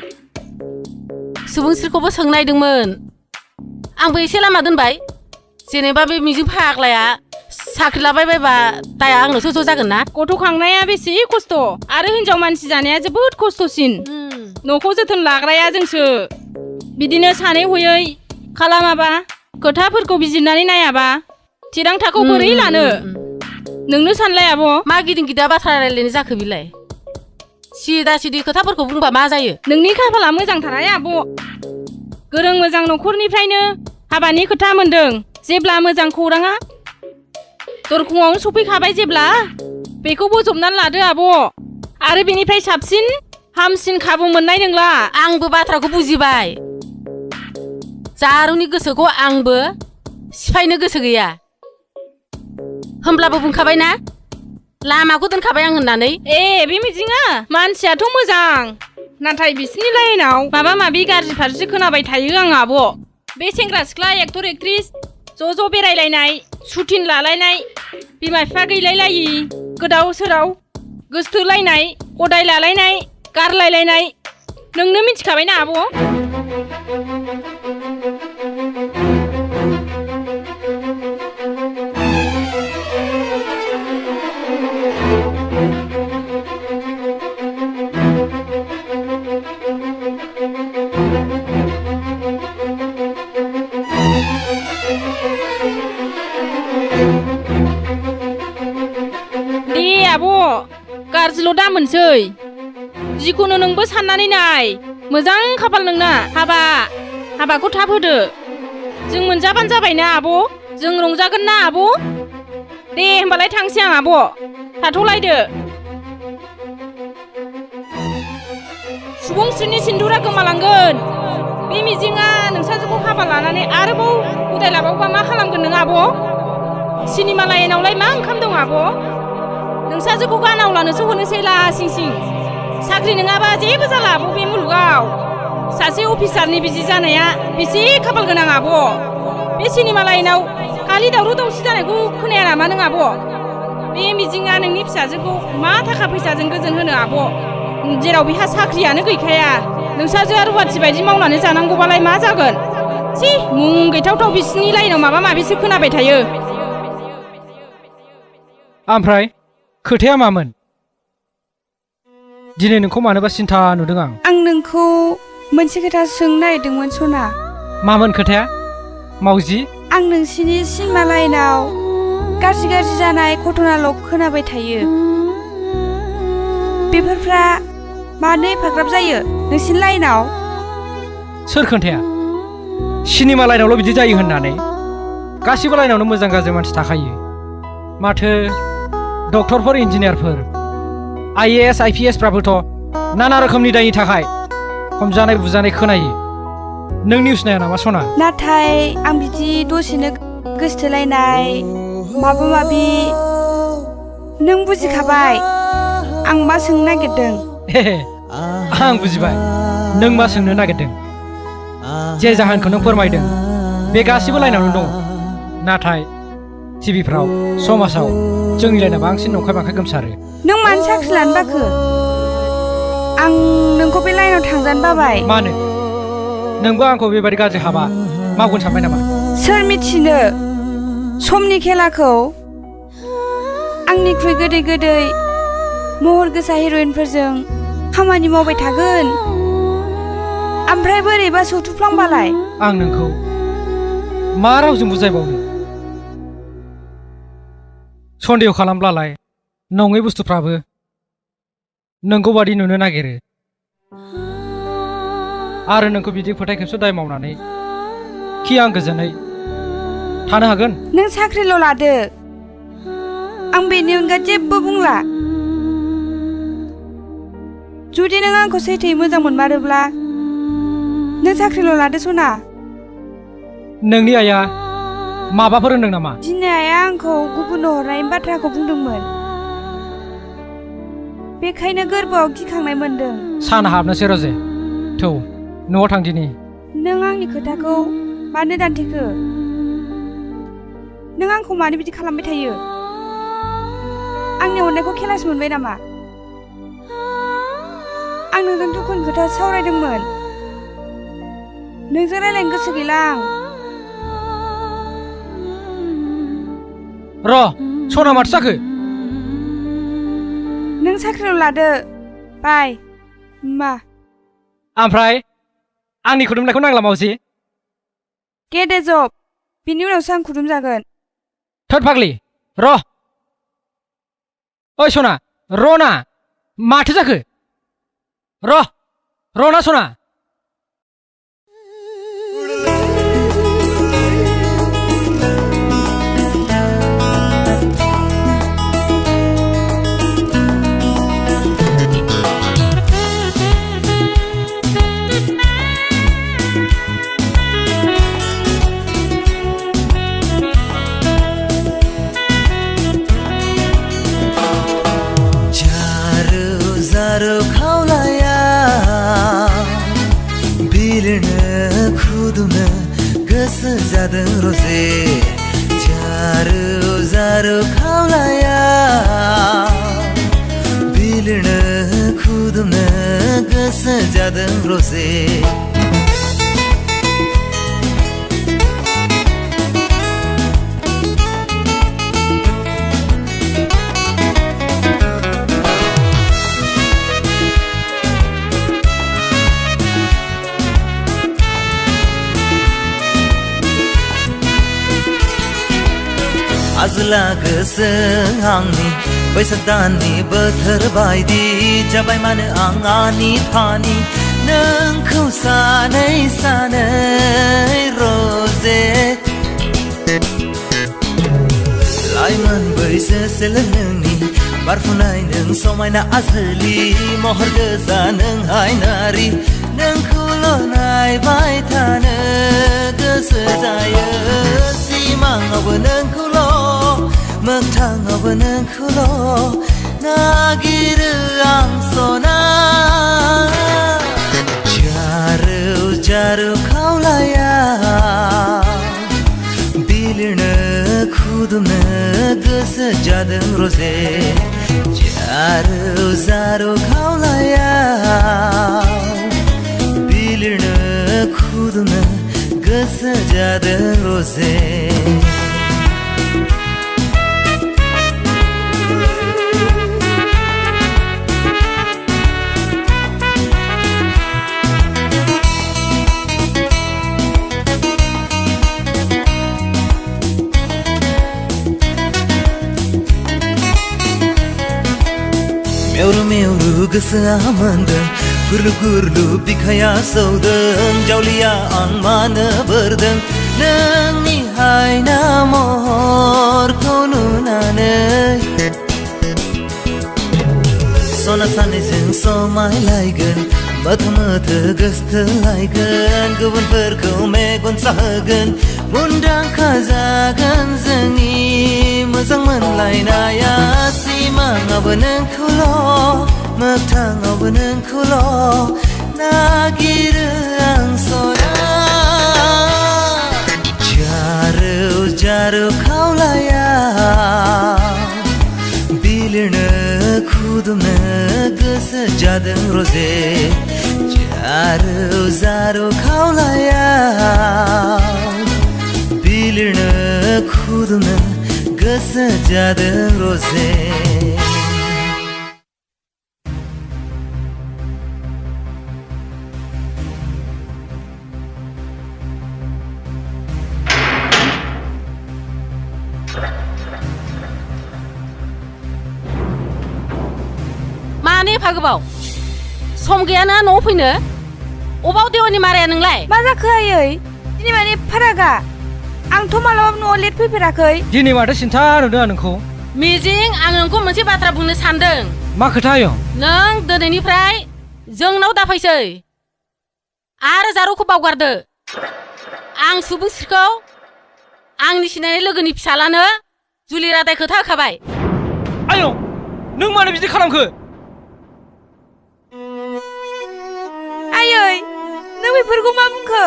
सुबुंस्रिखौबो सोंनायदोंमोन आंबो एसे लामा दोनबाय जेनेबा बे मिजिं फाग्लाया साख्रि लाबाय बायबा दाया आंनोसो ज' जागोन ना गथ' खांनाया बेसे खस्थ' आरो हिनजाव मानसि जानाया जोबोद खस्थ'सिन न'खौ जोथोन लाग्राया जोंसो बिदिनो सानै हयै खालामाबा खोथाफोरखौ बिजिरनानै नायाबा थिरांथाखौ बोरै लानो नोंनो सानलाय आब' मा गिदिं गिदा बाथ्रा रायलायनाय जाखो बिलाय सिदा सिदि खोथाफोरखौ बुंबा मा जायो नोंनि खाफाला मोजांथाराय आब' गोरों मोजां न'खरनिफ्रायनो हाबानि खोथा मोनदों जेब्ला मोजां खौराङा दरखंआवनो सफैखाबाय जेब्ला बेखौ बोजबनानै लादो आब' आरो बेनिफ्राय साबसिन हामसिन खाबु मोननाय नंला आंबो बाथ्राखौ बुजिबाय जारुनि गोसोखौ आंबो सिफायनो गोसो गैया होमब्लाबो बुंखाबाय ना लामाखौ दोनखाबाय आं होननानै ए बे मिजिङा मानसियाथ' मोजां नाथाय बिसिनि लाइनाव माबा माबि गाज्रि फारसे खोनाबाय थायो आं आब' बे सेंग्रा सिख्ला एक्टर एक्ट्रिस ज' ज' बेरायलायनाय सुटिं लालायनाय बिमा बिफा गैलायलायि गोदाव सोराव गोसथोलायनाय गदाय लालायनाय गारलायलायनाय नोंनो मिथिखाबायना आब' गाज्रिल' दा मोनसै जिखुनु नोंबो साननानै नाय मोजां खाफाल नोंना हाबाखौ थाब होदो जों मोनजाबानो जाबायना आब' जों रंजागोन ना आब' दे होमबालाय थांसै आं आब' थाथ'लायदो सुबुंस्रिनि सिन्दुरा गोमालांगोन बे मिजिङा नोंसाजोखौ हाबा लानानै आरोबाव उदाय लाबावबा मा खालामगोन नों आब' सिनेमा लाइनावलाय मा ओंखाम दं आब' नोंसाजोखौ गानावलानोसो हरनोसै लासिं सिं साख्रि नङाबा जेबो जाला आब' बे मुलुगाव सासे अफिसारनि बिसि जानाया बेसे खाफाल गोनां आब' बे सिनेमा लाइनाव खालि दावराव दावसि जानायखौ खोनाया नामा नों आब' बे मिजिङा नोंनि फिसाजोखौ मा थाखा फैसाजों गोजोन होनो आब' जेराव बिहा साख्रियानो गैखाया नोंसाजोआ रुवाथि बायदि मावनानै जानांगौबालाय मा जागोन सि मुं गैथावथाव बिसिनि लाइनाव माबा माबिसो खोनाबाय थायो ओमफ्राय खोथाया मामोन दिनै नोंखौ मानोबा सिन्था नुदों आं नोंखौ मोनसे खोथा सोंनो नागिरदोंमोन सना मामोन खोथाया मावजि आं नोंसिनि सिनेमा लाइनाव गाज्रि जानाय घटनाल' खोनाबाय थायो बेफोरफ्रा मानो एफाग्राब जायो नोंसिनि लाइनाव सोर खोन्थाया सिनेमा लाइनावल' बिदि जायो होननानै गासिबो लाइनावनो मोजां गाज्रि मानसि थाखायो माथो डक्टरफोर इन्जिनियारफोर IAS IPS फ्राबोथ' नाना रोखोमनि दायनि थाखाय हमजानाय बुजानाय खोनायो नों निउस नाया नामा सना नाथाय आं बिदि दसेनो गोसथोलायनाय माबा माबि नों बुजिखाबाय आं मा सोंनो नागिरदों आं बुजिबाय नों मा सोंनो नागिरदों जे जाहोनखौ नों फोरमायदों बे गासिबो लाइनावनो दङ नाथाय टिभिफ्राव समाजाव जोंनि लाइना बांसिन नंखाय बांखाय गोमसारो नों मानो साख्रि लानो बाखो आं नोंखौ बे लाइनाव थांजानो बाबाय मानो नोंबो आंखौ बेबादि गाज्रि हाबा मावगोन सानबाय नामा सोर मिथिनो समनि खेलाखौ आंनिख्रुइ गोदै गोदै महर गोसा हिर'इनफोरजों खामानि मावबाय थागोन ओमफ्राय बोरैबा सौथुफ्लांबालाय आं नोंखौ मा रावजों बुजायबावनो सन्देह खालामब्लालाय नङै बुस्थुफ्राबो नोंखौ बादि नुनो नागिरो आरो नोंखौ बिदि फोथाय खेबस' दाय मावनानै खि आं गोजोनै थानो हागोन नों साख्रिल' लादो आं बेनि अनगा जेबो बुंला जुदि नों आंखौ सैथोयै मोजां मोनमारोब्ला नों साख्रिल' लादो सना नोंनि आइया माबाफोर होनदों नामा दिनै आइया आंखौ गुबुननो हरनायनि बाथ्राखौ बुंदोंमोन बेखायनो गोरबोआव गिखांनाय मोनदों सान हाबनोसै रजे थौ न'आव थां दिनि नों आंनि खोथाखौ मानो दान्थेखो नों आंखौ मानो बिदि खालामबाय थायो आंनि हरनायखौ खेलासो मोनबाय नामा आं नोंजों दुखुनि खोथा सावरायदोंमोन नोंजों रायलायनो गोसो गैला आं र' सना माथो जाखो नों साख्रिल' लादो बाय मा ओमफ्राय आंनि खुदुमनायखौ नांला मावजि गेट ए जब बिनि उनावसो आं खुदुम जागोन थोद फाग्लि र' ओइ सना र'ना माथो जाखो र'ना सना गोसो जादों रजे जारौ जारौ खावलाया बिलिरनो खुदुमनो गोसो जादों रजे आजला गोसो आंनि बैसाग दाननि बोथोर बायदि जाबाय मानो आं आनि फानि नोंखौ सानै सानै रजे लाइमोन बैसोसोलो नोंनि बारफुनाय नों समायना आजोलि महर गोजा नोंहाय नारि नोंखौल' नायबाय थानो गोसो जायो सिमाङावबो नोंखौल' मोगथाङावबो नोंखौल' नागिरो आं सना जारौ जारौ खावलाया बिलिरनो खुदुमनो गोसो जादों रजे जारौ जारौ खावलाया बिलिरनो खुदुमनो गोसो जादों रजे मेवरु मेवरु गोसोआ मोनदों गुरलु गुरलु बिखाया सौदों जावलिया आं मानो बोरदों नोंनि हायना महरखौ नुनानै सना सानैजों समायलायगोन मोथो मोथो गोसथोलायगोन गुबुनफोरखौ मेगन साहोगोन मुंदांखा जागोन जोंनि मोजां मोनलायनाया सिमाङावबो नोंखौल' मोगथाङावबो नोंखौल' नागिरो आं सरा जारौ जारौ खावलाया बिलिरनो खुदुमनो गोसो जादों रजे जारौ जारौ खावलाया बिलिरनो खुदुमनो गोसो जादों रजे माने एफा गोबाव सम गैयाना न'आव फैनो अबाव देवनि माराया नोंलाय मा जाखो आयै दिनै माने फारागा आंथ' मालाबाबो न'आव लेट फैफेराखै दिनै माथो सिन्था नुदों आं नोंखौ मिजिं आं नोंखौ मोनसे बाथ्रा बुंनो सानदों मा खोथा आयं नों दिनैनिफ्राय जोंनाव दाफैसै आरो जारौखौ बावगारदो आं सुबुंस्रिखौ आंनि सिनायनाय लोगोनि फिसालानो जुलि रादाय खोथा होखाबाय आयं नों मानो बिदि खालामखो आयै नों बेफोरखौ मा बुंखो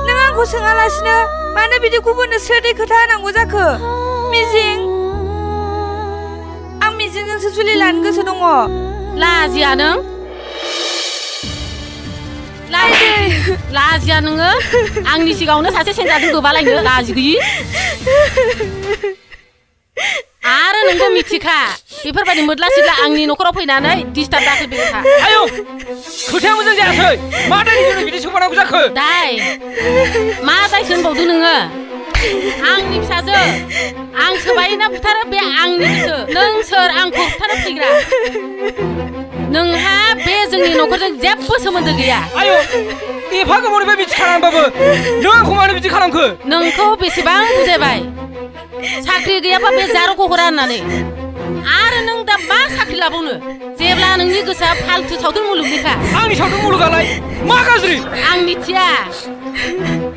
नों आंखौ सोङालासिनो मानो बिदि गुबुननो सोदै खोथा होनांगौ जाखो मिजिं आं मिजिंजोंसो जुलि लानो गोसो दङ लाजिया नों लाजिया नोङो आंनि सिगाङावनो सासे सेंग्राजों गोबालायनो लाजि गैयि आरो नोंबो मिथिखा बेफोरबायदि मोदला सिदला आंनि न'खराव फैनानै डिस्टार्ब दाखैबाय था आयं खोथाया मोजां जायासै मा दायनि जोंनो बिदि सोंबानांगौ जाखो दाय मा दाय सोंबावदो नोङो आंनि फिसाजो आं सोबायना बुथारो बे आंनिसो नों सोर आंखौ बुथारो फैग्रा नोंहा बे जोंनि न'खरजों जेबो सोमोन्दो गैया आयं एफा गोबावनिफ्राय बिदि खालामबाबो नों आंखौ मानो बिदि खालामखो नोंखौ बेसेबां बुजायबाय साख्रि गैयाबा बे जारौखौ हरा होननानै आरो नों दा मा साख्रि लाबावनो जेब्ला नोंनि गोसोआ फालतु सावथुन मुलुगनिखा आंनि सावथुन मुलुगालाय मा गाज्रि आं मिथिया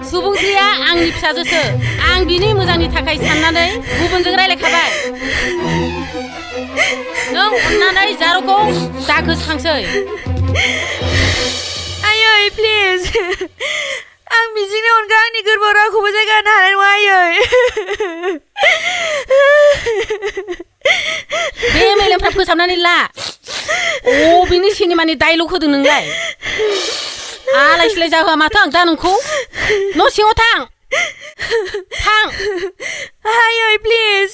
सुबुंस्रिया आंनि फिसाजोसो आं बिनि मोजांनि थाखाय साननानै गुबुनजों रायलायखाबाय नों अननानै जारौखौ दा गोसोखांसै आयै प्लिज आं मिजिंनि अनगा आंनि गोरबोआव रावखौबो जायगा होनो हानाय नङा आयै बे मेलेमफ्रा फोसाबनानै ला बिनि सिनेमानि डायलग होदों नोंलाय आलाय सिलाय जाहोआ माथो आं दा नोंखौ न' सिङाव थां आयै प्लिज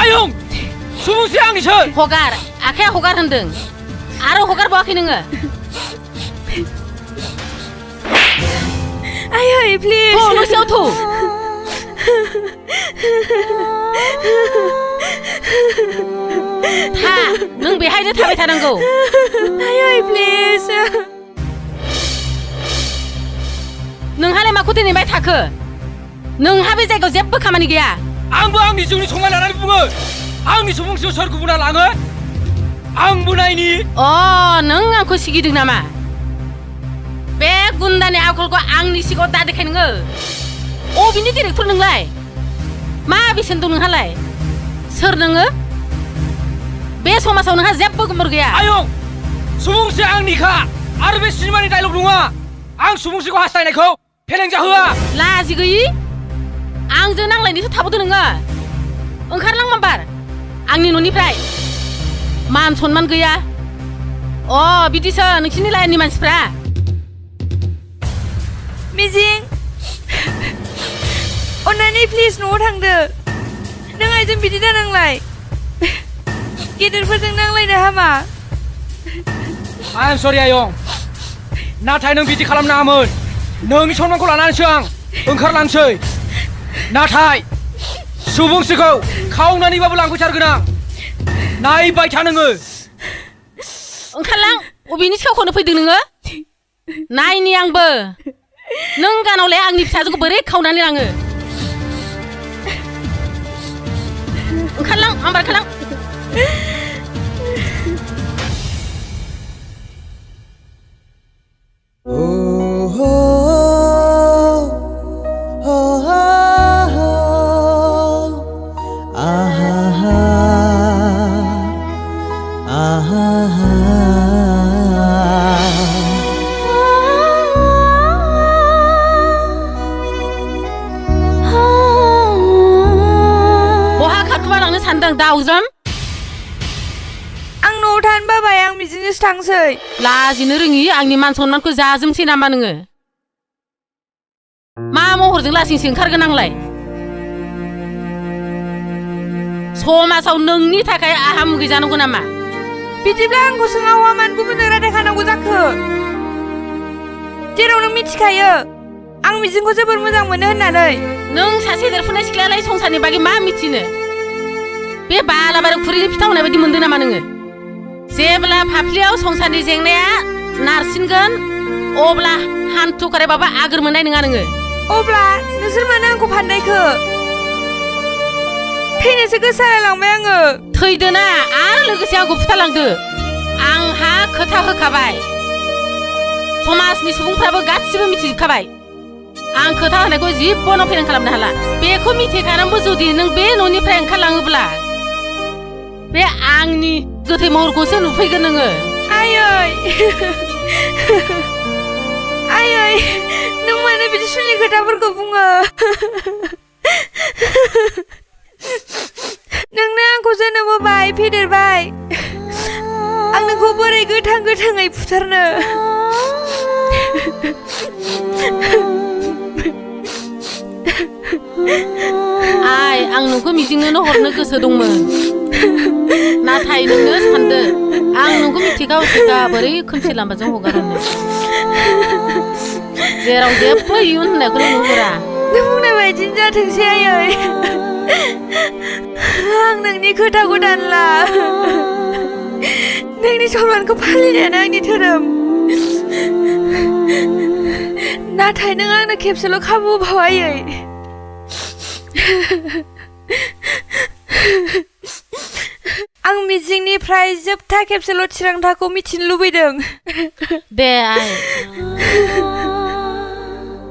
आयं सुबुंस्रि आंनिसो हगार आखाया हगार होनदों आरो हगारबावाखै नोङो आयै प्लिज न' सिङाव थौ था नों बेहायनो थाबाय थानांगौ आयै प्लिज नोंहालाय माखौ दोनैबाय थाखो नोंहा बे जायगायाव जेबो खामानि गैया आंबो आंनि जिउनि संनाय लानानै बुङो आंनि सुबुंस्रिखौ सोर गुबुना लाङो आंबो नायनि नों आंखौ सिगिदों नामा बे गुन्दानि आखलखौ आंनि सिगाङाव दा देखाय नोङो अबेनि डिरेक्टर नोंलाय मा बेसेन दं नोंहालाय सोर नोङो बे समाजाव नोंहा जेबो गोमोर गैया आयं सुबुंस्रि आंनिखा आरो बे सिनेमानि डायलग नङा आं सुबुंस्रिखौ हास्थायनायखौ फेलें जाहोआ लाजि गैयि आंजों नांलायनोसो थाबोदो नोङो ओंखारलां माबार आंनि न'निफ्राय मान सनमान गैया बिदिसो नोंसिनि लाइननि मानसिफ्रा मिजिं अन्नानै प्लिज न'आव थांदो नों आइजों बिदि दानांलाय गेदेरफोरजों नांलायनो हामा आइ एम सरि आयं नाथाय नों बिदि खालामनाङामोन नोंनि सनमानखौ लानानैसो आं ओंखारलांसै नाथाय सुबुंस्रिखौ खावनानैबाबो लांफैथारगोन आं नायबाय था नोङो ओंखारलां अबेनि सिखावखौनो फैदों नोङो नायनि आंबो नों गानावलाय आंनि फिसाजोखौ बोरै खावनानै लाङो ओंखारलां आंबार ओंखारलां खारखोमालांनो सानदों दाउजोम आं न'आव थानो बाबाय आं बिदिनोसो थांसै लाजिनो रोङि आंनि मान सनमानखौ जाजोबसै नामा नोङो मा महरजों लासिंसिं ओंखारगोन आंलाय समाजाव नोंनि थाखाय आहा मुगै जानांगौ नामा बिदिब्ला आंखौ सोङावा मानो गुबुनजों रायज्लायखानांगौ जाखो जेराव नों मिथिखायो आं मिजिंखौ जोबोर मोजां मोनो होननानै नों सासे देरफुनाय सिख्लायालाय संसारनि बागै मा मिथिनो बे बालाबारि खुरिनि फिथा होनाय बायदि मोनदों नामा नोङो जेब्ला फाफ्लियाव संसारनि जेंनाया नारसिनगोन अब्ला हान्थु खारायबाबो आगोर मोननाय नङा नोङो अब्ला नोंसोर मानो आंखौ फाननायखो थैनोसो गोसो जालायलांबाय आङो थैदोना आरो लोगोसे आंखौ फुथारलांदो आंहा खोथा होखाबाय समाजनि सुबुंफ्राबो गासिबो मिथिजोबखाबाय आं खोथा होनायखौ जिबनाव फेलें खालामनो हाला बेखौ मिथिखानानैबो जुदि नों बे न'निफ्राय ओंखारलाङोब्ला बे आंनि गोथै महरखौसो नुफैगोन नोङो आयै आयै नों मानो बिदि सुनि खोथाफोरखौ बुङो नोंनो आंखौ जोनोम होबाय फेदेरबाय आं नोंखौ बोरै गोथाङै फुथारनो आइ आं नोंखौ मिजिंनोनो हरनो गोसो दंमोन नाथाय नोंनो सानदो आं नोंखौ मिथिखा उथिखा बोरै खोमसि लामाजों हगारहरनो जेराव जेबो इयुन होननायखौनो नुहुरा नों बुंनाय बायदिनो जाथोंसै आयै आं नोंनि खोथाखौ दानला नोंनि सनमानखौ फालिनायानो आंनि धोरोम नाथाय नों आंनो खेबसेल' खाबु होबाव आयै आं मिजिंनिफ्राय जोबथा खेबसेल' थिरांथाखौ मिथिनो लुबैदों दे आइ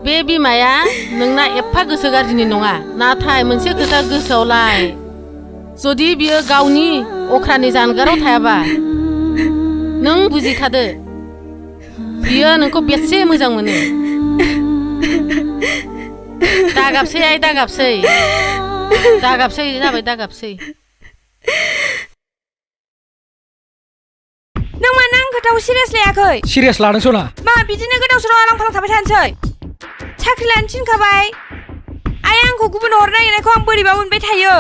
बे बिमाया नोंना एफा गोसो गाज्रिनि नङा नाथाय मोनसे खोथा गोसोआव लाय जुदि बियो गावनि अख्रानि जानगाराव थायाबा नों बुजिखादो बियो नोंखौ बेसे मोजां मोनो दागाबसै आइ दागाबसै जाबाय दागाबसै नों मानो आं खोथाखौ सिरियास लायाखै सिरियास लादों सना मा बिदिनो गोदाव सोराव आलां फालां थाबाय थानोसै साख्रि लानो थिनखाबाय आइ आंखौ गुबुन हरनो नागिरनायखौ आं बोरैबा मोनबाय थायो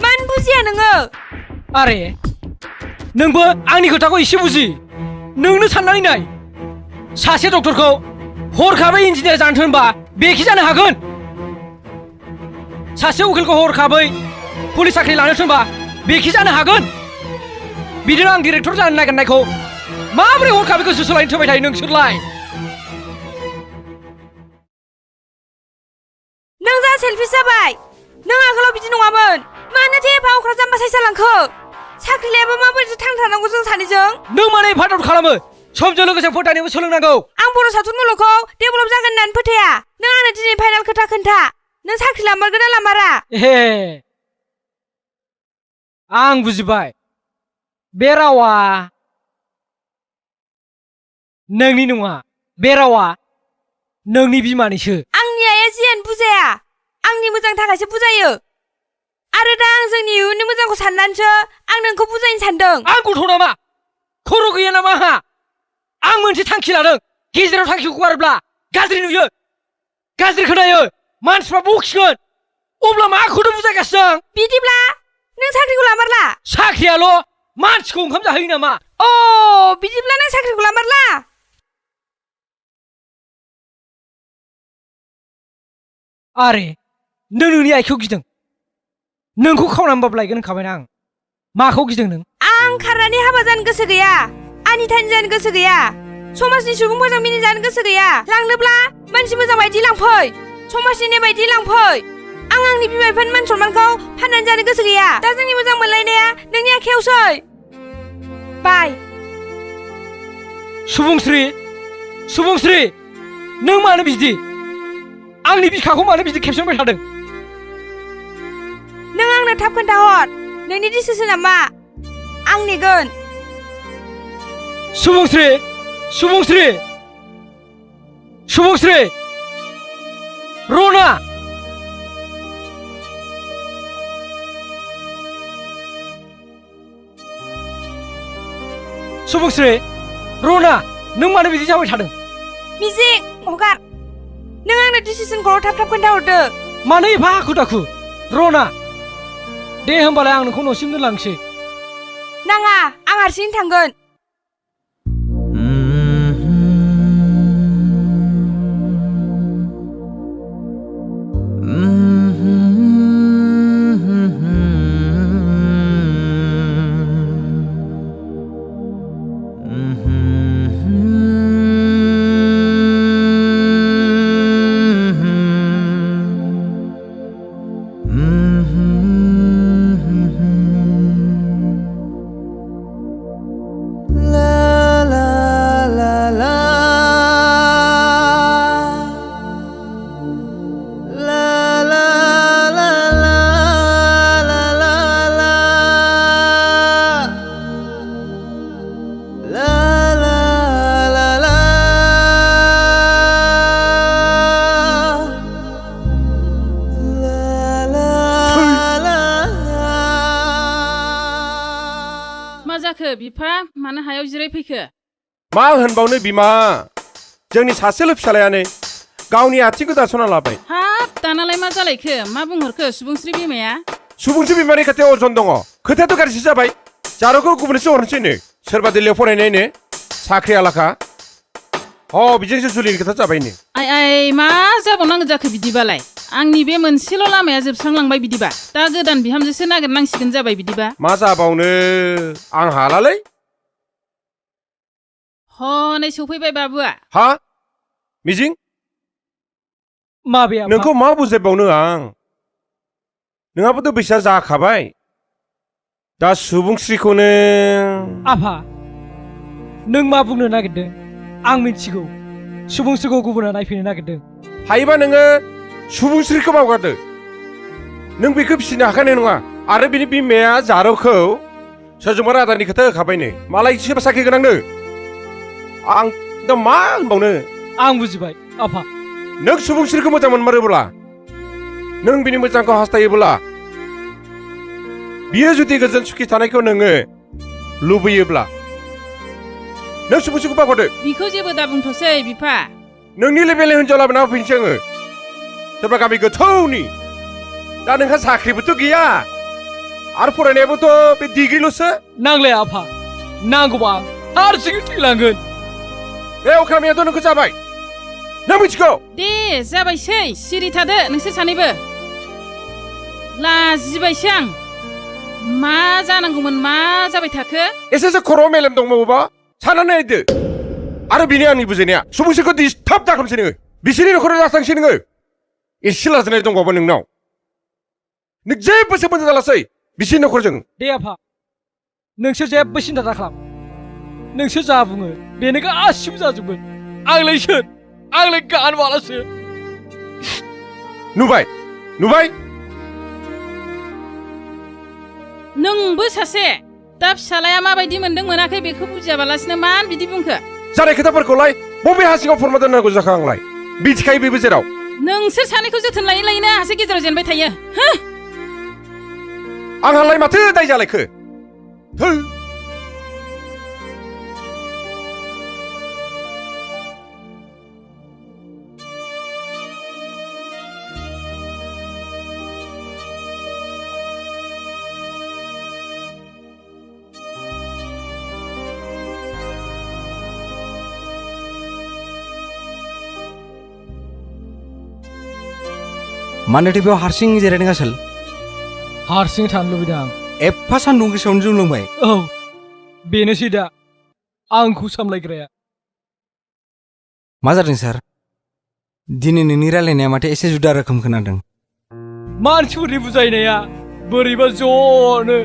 मानो बुजिया नोङो आरे नोंबो आंनि खोथाखौ एसे बुजि नोंनो साननानै नाय सासे डक्टरखौ हरखाबै इन्जिनियार जानो थिनबा बेखि जानो हागोन सासे उकिलखौ हरखाबै पुलिस साख्रि लानो थिनबा बेखि जानो हागोन बिदिनो आं डिरेक्टर जानो नागिरनायखौ माबोरै हरखाबै गोसो सोलायनो थोबाय थायो नोंसोरलाय नों जा सेलफिस जाबाय नों आगोलाव बिदि नङामोन मानो एफा अख्रा जाम्बा साइस जालांखो साख्रि लायाबा माबोरै थांथारनांगौ जों सानैजों नों मानो एफा डाउट खालामो समजों लोगोसे फोथायनोबो सोलोंनांगौ आं बर' सावथुन मुलुगखौ डेभेलप जागोन होननानै फोथाया नों आंनो दिनै फाइनाल खोथा खोन्था नों साख्रि लामारगोन ना लामारा हे आं बुजिबाय बे रावा नोंनि नङा बे रावा नोंनि बिमानिसो आंनि आइया जियानो बुजाया आंनि मोजांनि थाखायसो बुजायो आरो दा आं जोंनि इयुननि मोजांखौ साननानैसो आं नोंखौ बुजायनो सानदों आं गथ' नामा खर' गैया नामा आंहा आं मोनसे थांखि लादों गेजेराव थांखिखौ गारोब्ला गाज्रि नुयो गाज्रि खोनायो मानसिफ्रा बखिगोन अब्ला माखौथो बुजायगासिनो आं बिदिब्ला नों साख्रिखौ लामारला साख्रियाल' मानसिखौ ओंखाम जाहोयो नामा अ बिदिब्ला नों साख्रिखौ लामारला आरे नों नोंनि आइखौ गिदों नोंखौ खावनानैबाबो लायगोन होनखाबायना आं माखौ गिदों नों आं खारनानै हाबा जानो गोसो गैया आंनि थानि जानो गोसो गैया समाजनि सुबुंफोरजों मिनिजानो गोसो गैया लांनोब्ला मानसि मोजां बायदि लांफै समाजनि बायदि लांफै आं आंनि बिमा बिफानि मान सनमानखौ फाननानै जानो गोसो गैया दा जोंनि मोजां मोनलायनाया नोंनि आखायावसै बाय सुबुंस्रि नों मानो बिदि आंनि बिखाखौ मानो बिदि खेबसनबाय थादों नों आंनो थाब खोन्थाहर नोंनि डिसिसना मा आं नेगोन सुबुंस्रि रना सुबुंस्रि रना नों मानो बिदि जाबाय थादों मिजिं हगार नों आंनो डिसिसनखौ थाब थाब खोन्थाहरदो मानो एफा हाखु दाखु रना दे होमबालाय आं नोंखौ न'सिम दोनलांसै नाङा आं हारसिं थांगोन बिफा मानो हायाव जिराय फैखो मा होनबावनो बिमा जोंनि सासेल' फिसालायानो गावनि आथिंखौ दासना लाबाय हाब दानालाय मा जालायखो मा बुंहरखो सुबुंस्रि बिमाया सुबुंस्रि बिमानि खाथियाव अजन दङ खोथायाथ' गाज्रि जाबाय जारौखौ गुबुनसो हरनोसैनो सोरबा दिल्लीयाव फरायनायनो साख्रि आलाखा बिजोंसो जुलिनि खोथा जाबायनो आइ मा जाबावनांगौ जाखो बिदिबालाय आंनि बे मोनसेल' लामाया जोबस्रांलांबाय बिदिबा दा गोदान बिहामजोसो नागिरनांसिगोन जाबाय बिदिबा मा जाबावनो आं हालालै हनै सफैबाय बाबुआ हा मिजिं माबे नोंखौ मा बुजायबावनो आं नोंहाबोथ' बैसोआ जाखाबाय दा सुबुंस्रिखौनो आफा नों मा बुंनो नागिरदों आं मिथिगौ सुबुंस्रिखौ गुबुना नायफैनो नागिरदों हायोबा नोङो सुबुंस्रिखौ बावगारदो नों बेखौ फिसिनो हाखानाय नङा आरो बिनि बिमाया जारौखौ सोरजोंबा रादानि खोथा होखाबायनो मालाय सोरबा साख्रि गोनांनो आं दा मा होनबावनो आं बुजिबाय आफा नों सुबुंस्रिखौ मोजां मोनमारोब्ला नों बिनि मोजांखौ हास्थायोब्ला बियो जुदि गोजोन सुखि थानायखौ नोङो लुबैयोब्ला नों सुबुंस्रिखौ बावगारदो बिखौ जेबो दा बुंथ'सै बिफा नोंनि लेभेलनि हिनजाव लाबोना होफैनोसै आङो सोरबा गामि गोथौनि दा नोंहा साख्रिबोथ' गैया आरो फरायनायाबोथ' बे डिग्रिल'सो नांलाया आफा नांगौबा हारसिङै थैलांगोन बे अख्रामियाथ' नोंखौ जाबाय नों मिथिगौ दे जाबायसै सिरि थादो नोंसोर सानैबो लाजिबायसो आं मा जानांगौमोन मा जाबाय थाखो एसेसो खर'आव मेलेम दंबावोबा साननानै नायदो आरो बिनि आंनि बुजायनाया सुबुंस्रिखौ डिस्टार्ब दाखालामसै नोङो बिसोरनि न'खराव जास्लांसै नोङो एसे लाजिनाय दंबावो नोंनाव नों जेबो सोमोन्दो जालासै बिसोरनि न'खरजों दे आफा नोंसोर जेबो सिन्था दाखालाम नोंसोर जा बुङो बेनो गासिबो जाजोबगोन आंलाय सोर आंलाय गानवालासो नुबाय नुबाय नोंबो सासे दा फिसालाया माबायदि मोनदों मोनाखै बेखौ बुजियाबालासिनो मान बिदि बुंखो जानाय खोथाफोरखौलाय बबे हा सिङाव फरमा दोननांगौ जाखो आंलाय बिदिखायो बेबो जेराव नोंसोर सानैखौ जोथोन लायै लायैनो आंहासो गेजेराव जेनबाय थायो आंहालाय माथो दाय जालायखो थै मानोथो बेयाव हारसिं जिरायदों आसोल हारसिं थानो लुबैदों आं एफा सान्दुं गोसायावनो जौ लोंबाय औ बेनोसै दा आंखौ सामलायग्राया मा जादों सार दिनै नोंनि रायलायनाया माथो एसे जुदा रोखोम खोनादों मानसिफोरनि बुजायनाया बोरैबा ज'नो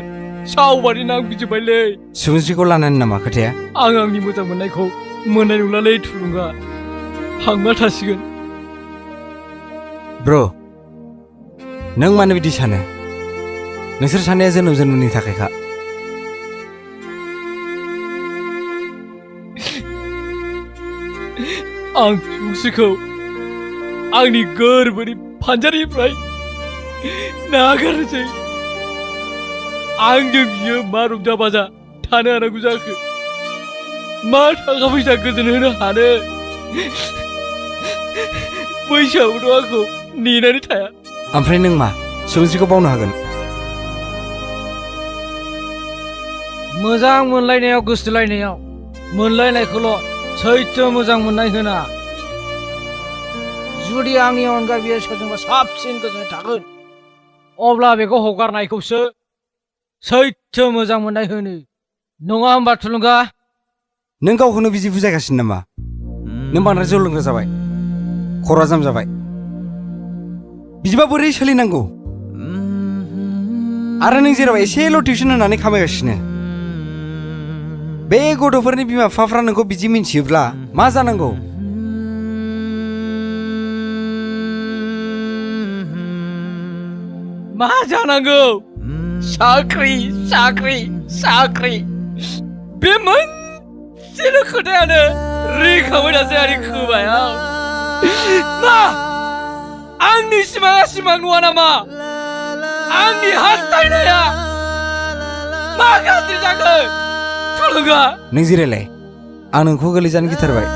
सावबादि नांफिजोब्बायलै सुबुंस्रिखौ लानानै नामा खोथाया आं आंनि मोजां मोननायखौ मोननाय नंलालै थुलुंगा हांमा थासिगोन ब्र नों मानो बिदि सानो नोंसोर सानैया जोनोम जोनोमनि थाखायखा आं सुबुंस्रिखौ आंनि गोरबोनि फानजारिनिफ्राय नागारनोसै आंजों बियो मा रंजा बाजा थानो हानांगौ जाखो मा थाखा फैसा गोजोन होनो हानो बैसोआवथ' आंखौ नेनानै थाया ओमफ्राय नों मा सुबुंस्रिखौ बावनो हागोन मोजां मोनलायनायाव गोसोथोलायनायाव मोनलायनायखौल' सैथो मोजां मोननाय होना जुदि आंनि अनगा बियो सोरजोंबा साबसिन गोजोननाय थागोन अब्ला बेखौ हगारनायखौसो सैथो मोजां मोननाय होनो नङा होमबा थुलुंगा नों गावखौनो बिदि बुजायगासिनो नामा नों बांद्राय जौ लोंग्रा जाबाय खर'आ जाम जाबाय बिदिबा बोरै सोलिनांगौ आरो नों जेराव एसेल' टिउसन होनानै खामायगासिनो बे गथ'फोरनि बिमा बिफाफ्रा नोंखौ बिदि मिन्थियोब्ला मा जानांगौ मा जानांगौ साख्रि साख्रि साख्रि बे मोनसेल' खोथायानो रिखाबाय दासै आंनि खोमायाव मा आंनि सिमाङा सिमां नङा नामा आंनि हास्थायनाया मा गाज्रि जागोन थुलुंगा नों जिरायलाय आं नोंखौ गोलैजानो गिथारबाय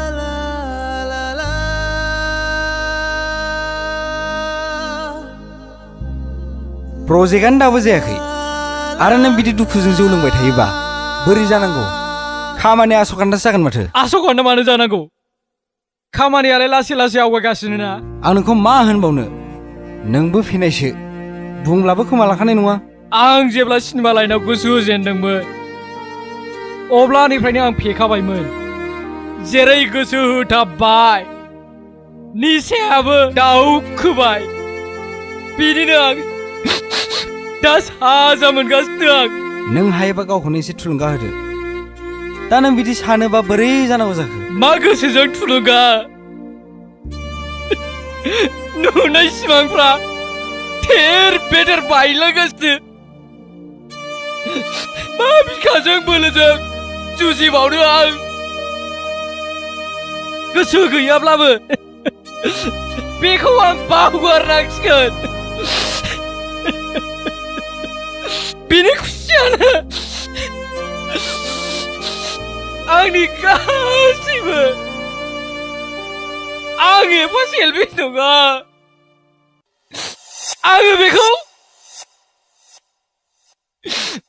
प्रजेक्टआनो दाबो जायाखै आरो नों बिदि दुखुजों जौ लोंबाय थायोबा बोरै जानांगौ खामानिया आस'खान्दासो जागोन माथो आस'खान्दा मानो जानांगौ खामानियालाय लासै लासै आवगायगासिनो ना आं नोंखौ मा होनबावनो नोंबो फैनायसो बुंब्लाबो खोमालांखानाय नङा आं जेब्ला सिनेमा लाइनाव गोसो होजेनदोंमोन अब्लानिफ्रायनो आं फेखाबायमोन जेरै गोसो होथाबबाय निसायाबो दावखोबाय बिदिनो आं दा साजा मोनगासिनो आं नों हायोबा गावखौनो एसे थुलुंगा होदो दा नों बिदि सानोबा बोरै जानांगौ जाखो मा गोसोजों थुलुंगा नुनाय सिमांफ्रा थेर बेथेर बायलांगासिनो मा बिखाजों बोलोजों जुजिबावनो आं गोसो गैयाब्लाबो बेखौ आं बावगारनांसिगोन बिनि खुसियानो आंनि गासैबो आं एफा सेलफिस नङा आङो बेखौ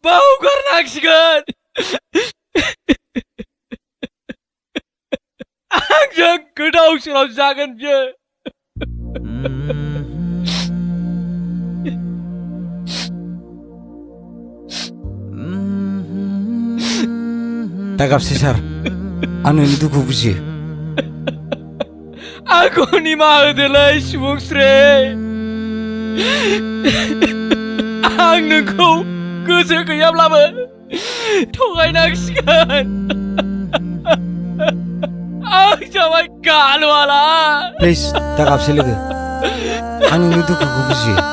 बावगारनांसिगोन आंजों गोदाव सोराव जागोन बियो दा गाबसै सार आं नोंनि दुखु बुजियो आंखौ निमाहा होदोलै सुबुंस्रि आं नोंखौ गोसो गैयाब्लाबो थगायनांसिगोन आं जाबाय गालवाला प्लिज दा गाबसै लोगो आं नोंनि दुखुखौ बुजियो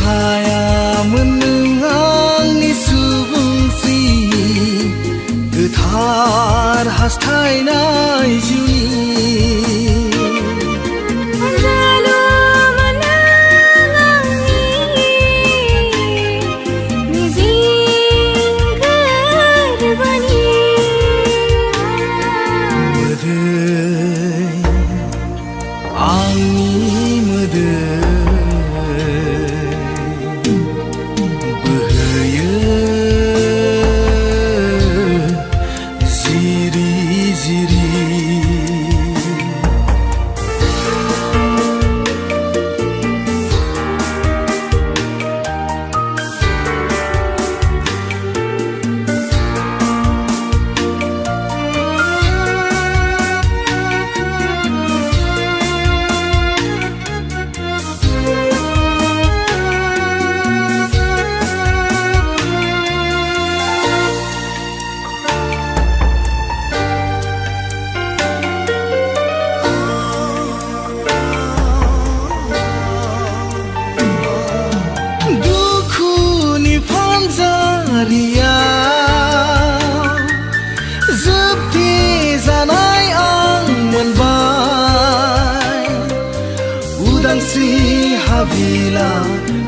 हायामोन नों आंनि सुबुंस्रि गोथार हास्थायनाय जिउनि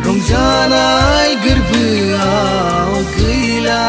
रंजानाय गोरबोआव गैला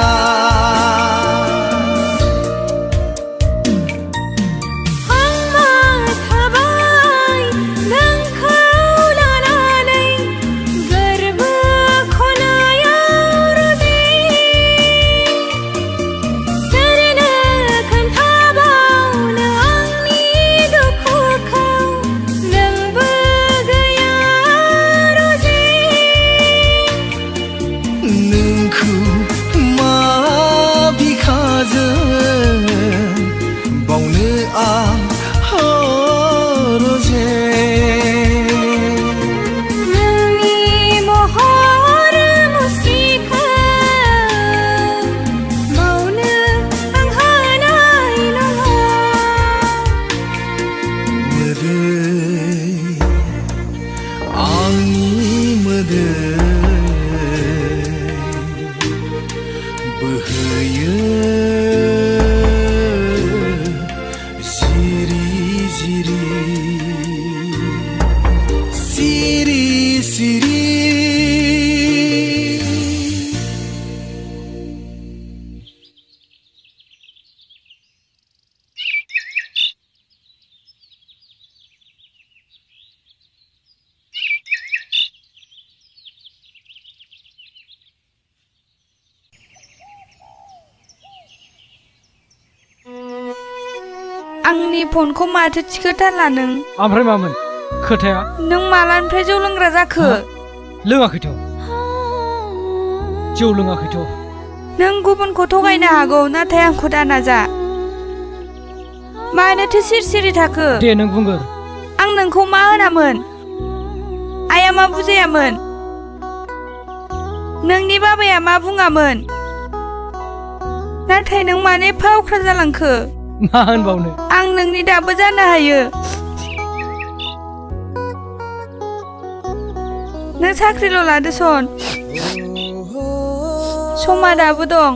आंनि फनखौ माथो थिखोथारला नों? ओमफ्राय मामोन खोथाया? नों मालानिफ्राय जौ लोंग्रा जाखो? लोङाखैथ'। जौ लोङाखैथ'। नों गुबुनखौ थगायनो हागौ, नाथाय आंखौ दानाजा। मानोथो सिरि थाखो? दे नों बुंगोर। आं नोंखौ मा होनामोन? आइया मा बुजायामोन? नोंनि बाबाया मा बुङामोन? नाथाय नों मानो एफा अख्रा जालांखो? मा होनबावनो? आं नोंनि दाबो जानो हायो। नों साख्रिल' लादो सन। समा दाबो दं।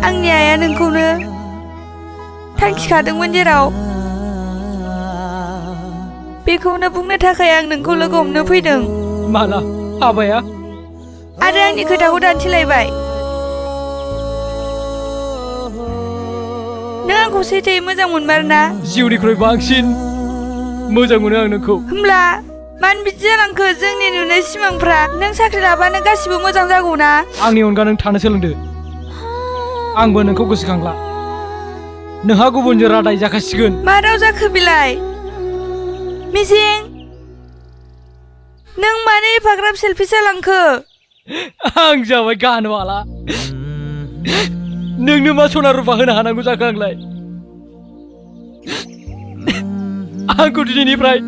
आंनि आइया नोंखौनो थांखिखादोंमोन जेराव। बेखौनो बुंनो थाखाय आं नोंखौ लोगो हमनो फैदों। माला? हाबाया? आरो आंनि खोथाखौ दानथिलायबाय। नों आंखौ सैथोयै मोजां मोनमारोना? जिउनिख्रुइ बांसिन मोजां मोनो आं नोंखौ। होमब्ला मानो बिदि जालांखो जोंनि नुनाय सिमांफ्रा? नों साख्रि लाबानो गासिबो मोजां जागौ ना? आंनि अनगा नों थानो सोलोंदो। आंबो नोंखौ गोसोखांला। नोंहा गुबुनजों रादाय जाखासिगोन। मा राव जाखो बिलाय? मिजिं, नों मानो एफाग्राब सेल्फिस जालांखो? आं जाबाय गानवाला। नोंनो मा सना रुफा होनो हानांगौ जाखो आंलाय? आंखौ दिनैनिफ्राय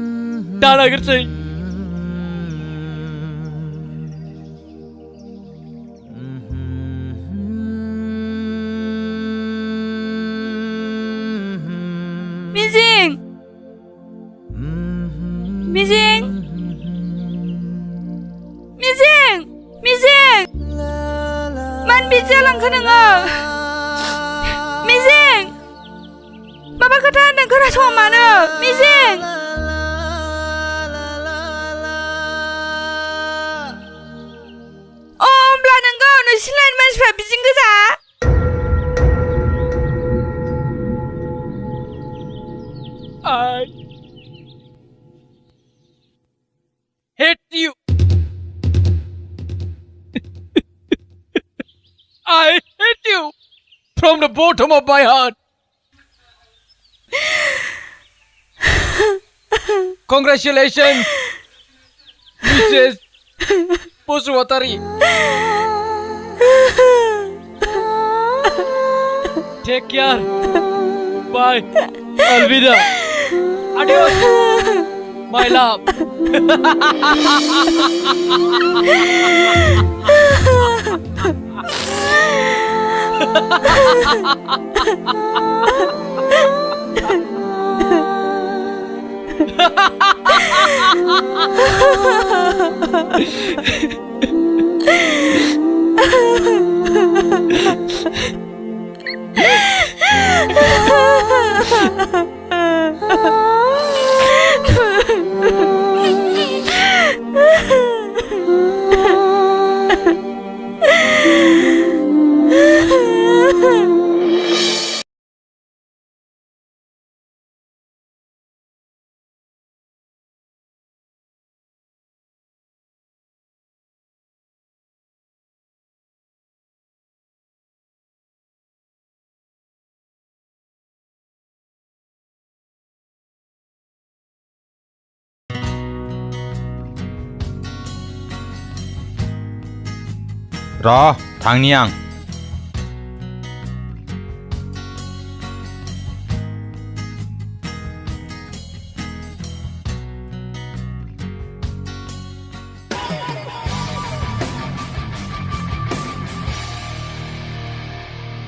दा नागिरसै। मिजिं, मिजिं मिजिं मिजिं मानो बिदि जालांखो नोङो मिजिं माबा खोथा होनदों खोनासङा मानो मिजिं अ होमब्ला नोंगौ नोंसिनि लाइन मानसिफ्रा बिदिं गोजा I hate you. I hate you from the bottom of my heart. Congratulations, Mrs. Basumatary. Take care. Bye. Alvida. Adios. My love. र' थांनि आं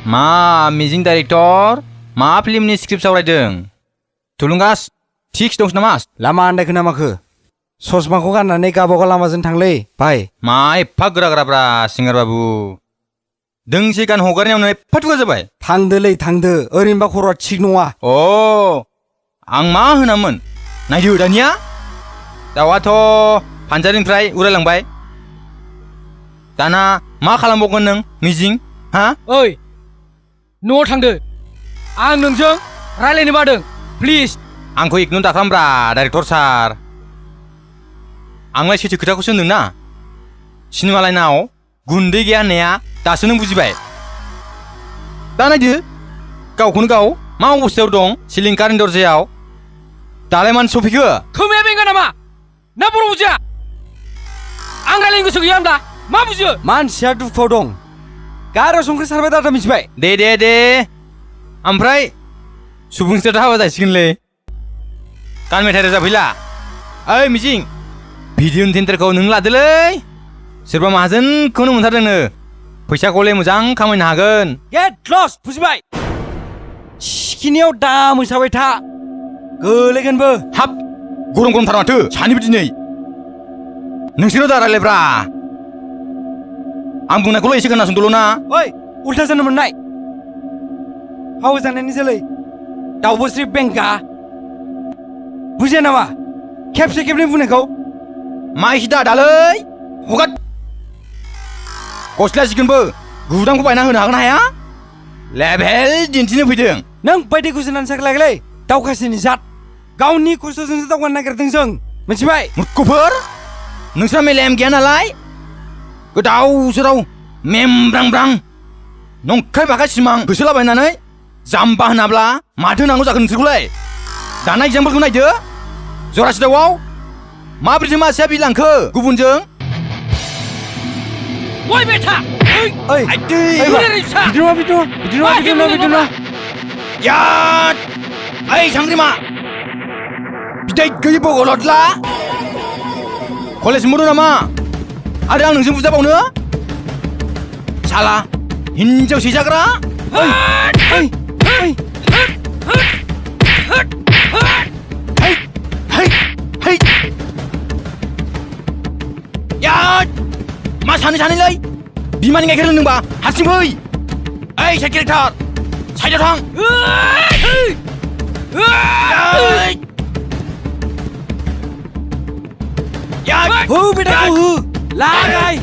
मा मिजिं डाइरेक्टर मा फिल्मनि स्क्रिप्ट सावरायदों थुलुंगास थिक्स दंस नामा लामा आन्दायखो नामाखो ससमाखौ गाननानै गावबागाव लामाजों थांलै भाई मा एफा गोरा गोराब्रा सिंगार बाबु दोंसे गान हगारनायावनो एफा थुगा जाबाय थांदोलै थांदो ओरैनोबा खर'आ थिग नङा अ आं मा होनामोन नायदो दानिया दाउआथ' फानजारिनिफ्राय उरायलांबाय दाना मा खालामबावगोन नों मिजिं हा ओइ न'आव थांदो आं नोंजों रायलायनो बादों प्लिज आंखौ इगनर दाखालामब्रा डाइरेक्टर सार आंलाय सैथो खोथाखौसो होनदोंना सिनेमा लाइनाव गुन्दै गैया होननाया दासो नों बुजिबाय दा नायदो गावखौनो गाव मा अबस्थायाव दं सिलिंखारनि दरजायाव दालाय मानो सफैखो खोमाया बेंगा नामा ना बर' बुजिया आं रायलायनो गोसो गैया होनब्ला मा बुजियो मानसिया दुखुआव दं गारो संख्रि सारबाय दादा मिथिबाय दे ओमफ्राय सुबुंस्रियाथ' हाबा जासिगोनलै गान मेथाइ रोजाबहैला ओइ मिजिं भिडिअ'नि टेन्डारखौ नों लादोलै सोरबा माहाजोनखौनो मोनथारदोंनो फैसाखौलाय मोजां खामायनो हागोन गेट लस्ट बुजिबाय सिखिनियाव दा मोसाबाय था गोलैगोनबो हाब गरम गरमथार माथो सानैबो दिनै नोंसोरो दा रायलायब्रा आं बुंनायखौल' एसे खोनासंदोल' ना ओइ उल्था जानो मोननाय हाव जानायनि जोलै दाउबोस्रि बेंगा बुजिया नामा खेबसे खेबनै बुंनायखौ मा एसे दादालै हगार गस्लाया जिगोनबो गुदामखौ बायना होनो हागोन हाया लेभेल दिन्थिनो फैदों नों बायदि गुजुनानै साख्लायगलै दावखासिनि जात गावनि खस्थ'जोंसो दावगानो नागिरदों जों मिथिबाय मुर्खफोर नोंस्रा मेलेम गैया नालाय गोदाव सोराव मेमब्रांब्रां नंखाय बाखाय सिमां होसोलाबायनानै जाम्बा होनाब्ला माथो होनांगौ जागोन नोंसोरखौलाय दाना एग्जाम्पोलखौ नायदो जरासे दाउआव माब्रैथो मासेया बिलांखो गुबुनजों ओइ बेटा ओइ बिदिनो याद ओइ सांग्रिमा बिदै गैयै बगलदला कलेज मोनो नामा आरो आं नोंजों बुजाबावनो साला हिनजाव सैजाग्रा सानैलै बिमानि गाइखेर लोंदोंबा हारसिं फै ओइ साइड केरेक्टार साइडआव थां हो बेटाखौ हो लागाय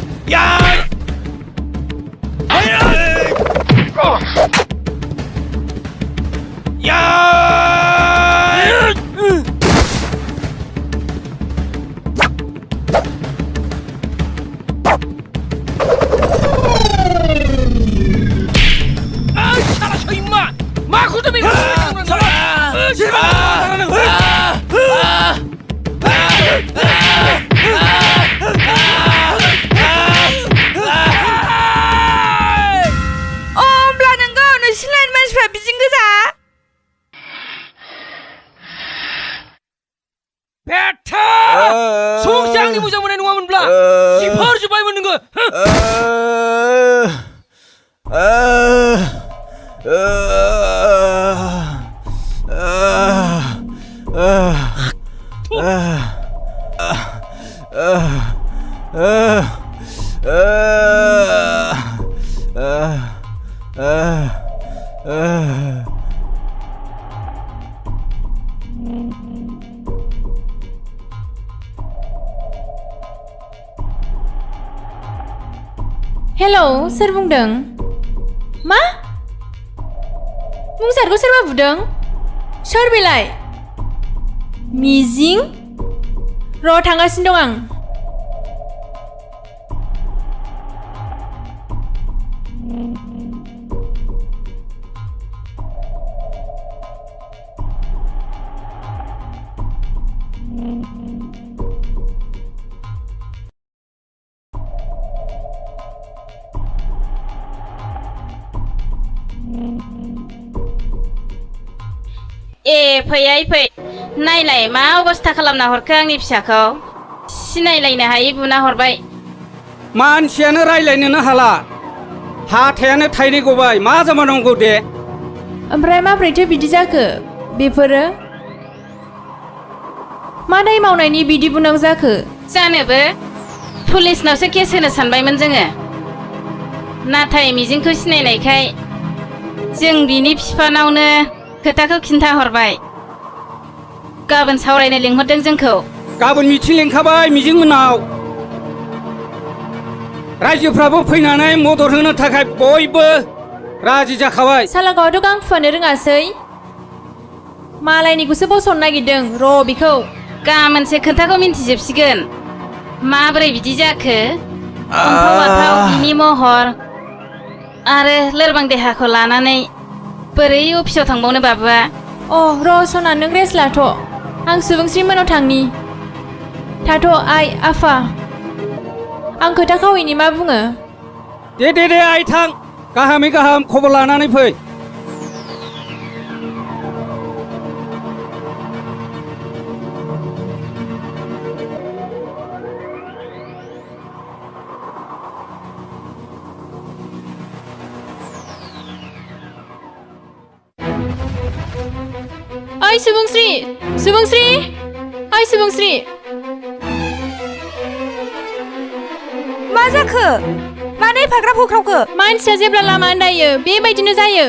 हेलौ सोर बुंदों मा मुंसारखौ सोरबा बुदों सोर बेलाय मिजिं र' थांगासिनो दं आं फै नायलाय मा अबस्था खालामना हरखो आंनि फिसाखौ सिनायलायनो हायै बुना हरबाय मानसियानो रायलायनोनो हाला हाथायानो थाइनै गबाय मा जामारनांगौ दे ओमफ्राय माब्रैथो बिदि जाखो बेफोरो मा दाय मावनायनि बिदि बुनांगौ जाखो जानोबो पुलिसनावसो केस होनो सानबायमोन जोङो नाथाय मिजिंखौ सिनायनायखाय जों बिनि बिफानावनो खोथाखौ खिन्था हरबाय गाबोन सावरायनो लिंहरदों जोंखौ गाबोन मिथिं लिंखाबाय मिजिं मोनाव रायजोफ्राबो फैनानै मदद होनो थाखाय बयबो राजि जाखाबाय सालागावआथ' गां फुवानो रोङासै मालायनिखौसो बस'नो नागिरदों र' बेखौ गाबोनसो खोथाखौ मिन्थिजोबसिगोन माबोरै बिदि जाखो अन्थाव बाथाव बिनि महर आरो लोरबां देहाखौ लानानै बोरै अफिसाव थांबावनो बाबुआ र' सना नों रेस्ट लाथ' आं सुबुंस्रि मोनाव थांनि थाथ' आइ आफा आं खोथा खावैनि मा बुङो दे आइ थां गाहामै गाहाम खबर लानानै फै ओइ सुबुंस्रि ओइ सुबुंस्रि मा जाखो मानो एफाग्राब होख्रावखो मानसिया जेब्ला लामा आन्दायो बेबायदिनो जायो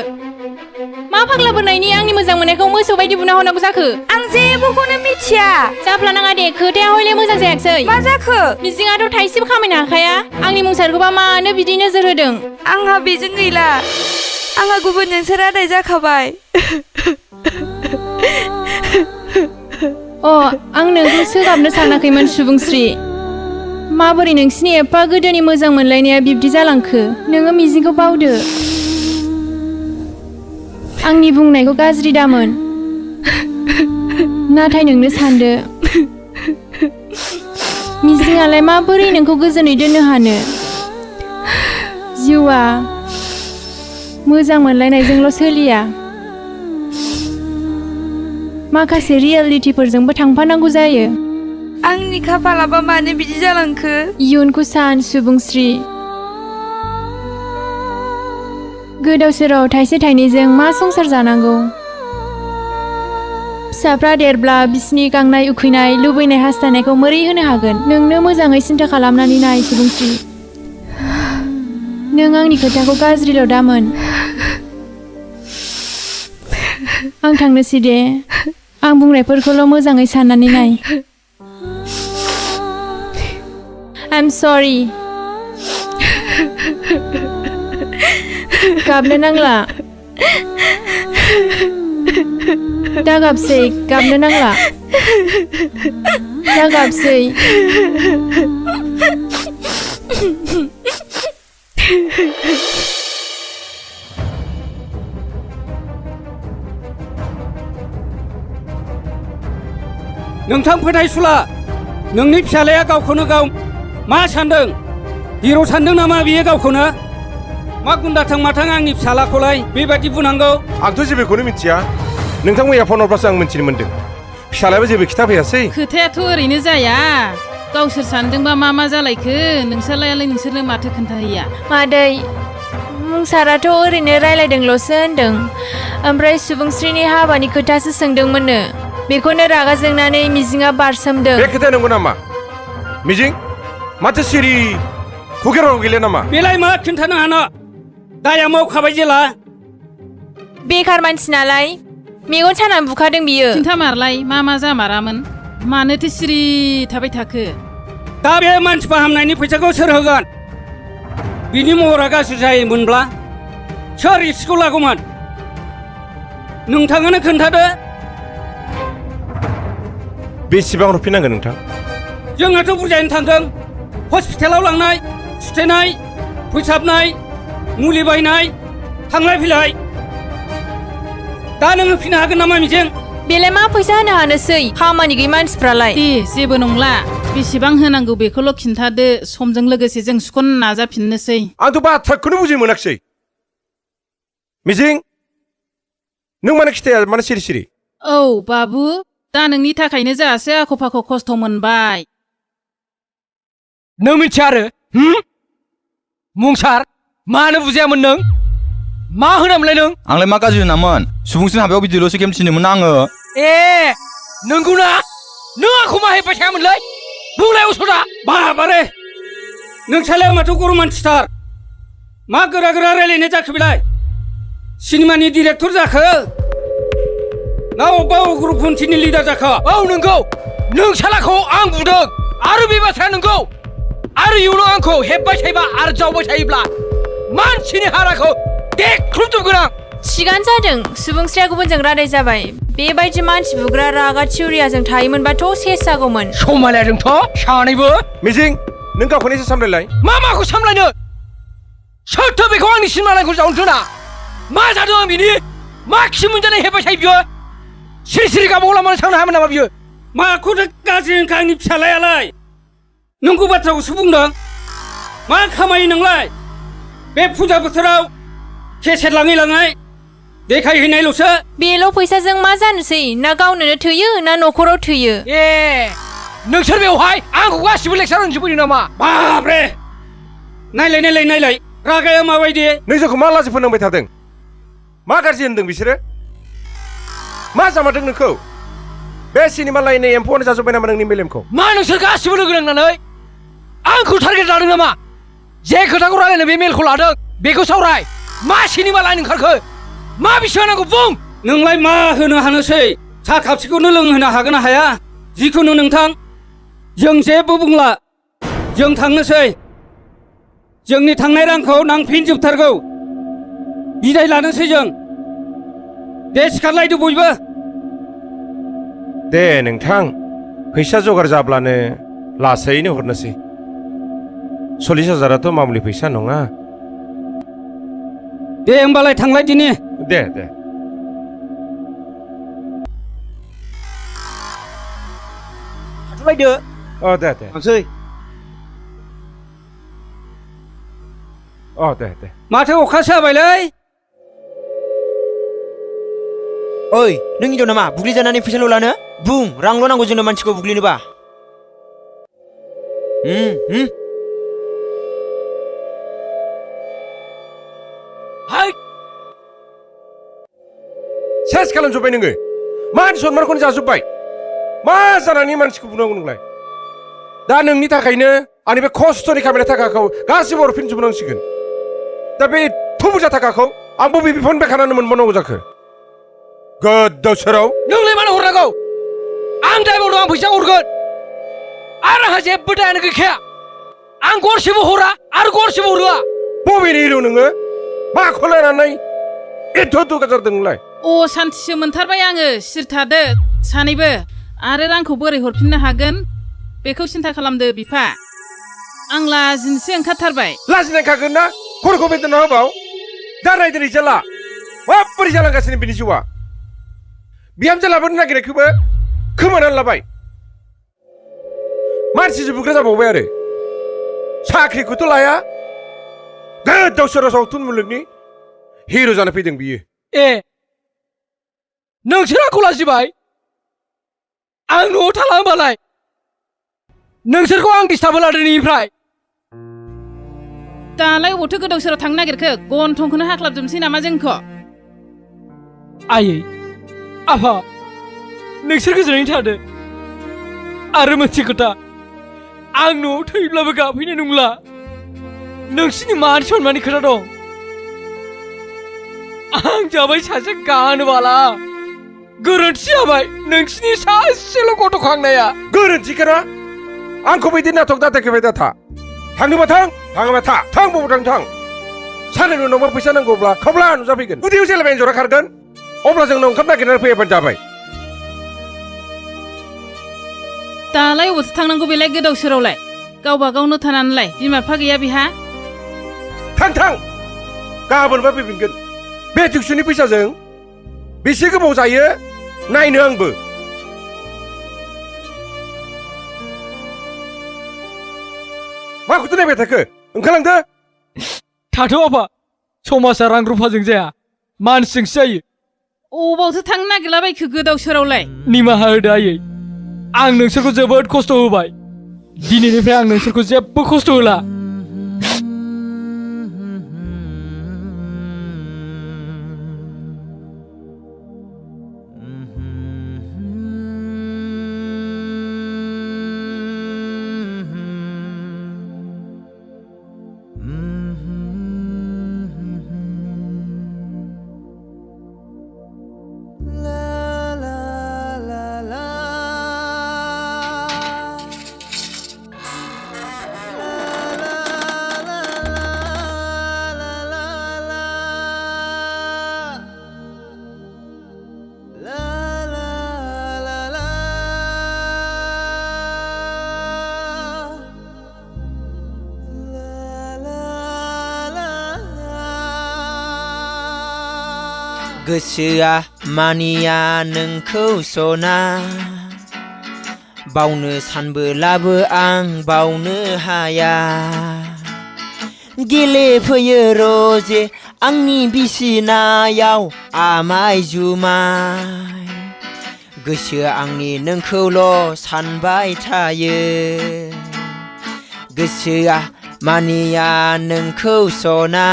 मा फाग्ला बोरनायनि आंनि मोजां मोननायखौ मोसौ बायदि बुना हरनांगौ जाखो आं जेबोखौनो मिथिया जाफ्ला नाङा दे खोथाया हयले मोजां जायाखसै मा जाखो मिजिङाथ' थाइसेबो खामायनो हाखाया आंनि मुंसारखौबा मानो बिदि नोजोर होदों आंहा बेजों गैला आंहा गुबुनजोंसो रादाय जाखाबाय आं नोंखौ सोगाबनो सानाखैमोन सुबुंस्रि माबोरै नोंसिनि एफा गोदोनि मोजां मोनलायनाया बिब्दि जालांखो नोङो मिजिंखौ बावदो आंनि बुंनायखौ गाज्रि दामोन नाथाय नोंनो सानदो मिजिङालाय माबोरै नोंखौ गोजोनै दोननो हानो जिउआ मोजां मोनलायनायजोंल' सोलिया माखासे रियेलिटिफोरजोंबो थांफानांगौ जायो आंनि खाफालाबा मानो बिदि जालांखो इयुनखौ सान सुबुंस्रि गोदाव सोराव थाइसे थाइनैजों मा संसार जानांगौ फिसाफ्रा देरब्ला बिसिनि गांनाय उखैनाय लुबैनाय हास्थायनायखौ मोरै होनो हागोन नोंनो मोजाङै सिन्था खालामनानै नाय सुबुंस्रि नों आंनि खोथाखौ गाज्रिल' दामोन आं थांनोसै दे आं बुंनायफोरखौल' मोजाङै साननानै नाय I'm sorry गाबनो नांला दा गाबसै गाबनो नांला दा गाबसै नोंथां फोथायसुला नोंनि फिसालाया गावखौनो गाव मा सान्दों हिर' सान्दों नामा बियो गावखौनो मा गुन्दाथां माथां आंनि फिसालाखौलाय बेबायदि बुंनांगौ आंथ' जेबोखौनो मिथिया नोंथां मैया फन हरब्लासो आं मिथिनो मोन्दों फिसालायाबो जेबो खिथाफैयासै खोथायाथ' ओरैनो जाया गावसोर सानदोंबा मा जालायखो नोंसोरलायालाय नोंसोरनो माथो खोन्थाहैया मादै मुंसाराथ' ओरैनो रायलायदोंल'सो होनदों ओमफ्राय सुबुंस्रिनि हाबानि खोथासो सोंदोंमोननो बेखौनो रागा जोंनानै मिजिङा बारसोमदों बे खोथाया नंगौ नामा मिजिं माथो सिरि खुगेराव गैला नामा बेलाय मा खिन्थानो हानो दाया मावखाबाय जेला बेखार मानसि नालाय मेगन सानानै बुखादों बियो खिन्थामारलाय मा जामारामोन मानोथो सिरि थाबाय थाखो दा बे मानसि फाहामनायनि फैसाखौ सोर होगोन बिनि महरा गाज्रि जायोमोनब्ला सोर रिक्सखौ लागौमोन नोंथाङानो खोन्थादो बेसेबां हरफिननांगोन नोंथां जोंहाथ' बुरजायैनो थांदों हस्पिटालाव लांनाय सुथेनाय फोसाबनाय मुलि बायनाय थांलाय फैलाय दा नों होफिननो हागोन नामा मिजिं बेलाय मा फैसा होनो हानोसै खामानि गैयै मानसिफ्रालाय दे जेबो नंला बेसेबां होनांगौ बेखौल' खिन्थादो समजों लोगोसे जों सुख'नो नाजाफिननोसै आंथ' बाथ्राखौनो बुजि मोनाखिसै मिजिं नों मानो खिथाया मानो सिरि सिरि औ बाबु दा नोंनि थाखायनो जोंहासो आख' फाख' खस्थ' मोनबाय नों मिथिया आरो मुंसार मानो बुजायामोन नों मा होनामोनलाय नों आंलाय मा गाज्रि होनामोन सुबुंस्रिनि हाबायाव बिदिल'सो गेम थिनोमोन आङो ए नोंगौना नों आंखौ मा हेब्बाय थायामोनलै बुंलाय असदा बाबारे नोंसालाय माथो गरम मानसिथार मा गोरा गोरा रायलायनाय जाखो बेलाय सिनेमानि डिरेक्टर जाखो ना अबेबा उग्रपन्थिनि लिडार जाखो औ नंगौ नों सालाखौ आं बुदों आरो बे बाथ्राया नंगौ आरो इयुनाव आंखौ हेब्बाय थायोबा आरो जावबाय थायोब्ला मानसिनि हाराखौ देख्रुबजोबगोन आं थिगानो जादों सुबुंस्रिया गुबुनजों रादाय जाबाय बेबायदि मानसि बुग्रा रागा थिउरियाजों थायोमोनबाथ' सेस जागौमोन समायलायदोंथ' सानैबो मिजिं नों गावखौनो एसे सामलायलाय माखौ सामलायनो सोरथो बेखौ आंनि सिनेमालायखौ जावनो थोना मा जादों आं बिनि मा खि मोनजानाय हेब्बाय थायो बियो सिरि सिरि गावबागाव लामानो थांनो हायामोन नामा बियो माखौथो गाज्रि होनखो आंनि फिसालायालाय नंगौ बाथ्राखौसो बुंदों मा खामायो नोंलाय बे फुजा बोथोराव केसेट लाङै लाङै देखायहैनायल'सो बेल' फैसाजों मा जानोसै ना गावनोनो थोयो ना न'खराव थोयो ए नोंसोर बेवहाय आंखौ गासिबो लेक्सार होनोसो फैदों नामा बाब्रे नायलाय रागाया माबायदि नों जोंखौ मा लाजि फोनांबाय थादों मा गाज्रि होनदों बिसोरो मा जामारदों नोंखौ बे सिनेमा लायनाय एम्फौआनो जाजोब्बाय नामा नोंनि मेलेमखौ मा नोंसोर गासिबो लोगो नांनानै आंखौ टारगेट लादों नामा जे खोथाखौ रायलायनो बे मेलखौ लादों बेखौ सावराय मा सिनेमा लायनो ओंखारखो मा बिसि होनांगौ बुं नोंलाय मा होनो हानोसै सा खापसेखौनो लोंहोनो हागोन ना हाया जिखुनु नोंथां जों जेबो बुंला जों थांनोसै जोंनि थांनाय रांखौ नांफिनजोबथारगौ बिदाय लानोसै जों दे सिखारलायदो बयबो दे नोंथां फैसा जगार जाब्लानो लासैनो हरनोसै 40,000आथ' मामुलि फैसा नङा दे होमबालाय थांलाय दिनि दे थाथ'लायदो दे थांसै दे माथो अखासो हाबायलै ओइ नों हिनजाव नामा बुग्लि जानानै फैसाल' लानो बुं रांल' नांगौ जोंनो मानसिखौ बुग्लिनोबा सेस खालामजोब्बाय नोङो मान सनमानखौनो जाजोब्बाय मा जानानै मानसिखौ बुंनांगौ नोंलाय दा नोंनि थाखायनो आंनि बे खस्थ'नि खामायनाय थाखाखौ गासिबो हरफिनजोबनांसिगोन दा बे एथ' बुरजा थाखाखौ आं बबे बिफांनिफ्राय खानानै मोनबावनांगौ जाखो गोदाव सोराव नोंलाय मानो हरनांगौ आं दायबाव दं आं फैसा हरगोन आरो आंहा जेबो दायानो गैखाया आं गरसेबो हरा आरो गरसेबो हरोआ बबेनि हिर' नोङो माखौ लानानै एथ' दुगा जादों नोंलाय अ सान्थिसो मोनथारबाय आङो सिरि थादो सानैबो आरो रांखौ बोरै हरफिननो हागोन बेखौ सिन्था खालामदो बिफा आं लाजिनोसो ओंखारथारबाय लाजिनायखागोन ना खर'खौ बेदना होबाव दा रायदोरै जाला माबोरै जालांगासिनो बिनि जिउआ बिहामजो लाबोनो नागिरनायखौबो खोमानानै लाबाय मानसिसो बुग्रा जाबावबाय आरो साख्रिखौथ' लाया गोदाव सोराव सावथुन मुलुगनि हिर' जानो फैदों बियो ए नोंसोर आंखौ लाजिबाय आं न'आव थाला होमबालाय नोंसोरखौ आं दिस्टार्ब लादों नोंनिफ्राय दालाय अबावथो गोदाव सोराव थांनो नागिरखो गन्थंखौनो हाख्लाबजोबनोसै नामा जोंखौ आयै आफा नोंसोर गोजोनैनो थादो आरो मोनसे खोथा आं न'आव थैब्लाबो गाबहैनाय नंला नोंसिनि मान सन्माननि खोथा दं आं जाबाय सासे गानबाला गोरोन्थि जाबाय नोंसिनि सासेल' गथ' खांनाया गोरोन्थिखोना आंखौ बिदि नाटक दाथायखोबाय दाथा थांनोबा थां थाङोबा थां बबाव थां सानैनि उनावबो फैसा नांगौब्ला खब्ला नुजाफैगोन उदैयाव जेला एन्जरा खारगोन अब्ला जोंनाव ओंखाम नागिरनानै फैयाबानो जाबाय दालाय अबावथो थांनांगौ बेलाय गोदाव सोरावलाय गावबा गावनो थानानैलाय बिमा बिफा गैया बिहा थां गाबोनबा फैफिनगोन बे टिउसननि फैसाजों बेसे गोबाव जायो नायनो आंबो माखौथो नायबाय थाखो ओंखारलांदो थाथ' आफा समाजा रां रुफाजों जाया मानसिजोंसो जायो अबावथो थांनो नागिरलाबायखो गोदाव सोरावलाय निमाहा होदो आयै आं नोंसोरखौ जोबोद खस्थ' होबाय दिनैनिफ्राय आं नोंसोरखौ जेबो खस्थ' होला गोसोआ मानिया नोंखौ सना बावनो सानबोलाबो आं बावनो हाया गेलेफैयो रजे आंनि बिसिनायाव आमाय जुमाय गोसोआ आंनि नोंखौल' सानबाय थायो गोसोआ मानिया नोंखौ सना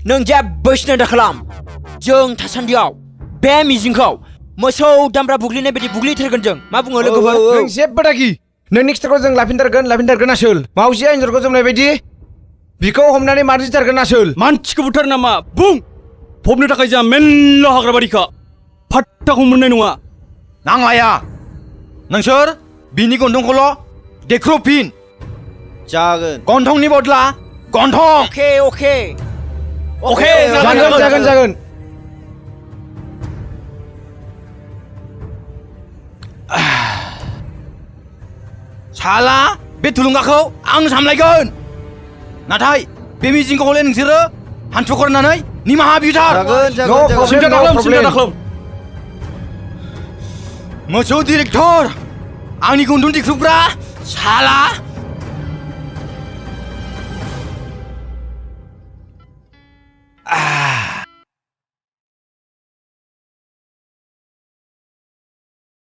नों जेबो सिन्था दाखालाम जों थासान्दियाव बे मिजिंखौ मोसौ दामब्रा बुग्लिनाय बायदि बुग्लिथारगोन जों मा बुङो लोगोफोर नों जेबो दागि नोंनि खिथाखौ जों लाफिनथारगोन आसोल मावजिया एन्जरखौ जोमनाय बायदि बिखौ हमनानै मारजिथारगोन आसोल मानसिखौ बुथार नामा बुं फबनो थाखाय जोंहा मेल्ला हाग्रा बारिखा फाट्टाखौ मोननाय नङा नांलाया नोंसोर बिनि गन्थंखौल' देख्रुबफिन जागोन गन्थंनि बदला गन्थं अके जागोन साला बे थुलुंगाखौ आं सामलायगोन नाथाय बे मिजिंखौ हले नोंसोरो हान्थु खरनानै निमाहा बिथार सिन्था दाख्लाम मोसौ डिरेक्टर आंनि गन्थं देख्रुबग्रा साला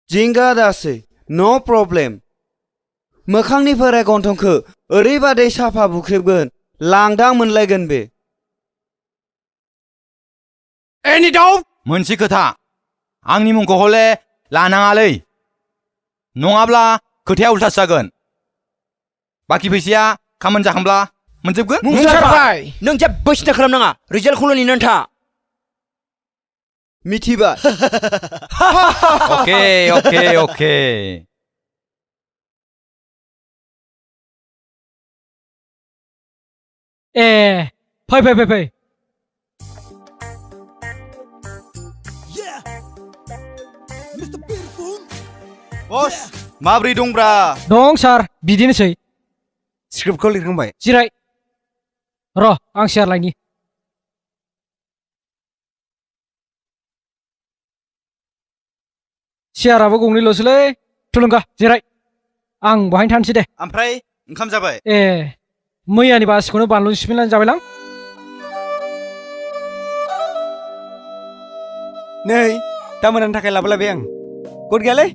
जिंगा दासै नो प्रब्लेम मोखांनिफ्राय गन्थंखौ ओरैबादै साफा बुख्रेबगोन लांदां मोनलायगोन बे एनि डाउट मोनसे खोथा आंनि मुंखौ हले लानाङालै नङाब्ला खोथाया उल्थासो जागोन बाखि फैसाया खामानि जाखांब्ला मोनजोबगोन मुंसारबाय नों जेबो सिन्था खालामनाङा रिजाल्टखौल' नेनानै था मिथिबाय अके अके अके ए फै फै फै फै बस माब्रै दंब्रा दं सार बिदिनोसै स्क्रिप्टखौ लिरखांबाय जिराय र' आं सियार लायनि सियाराबो गंनैल'सोलै थुलुंगा जिराय आं बहायनो थानोसै दे ओमफ्राय ओंखाम जाबाय ए मैयानि बासिखौनो बानलु सिफ्लेनानै जाबायलां नै दा मोनानि थाखाय लाबोलायबाय आं गद गैयालै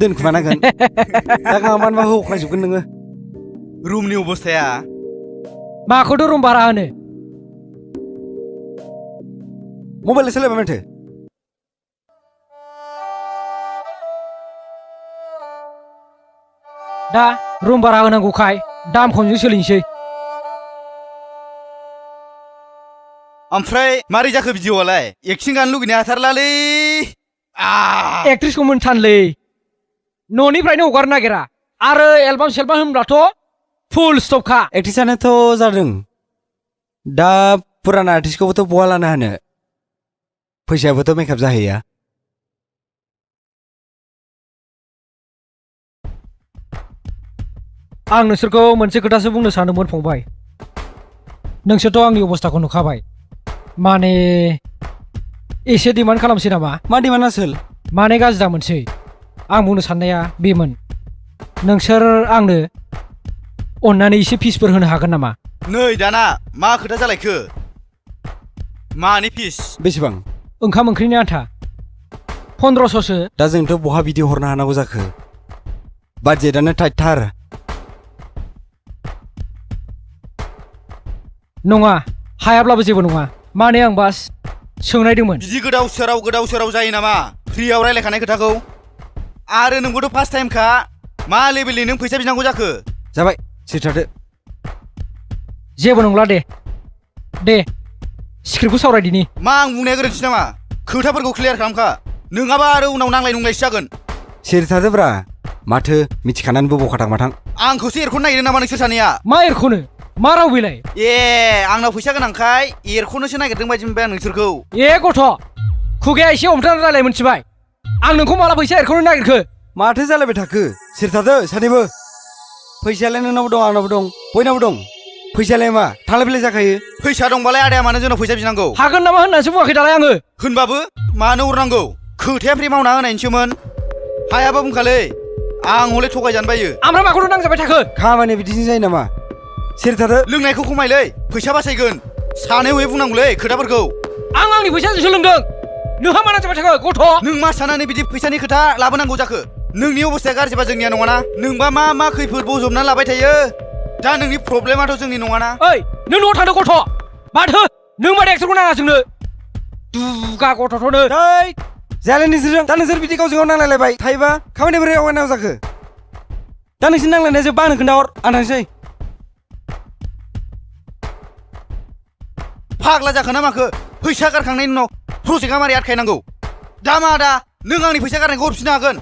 दोनखुमानांगोन दा गाबोन मा होख्लायजोबगोन नोङो रुमनि अबस्थाया माखौथ' रुम भारा होनो मबाइल सोलायबाय माथो दा रुम भारा होनांगौखाय दाम खमजों सोलिनोसै ओमफ्राय मारै जाखो भिडिअ'आलाय एक्टिं गानो लुगैनो हाथारलालै एक्ट्रिसखौ मोनथानलै न'निफ्रायनो हगारनो नागिरा आरो एलबाम सेलबाम होनब्लाथ' फुल स्टपखा एक्ट्रिसानोथ' जादों दा फुराना आर्टिस्टखौबोथ' बहा लानो हानो फैसायाबोथ' मेकआप जाहैया आं नोंसोरखौ मोनसे खोथासो बुंनो सानदोंमोन फंबाय नोंसोरथ' आंनि अबस्थाखौ नुखाबाय माने एसे डिमान्ड खालामसै नामा मा डिमान्ड आसोल माने गाज्रि दा मोनसै आं बुंनो साननाया बेमोन नोंसोर आंनो अननानै एसे फिसफोर होनो हागोन नामा नै दाना मा खोथा जालायखो मानि फिस बेसेबां ओंखाम ओंख्रिनि आन्था 1500सो दा जोंथ' बहा बिदि हरनो हानांगौ जाखो बाजेटआनो टाइटथार नङा हायाब्लाबो जेबो नङा माने आं बास सोंनायदोंमोन बिदि गोदाव सोराव जायो नामा फ्रियाव रायलायखानाय खोथाखौ आरो नोंबोथ' फार्स्ट टाइमखा मा लेभेलनि नों फैसा बिनांगौ जाखो जाबाय सिथारदो जेबो नंला दे स्क्रिप्टखौ सावरायदिनि मा आं बुंनाया गोरोन्थि नामा खोथाफोरखौ क्लियार खालामखा नोङाबा आरो उनाव नांलाय नुंलायसो जागोन सिरि थादोब्रा माथो मिथिखानानैबो बखाथां माथां आंखौसो एरख'नो नागिरदों नामा नोंसोर सानैया मा एरख'नो मा राव बेलाय ए आंनाव फैसा गोनांखाय एरख'नोसो नागिरदों बायदि मोनबाय आं नोंसोरखौ ए गथ' खुगाया एसे हमथानानै रायलाय मोनथिबाय आं नोंखौ माला फैसा एरख'नो नागिरखो माथो जालायबाय थाखो सिरि थादो सानैबो फैसायालाय नोंनावबो दं आंनावबो दं बयनावबो दं फैसायालाय मा थांलाय फैलाय जाखायो फैसा दंबालाय आदाया मानो जोंनाव फैसा बिनांगौ हागोन नामा होननानैसो बुङाखै दालाय आङो होनबाबो मानो हरनांगौ खोथाया फ्रि मावना होनायनिसोमोन हायाबा बुंखालै आं हले थगायजानो बायो ओमफ्राय माखौथ' नांजाबाय थाखो खामानि बिदिजों जायो नामा सिरि थादो लोंनायखौ खमायलै फैसा बासायगोन सानै हयै बुंनांगौलै खोथाफोरखौ आं आंनि फैसाजोंसो लोंदों नोंहा मा नांजाबाय थाखो गथ' नों मा सानानै बिदि फैसानि खोथा लाबोनांगौ जाखो नोंनि अबस्थाया गाज्रिबा जोंनिया नङाना नोंबा मा खैफोद बजबना लाबाय थायो दा नोंनि प्रब्लेमाथ' जोंनि नङाना ओइ नों न'आव थांदो गथ' माथो नों माथो एक्टरखौ नाङा जोंनो दुगा गथ'थ'नो जायालै नोंसोरजों दा नोंसोर बिदि गावजों गाव नांलायलायबाय थायोबा खामानि बोरै आवगायनांगौ जाखो दा नोंसोर नांलायनाया जोब्बा आंनो खोन्थाहर आं थांसै फाग्ला जाखो ना माखो फैसा गारखांनायनि उनाव प्रजेक्टआ मारै आटखायनांगौ दा नों आंनि फैसा गारनायखौ हरफिननो हागोन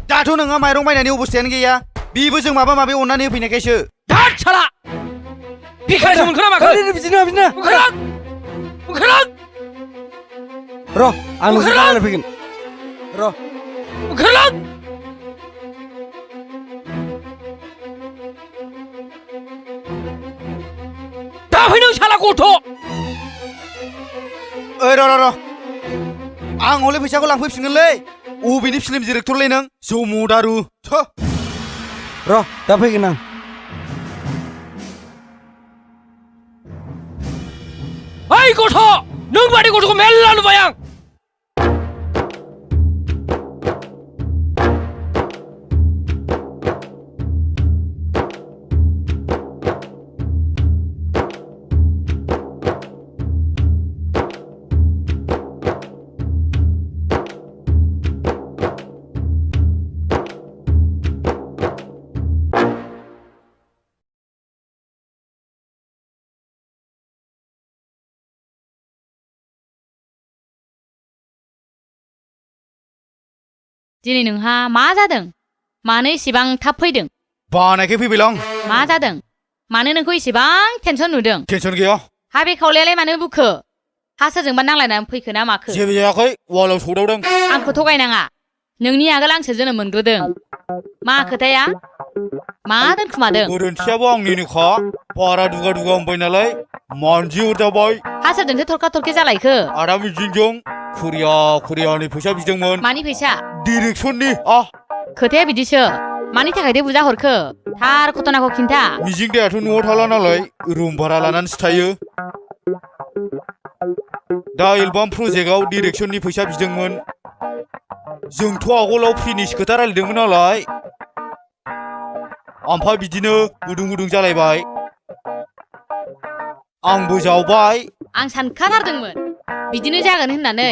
दाथ' नोंहा माइरं बायनायनि अबस्थायानो गैया बेबो जों माबा माबि अननानै होफैनायखायसो दाद साला भिखारिसो मोनखो ना माखो बिदिनो ओंखारलां र' आं नोंसोर रायलायफैगोन र' ओंखारलां दा फै नों साला गथ' ओइ र' आं हले फैसाखौ लांफैफिनगोनलै अबेनि फिल्म डिरेक्टरलै नों जमदारु र' दा फैगोन आं ओइ गथ' नों बादि गथ'खौ मेल्ला नुबाय आं दिनै नोंहा मा जादों मानो इसेबां थाब फैदों बानायखै फैबायलां मा जादों मानो नोंखौ इसेबां टेनसन नुदों टेनसन गैया हा बे खावलायालाय मानो बुखो हा सोरजोंबा नांलायनानै फैखो ना माखो जेबो जायाखै वालाव सौदावदों आंखौ थगायनाङा नोंनि आगोल आंसो जोनोम मोनग्रोदों मा खोथाया मा दोनखुमादों गोरोन्थियाबो आंनिनोखा बारा दुगा दुगा होनबाय नालाय मानजि हरजाबाय हा सोरजोंसो थरखा थरखि जालायखो आदा मिजिंजों खुरियानि फैसा बिदोंमोन मानि फैसा डिरेक्सननि खोथाया बिदिसो मानि थाखायथो बुजा हरखो थार घटनाखौ खिन्था मिजिं दायाथ' न'आव थाला नालाय रुम भारा लानानैसो थायो दा एलबाम प्रजेक्टआव डिरेक्सननि फैसा बिदोंमोन जोंथ' आगोलाव फिनिश खोथा रायलायदोंमोन नालाय ओमफ्राय बिदिनो गुदुं गुदुं जालायबाय आंबो जावबाय आं सानखाथारदोंमोन बिदिनो जागोन होननानै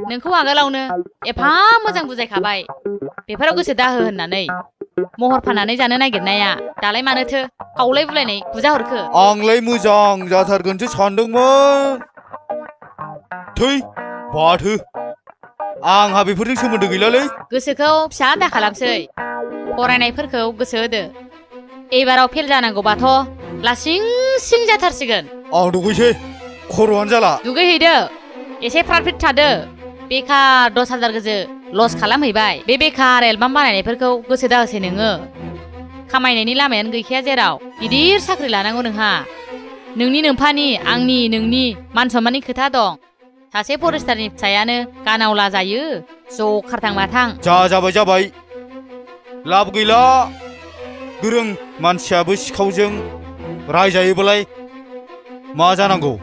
नोंखौ आगोलावनो एफा मोजां बुजायखाबाय बेफोराव गोसो दाहो होननानै महर फाननानै जानो नागिरनाया दालाय मानोथो खावलाय बुलायनाय बुजा हरखो आंलाय मोजां जाथारगोनसो सानदोंमोन थै बाथो आंहा बेफोरजों सोमोन्दो गैलालै गोसोखौ फिसा दा खालामसै फरायनायफोरखौ गोसो होदो एबाराव फेल जानांगौबाथ' लासिं सिं जाथारसिगोन आं दुगैसै खर'आनो जाला दुगैहैदो एसे फ्रात फ्रिट थादो बेखार 10,000 गोजो लस खालामहैबाय बे बेखार एलबाम बानायनायफोरखौ गोसो दाहोसै नोङो खामायनायनि लामायानो गैखाया जेराव गिदिर साख्रि लानांगौ नोंहा नोंनि नोम्फानि आंनि नोंनि मान सन्माननि खोथा दं सासे फरेस्टारनि फिसायानो गानावला जायो ज' खारथां माथां जाबाय लाब गैला गोरों मानसियाबो सिखावजों रायजायोबालाय मा जानांगौ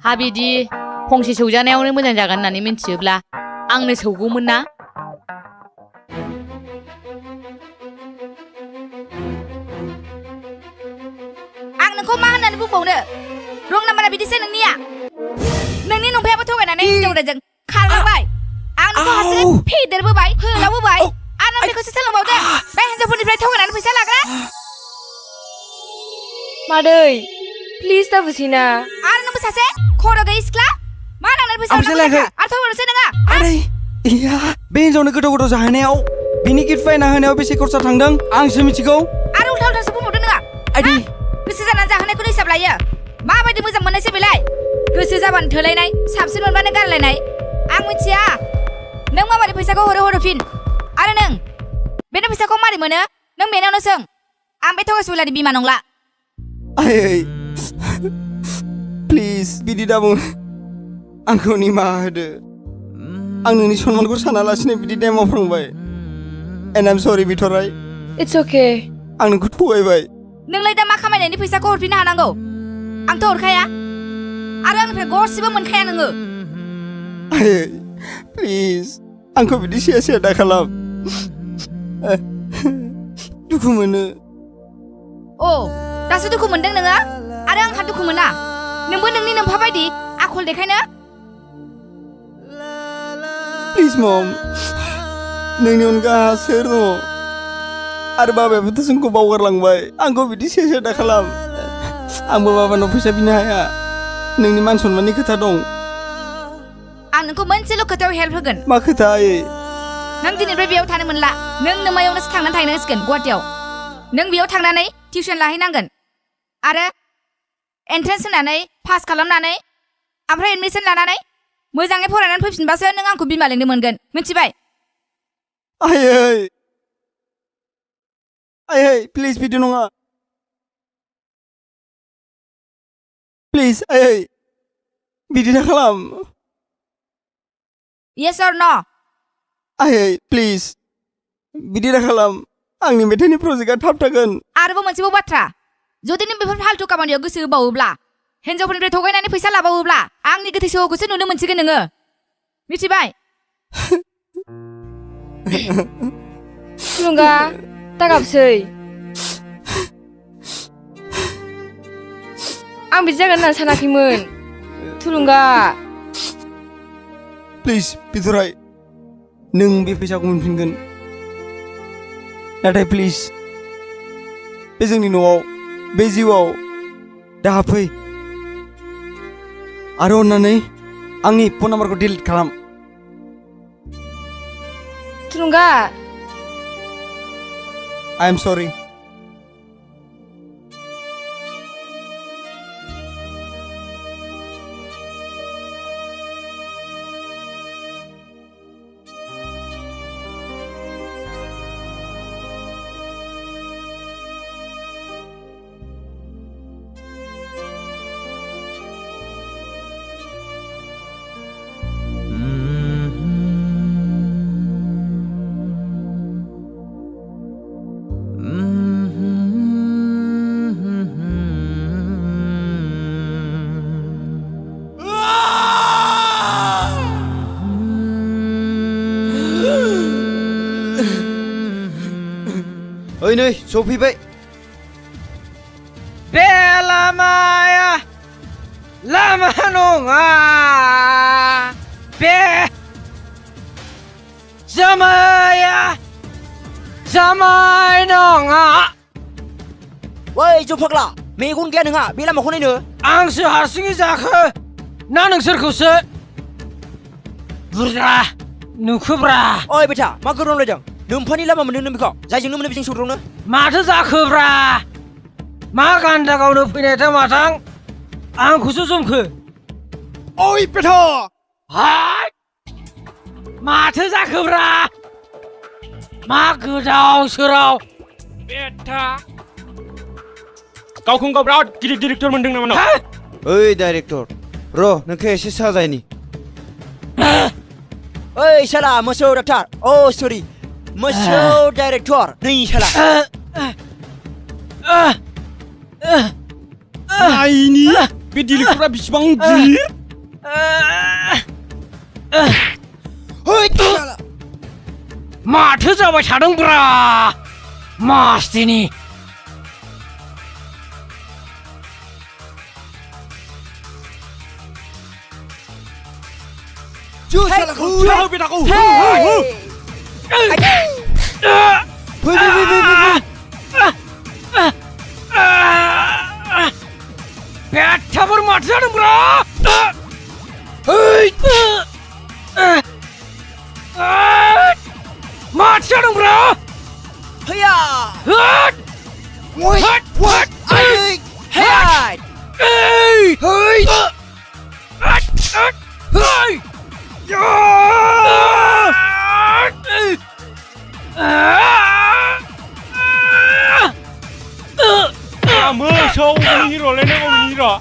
हा बिदि फंसे सौजानायावनो मोजां जागोन होननानै मिन्थियोब्ला आंनो सौगौमोन ना आं नोंखौ मा होननानै बुंबावनो रं नाम्बारा बिदिसो नोंनिया नोंनि नंफायाबो थगायनानै हिनजावजों खारलांबाय आं नोंखौ हारसिङै फेदेरबोबाय फोलावबोबाय आरो नों बेखौसो सोलोंबावदो बे हिनजावफोरनिफ्राय थगायनानै फैसा लाग्रा मादै प्लिज दा बुजिना आरो नोंबो सासे खर' गैयै सिख्ला मा नांनानै फैसा लाखो आरो थगायनोसै नोङो आदै इया बे हिनजावनो गोथाव गोथाव जाहोनायाव बिनि गिफ्ट बायना होनायाव बेसे खरसा थांदों आंसो मिथिगौ आरो उल्था उल्थासो बुंबावदों नोङो आदै गोसो जानानै जाहोनायखौनो हिसाब लायो माबायदि मोजां मोननायसो बेलाय गोसो जाबानो थोलायनाय साबसिन मोनबानो गारलायनाय आं मिथिया नों माबायदि फैसाखौ हरो फिन आरो नों बेनो फैसाखौ मारै मोनो नों बेनावनो सों आं बे थगायसुलानि बिमा नंला आयै प्लिज बिदि दाबुं आंखौ निमाहा होदो आं नोंनि सन्मानखौ सानालासिनो बिदि दाय मावफ्रांबाय एन्ड आइम सरि बिथराय इट्स अके आं नोंखौ थगायबाय नोंलाय दा मा खामायनायनि फैसाखौ हरफिननो हानांगौ आंथ' हरखाया आरो आंनिफ्राय गरसेबो मोनखाया नोङो आयै प्लिज आंखौ बिदि सिया दा खालाम दुखु मोनो अ दासो दुखु मोनदों नोङो आरो आंहा दुखु मोना नोंबो नोंनि नोम्फा बायदि आखल देखायनो प्लिज मम नोंनि अनगा सोर दङ आरो बाबायाबोथ' जोंखौ बावगारलांबाय आंखौ बिदि सिया दा खालाम आंबो बाबानाव फैसा बिनो हाया नोंनि मान सन्माननि खोथा दं आं नोंखौ मोनसेल' खोथायाव हेल्प होगोन मा खोथा आयै नों दिनैनिफ्राय बेयाव थानो मोनला नों नोमायावनोसो थांनानै थाहैनांसिगोन गुवाहाटियाव नों बेयाव थांनानै टिउसन लाहैनांगोन आरो एन्ट्रेन्स होनानै पास खालामनानै ओमफ्राय एडमिसन लानानै मोजाङै फरायनानै फैफिनबासो नों आंखौ बिमा लेंनो मोनगोन मिथिबाय आयै प्लिज बिदि नङा प्लिज आयै बिदि दा खालाम येस अर नो आयै प्लिज बिदि दा खालाम आंनि मेथाइनि प्रजेक्टआ थाब थागोन आरोबाव मोनसेबाव बाथ्रा जुदि नों बेफोर फाल्तु खामानियाव गोसो होबावोब्ला हिनजावफोरनिफ्राय थगायनानै फैसा लाबावोब्ला आंनि गोथै सहखौसो नुनो मोनसिगोन नोङो मिथिबाय थुलुंगा दागाबसै आं बिदि जागोन होननानै सानाखैमोन थुलुंगा प्लिज बिथराय नों बे फैसाखौ मोनफिनगोन नाथाय प्लिज बे जोंनि न'आव बे जिउआव दा फै आरो अन्नानै आंनि फन नाम्बारखौ डिलिट खालाम। थुलुंगा आइ एम सरि। ओइ नै सफैबाय। बे लामाया लामा नङा, बे जामाया जामाय नङा। ओइ जौ फाग्ला, मेगन गैया नोंहा बे लामाखौ नायनो? आंसो हारसिङै जाखो ना नोंसोरखौसो? बुरजा नुखोब्रा। ओइ बेटा, मा गोरोंलायदों? नोम्फानि लामा मोनदों नों बेखौ, जायजोंनो मोनो बेजों सौदावनो। माथो जाखोब्रा? मा गान्दा गावनो फैनायथां माथां आंखौसो जमखो? ओइ बेथ' हाय, माथो जाखोब्रा? मा गोदाव सोराव बेथा? गावखौनो गाव बिराद गिदिर डिरेक्टर मोनदों नामा नों? ओइ डाइरेक्टर, र' नोंखौ एसे साजायनि। ओइ साला मोसौ डाक्टार, अ सरि मोसौ डाइरेक्टर नै साला। नायनि बे डिरेक्टरा बिसिबां गिदिर। माथो जाबाय थादोंब्रा मास्तिनि? बेटाफोर माथो जादोंब्रा? माथो जादोंब्रा? हैया मोसौ हिर'लाय नों अबेनि हिर'?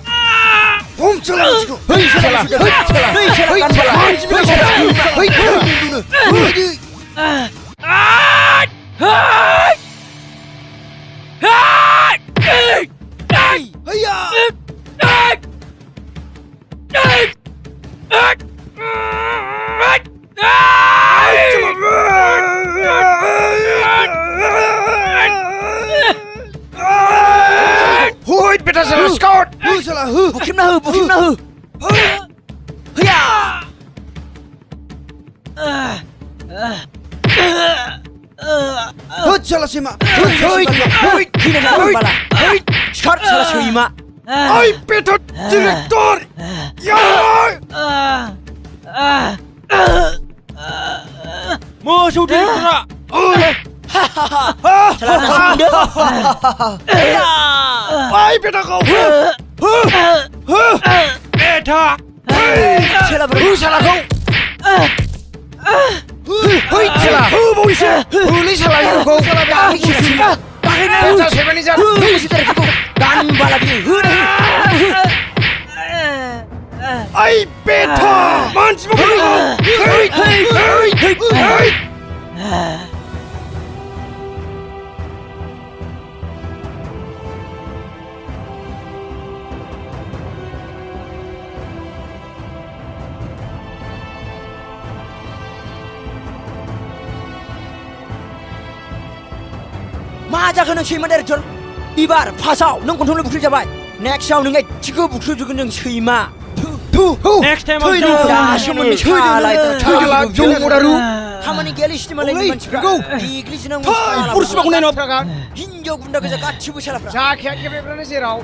बेटा साला स्काउट साला बुख्रेबना हो हैया होद साला सैमा स्काउट साला सैमा ओइ बेथ' डिरेक्टर मोसौ डिरेक्टरा ओइ बेटाखौ बेटा सालाखौ होइ साला होबावैसो होलै साला हिर'खौ बेटा सैमानि जात गान बाला बि ओइ बेथ' मानसि मा जाखो नों सैमा डाइरेक्टर? एबार फार्स्टआव नों गन्थंल' बुख्रेबजाबाय, नेक्स्टआव नों एथिखौ बुख्रेबजोबगोन जों सैमा। नेक्स्ट टाइमाव खामानि गैयालै सिनेमालायनि मानसिफ्रा देग्लिजोबनांगौ हिनजाव गुन्दा गोजा गासिबो सालाफ्रा जाखाया गेब्लेब्रानो जेराव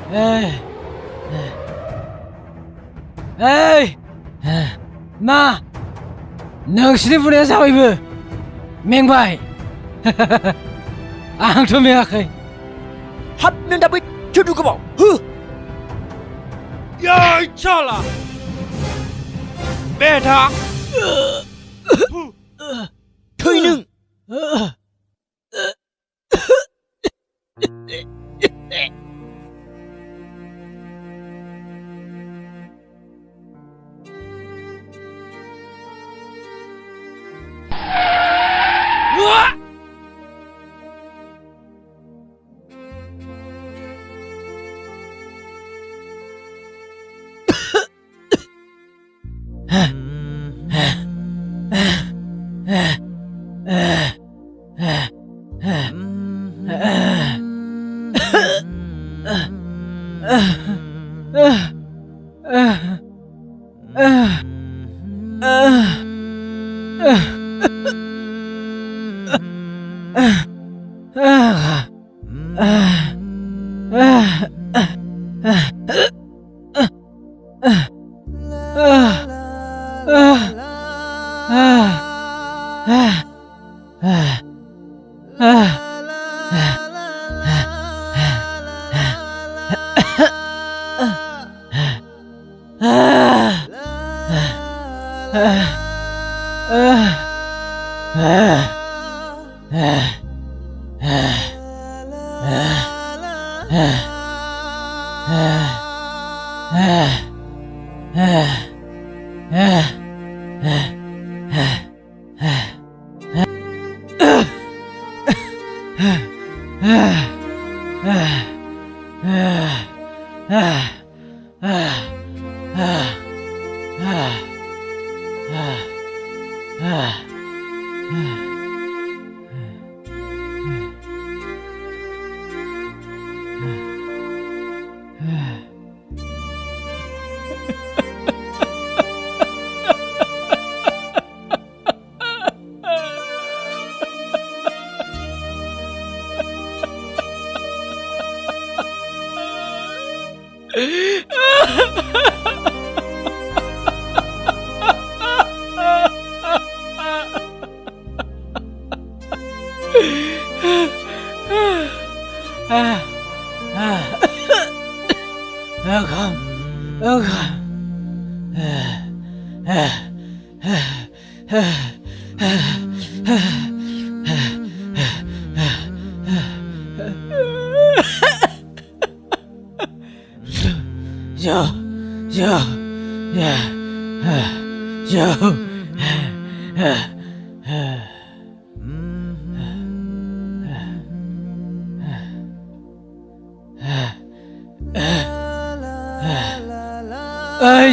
मा नोंसिनि बुंनाया जाबायबो मेंबाय आंथ' मेङाखै हाब नों दा बै थुदु गोबाव हो याय चाला बेटा थै नों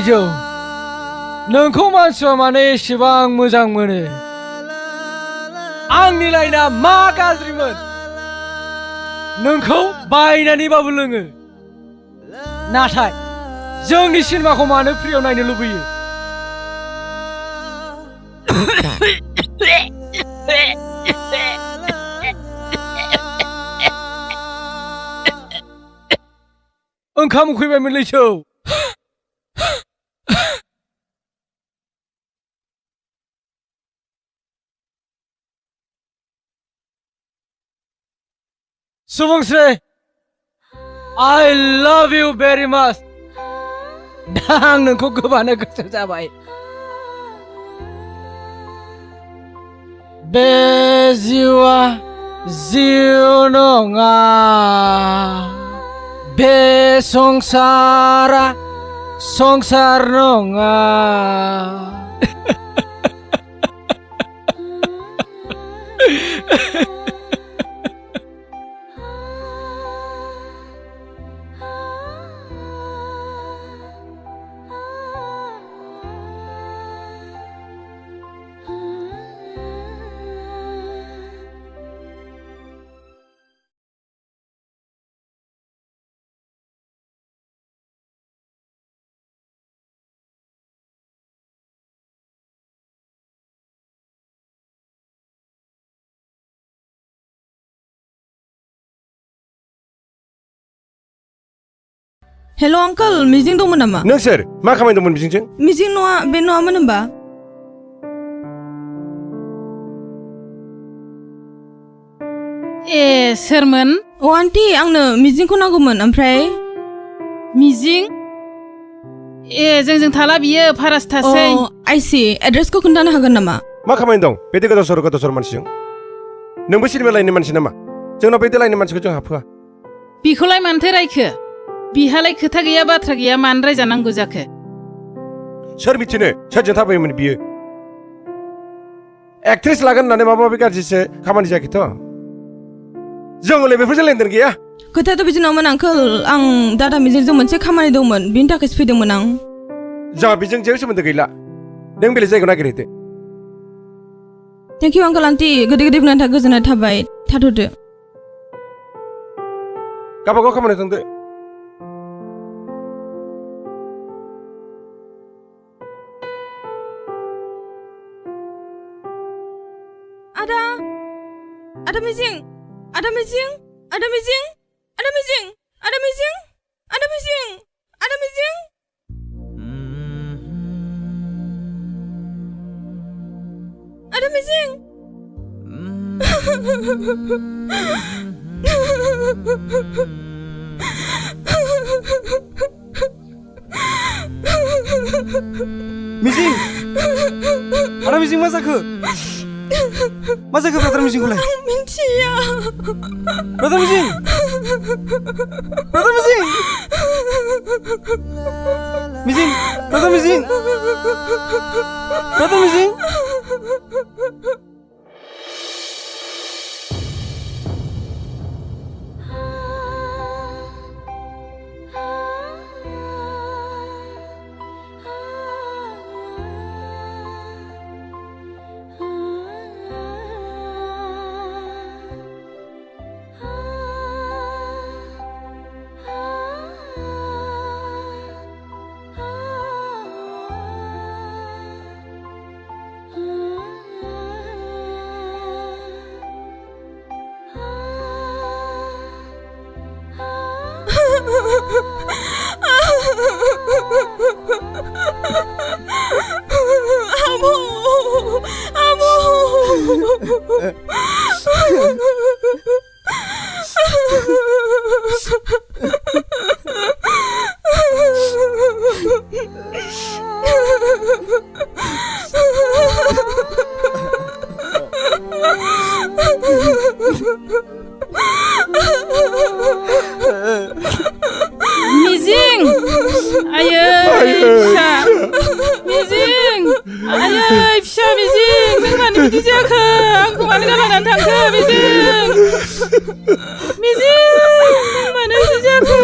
जौ नोंखौ मानसिया मानो एसेबां मोजां मोनो आंनि लाइना मा गाज्रिमोन नोंखौ बायनानैबाबो लोङो नाथाय जोंनि सिनेमाखौ मानो फ्रियाव नायनो लुबैयो ओंखाम उखैबायमोन लैसौ Swmjwr I love you very much दा आं नोंखौ गोबानो गोसो जाबाय बे जिउआ जिउ नङा बे संसारा संसार नङा हेल' आंकोल मिजिं दंमोन नामा नों सोर मा खामानि दंमोन मिजिंजों मिजिं नङा बे नङामोन होनबा ए सोरमोन? अ आन्टी आंनो मिजिंखौ नांगौमोन ओमफ्राय मिजिं? ए जोंजों थाला बियो फारास थासै। आइसि एड्रेसखौ खोन्थानो हागोन नामा? मा खामानि दं बेदि गोदाव सोर मानसिजों? नोंबो सिलिमालायनि मानसि नामा? जोंनाव बेदि लायनि मानसिखौ जों हाबहोआ। बिखौलाय मानोथो रायखो? बिहालाय खोथा गैया बाथ्रा गैया मानो रायजानांगौ जाखो? सोर मिथिनो सोरजों थाबायोमोन बियो? एक्ट्रेस लागोन होननानै माबा माबि गाज्रिसो खामानि जायाखैथ'। जों हले बेफोरजों लेनदेन गैया। खोथायाथ' बिदि नङामोन आंकोल आं दादा मिजिंजों मोनसे खामानि दंमोन बिनि थाखायसो फैदोंमोन आं। जोंहा बेजों जेबो सोमोन्दो गैला। नों बेलेग जायगायाव नागिरहैदो। थेंक इउ आंकोल आन्टी गोदै गोदै बुंनायनि थाखाय गोजोननाय थाबाय थाथ'दो। गावबागाव खामानियाव थांदो। आदा मिजिं आदा मिजिं आदा मिजिं आदा मिजिं आदा मिजिं आदा मिजिं आदा मिजिं आदा मिजिं मिजिं आदा मिजिं मा जाखो? मा जाखो ब्रादार मिजिंखौलाय? आं मिन्थिया। ब्रादार मिजिं ब्रादार मिजिं मिजिं ब्रादार मिजिं ब्रादार मिजिं मिजिं आयै फिसा मिजिं आयै फिसा मिजिं नों मानो बिदि जाखो? आंखौ मानो गालांनानै थांखो मिजिं? मिजिं नों मानो बिदि जाखो?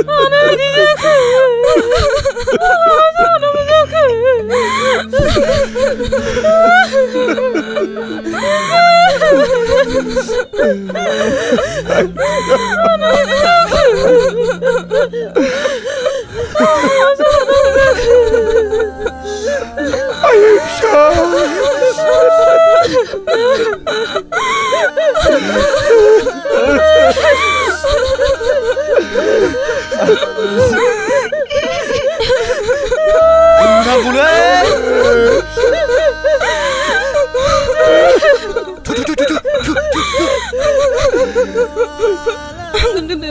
मानो बिदि जाखो? मानो जाखो?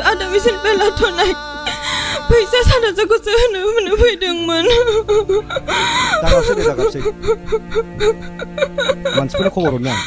Ada mesin pelatonaik. Fैसा साराजाखौसो होनो फैदोंमोन। दागाबसै दे दागाबसै। मानसिफोरनो खबर हरनो आं।